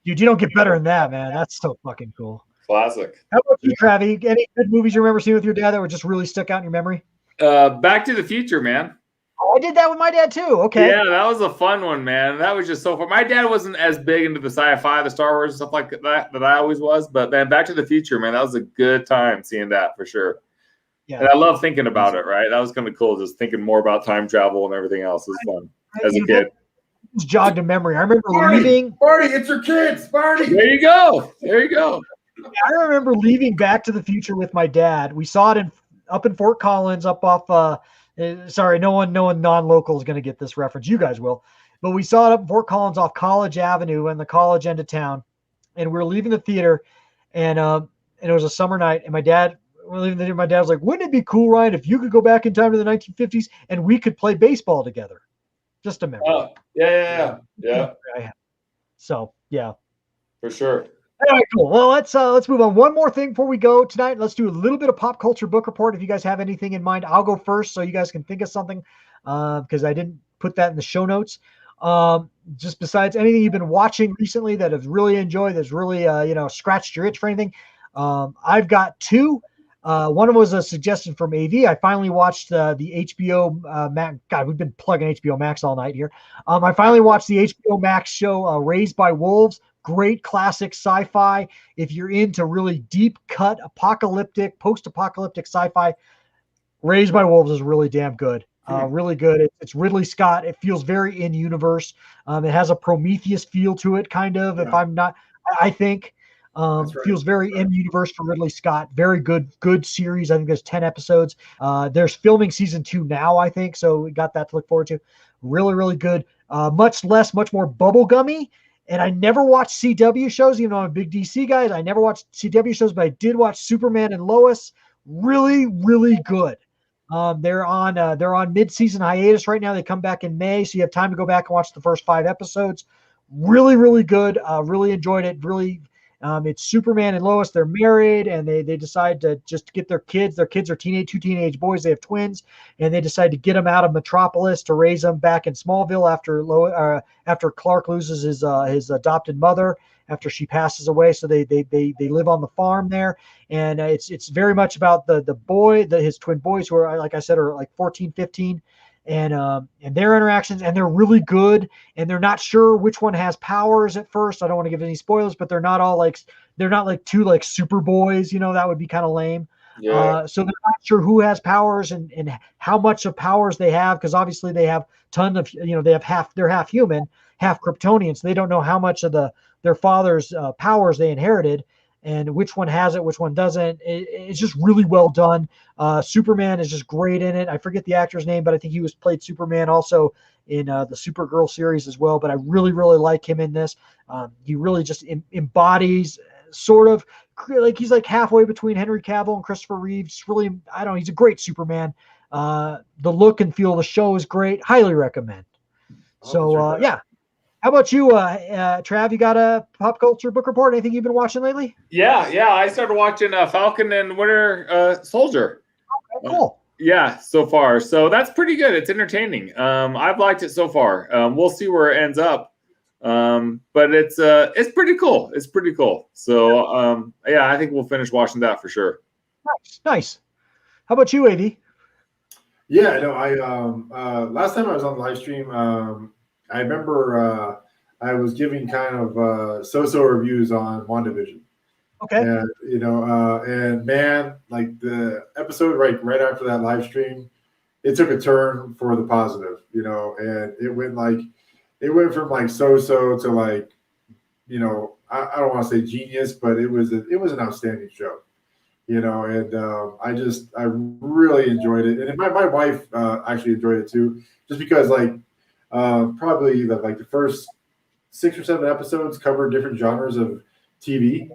Dude, you don't get better than that, man. That's so fucking cool. Classic. How about you, Travi? Any good movies you remember seeing with your dad that were just really stuck out in your memory? Back to the Future, man. Oh, I did that with my dad too. Okay. Yeah, that was a fun one, man. That was just so fun. My dad wasn't as big into the sci-fi, the Star Wars and stuff like that I always was. But man, Back to the Future, man, that was a good time seeing that for sure. Yeah. And I love thinking about it, right? That was kind of cool, just thinking more about time travel and everything else. It was fun as a kid. It's jogged a memory. I remember leaving. Marty, it's your kids, Marty. There you go. I remember leaving Back to the Future with my dad. We saw it up in Fort Collins, up off. Sorry, no one non-local is going to get this reference. You guys will. But we saw it up in Fort Collins off College Avenue in the college end of town. And we were leaving the theater, and it was a summer night. And my dad was like, wouldn't it be cool, Ryan, if you could go back in time to the 1950s and we could play baseball together? Just a memory. Oh, yeah. So, yeah. For sure. All right, cool. Well, let's move on. One more thing before we go tonight. Let's do a little bit of pop culture book report. If you guys have anything in mind, I'll go first so you guys can think of something because I didn't put that in the show notes. Just besides anything you've been watching recently that have really enjoyed, that's really scratched your itch for anything. I've got two. One of them was a suggestion from AV. I finally watched the HBO Max. God, we've been plugging HBO Max all night here. I finally watched the HBO Max show Raised by Wolves. Great classic sci-fi. If you're into really deep cut post-apocalyptic sci-fi, Raised by Wolves is really damn good. Really good. It's Ridley Scott. It feels very in universe. It has a Prometheus feel to it, kind of. Yeah. If I'm not, I think feels very in universe for Ridley Scott. Very good series. I think there's 10 episodes. There's filming season 2 now, I think. So we got that to look forward to. Really, really good. Much more bubblegummy. And I never watched CW shows, even though I'm a big DC guy. I never watched CW shows, but I did watch Superman and Lois. Really, really good. They're on mid-season hiatus right now. They come back in May, so you have time to go back and watch the first 5 episodes. Really, really good. Really enjoyed it. Really, it's Superman and Lois. They're married, and they decide to just get their kids. Their kids are two teenage boys. They have twins, and they decide to get them out of Metropolis to raise them back in Smallville after Clark loses his adopted mother after she passes away. So they live on the farm there, and it's very much about his twin boys who are, like I said, are like 14, 15. And their interactions, and they're really good, and they're not sure which one has powers at first. I don't want to give any spoilers, but they're not like two like super boys, that would be kind of lame. Yeah. So they're not sure who has powers and how much of powers they have, because obviously they have tons of, they have they're half human, half Kryptonian, so they don't know how much of their father's powers they inherited, and which one has it, which one doesn't. It's just really well done. Superman is just great in it. I forget the actor's name, but I think he played Superman also in the Supergirl series as well. But I really, really like him in this. He really just embodies sort of like he's like halfway between Henry Cavill and Christopher Reeves. Really, I don't know. He's a great Superman. The look and feel of the show is great. Highly recommend. So yeah. How about you, Trav? You got a pop culture book report? Anything you've been watching lately? Yeah. I started watching Falcon and Winter Soldier. Okay, cool. Yeah, so far. So that's pretty good. It's entertaining. I've liked it so far. We'll see where it ends up. But it's pretty cool. It's pretty cool. So yeah, I think we'll finish watching that for sure. Nice. How about you, AV? Yeah, no, I last time I was on the live stream, I remember I was giving kind of so-so reviews on WandaVision. Okay. And and man, like the episode right after that live stream, it took a turn for the positive, and it went from like so-so to like, I don't want to say genius, but it was an outstanding show, and I really enjoyed it, and my wife actually enjoyed it too, just because like probably the first 6 or 7 episodes cover different genres of TV.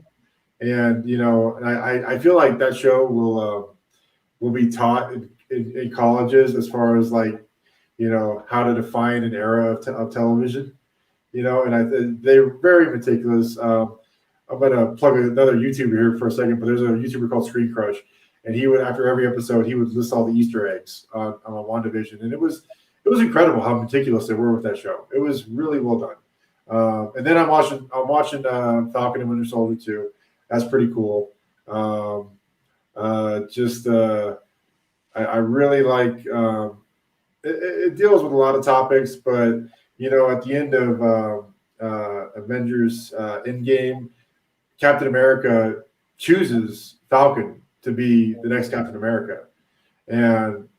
And I feel like that show will be taught in colleges as far as like how to define an era of television, and they're very meticulous. I'm gonna plug another YouTuber here for a second, but there's a YouTuber called Screen Crush, and he would, after every episode, he would list all the Easter eggs on WandaVision, and it was incredible how meticulous they were with that show. It was really well done. And then I'm watching Falcon and Winter Soldier too. That's pretty cool. I really like it deals with a lot of topics, but at the end of Avengers Endgame, Captain America chooses Falcon to be the next Captain America, and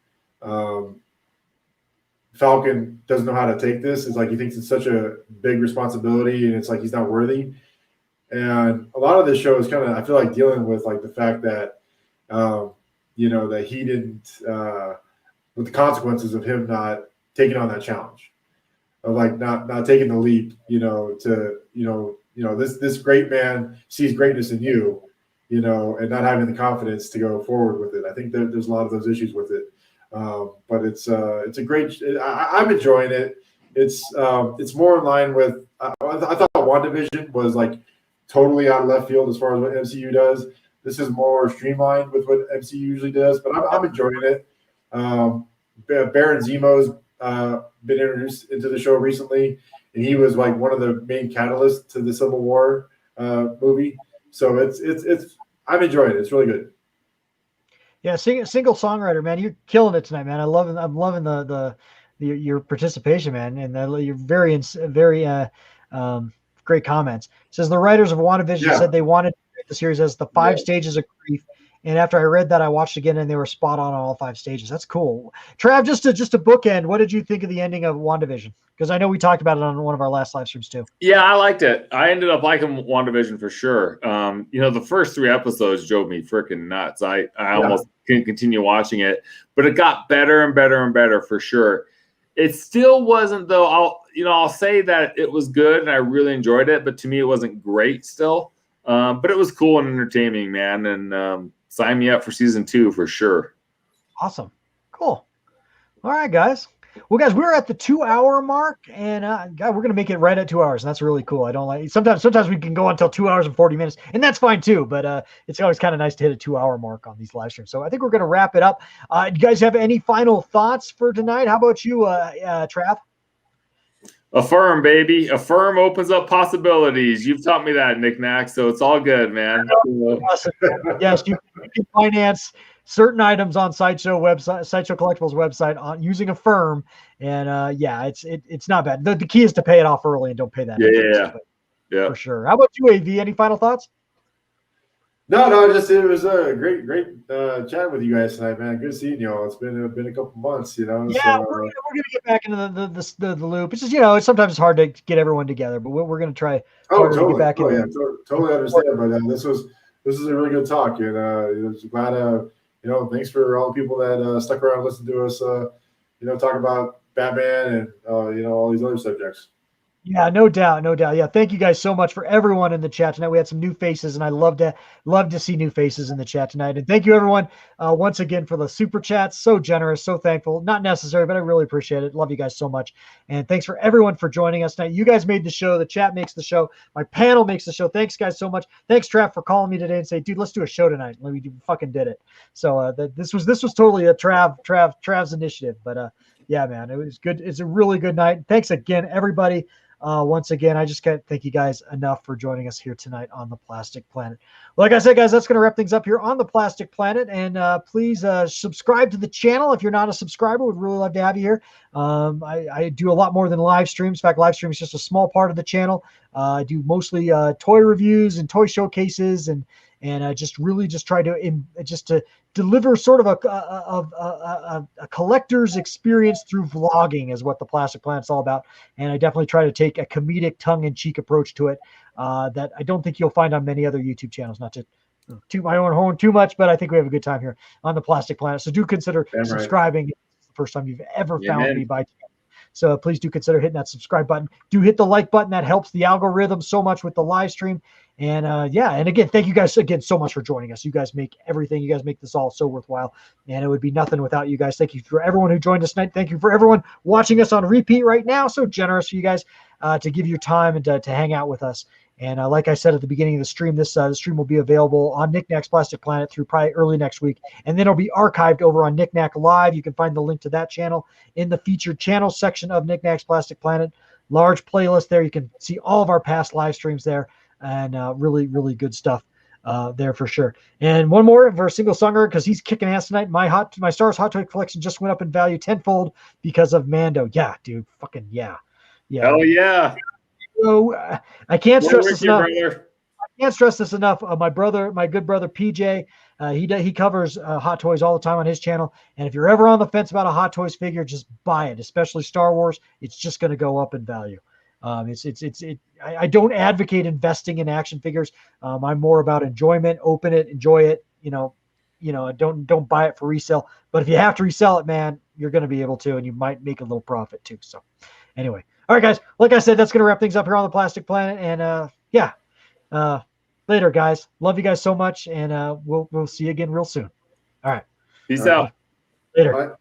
Falcon doesn't know how to take this. It's like he thinks it's such a big responsibility, and it's like he's not worthy. And a lot of this show is kind of, I feel like, dealing with like the fact that, that he didn't, with the consequences of him not taking on that challenge, of like not taking the leap, this great man sees greatness in you, and not having the confidence to go forward with it. I think there's a lot of those issues with it. But it's a great. I'm enjoying it. It's more in line with. I thought WandaVision was like totally out of left field as far as what MCU does. This is more streamlined with what MCU usually does, but I'm enjoying it. Baron Zemo's been introduced into the show recently, and he was like one of the main catalysts to the Civil War movie. So it's I'm enjoying it. It's really good. Yeah, single songwriter, man. You're killing it tonight, man. I'm loving your participation, man, and you're very great comments. It says the writers of WandaVision said they wanted to create the series as the 5 stages of grief, and after I read that, I watched again, and they were spot on all 5 stages. That's cool. Trav, just to bookend, what did you think of the ending of WandaVision? Because I know we talked about it on one of our last live streams too. Yeah, I liked it. I ended up liking WandaVision for sure. The first 3 episodes drove me freaking nuts. I almost couldn't continue watching it, but it got better and better and better for sure. It still wasn't, though. I'll say that it was good and I really enjoyed it, but to me it wasn't great still. But it was cool and entertaining, man. And sign me up for season 2 for sure. Awesome. Cool. All right, guys. Well, guys, we're at the 2-hour mark, and God, we're gonna make it right at 2 hours, and that's really cool. I don't like sometimes we can go until 2 hours and 40 minutes, and that's fine too. But it's always kind of nice to hit a 2-hour mark on these live streams. So I think we're gonna wrap it up. Do you guys have any final thoughts for tonight? How about you, Trav? Affirm, baby. Affirm opens up possibilities. You've taught me that, Knick-Knack, so it's all good, man. Awesome. Yes, you can finance certain items on Sideshow Collectibles website on using Affirm, and it's not bad. The key is to pay it off early and don't pay that. Yeah. For sure. How about you, AV? Any final thoughts? No, just it was a great chat with you guys tonight, man. Good seeing you all. It's been a couple months, you know. Yeah, so, we're gonna get back into the loop. It's just sometimes it's hard to get everyone together, but we're gonna try harder to get back in. Yeah, totally understand. But this was a really good talk, and it was glad. Thanks for all the people that stuck around and listened to us. Talk about Batman and all these other subjects. Yeah, no doubt. Yeah, thank you guys so much for everyone in the chat tonight. We had some new faces, and I love to see new faces in the chat tonight. And thank you everyone once again for the super chats. So generous, so thankful. Not necessary, but I really appreciate it. Love you guys so much. And thanks for everyone for joining us tonight. You guys made the show. The chat makes the show. My panel makes the show. Thanks guys so much. Thanks Trav for calling me today and say, dude, let's do a show tonight. We fucking did it. So this was totally a Trav's initiative. But yeah, man, it was good. It's a really good night. Thanks again, everybody. Once again, I just can't thank you guys enough for joining us here tonight on the Plastic Planet. Like I said, guys, that's going to wrap things up here on the Plastic Planet. And please subscribe to the channel if you're not a subscriber. We'd really love to have you here. I do a lot more than live streams. In fact, live stream is just a small part of the channel. I do mostly toy reviews and toy showcases, and I just try to deliver sort of a collector's experience through vlogging is what the Plastic Planet's all about. And I definitely try to take a comedic, tongue-in-cheek approach to it that I don't think you'll find on many other YouTube channels. Not to toot my own horn too much, but I think we have a good time here on the Plastic Planet. So do consider subscribing. If it's the first time you've ever found me by chance. So please do consider hitting that subscribe button. Do hit the like button. That helps the algorithm so much with the live stream. And and again, thank you guys again so much for joining us. You guys make everything. You guys make this all so worthwhile. And it would be nothing without you guys. Thank you for everyone who joined us tonight. Thank you for everyone watching us on repeat right now. So generous for you guys to give your time and to hang out with us. And like I said at the beginning of the stream, this stream will be available on Knick-Knack's Plastic Planet through probably early next week. And then it'll be archived over on Knick-Knack Live. You can find the link to that channel in the featured channel section of Knick-Knack's Plastic Planet. Large playlist there. You can see all of our past live streams there. And really, really good stuff there for sure. And one more for a single songer because he's kicking ass tonight. My Stars Hot Toy collection just went up in value tenfold because of Mando. Yeah, dude. Fucking yeah. Hell yeah. So I can't stress this enough. I can't stress this enough. My good brother PJ, he covers Hot Toys all the time on his channel. And if you're ever on the fence about a Hot Toys figure, just buy it, especially Star Wars. It's just going to go up in value. I don't advocate investing in action figures. I'm more about enjoyment. Open it, enjoy it. Don't buy it for resale. But if you have to resell it, man, you're going to be able to, and you might make a little profit too. So, anyway, all right, guys. Like I said, that's going to wrap things up here on the Plastic Planet. And later, guys. Love you guys so much, and we'll see you again real soon. All right. Peace out. Later. Bye.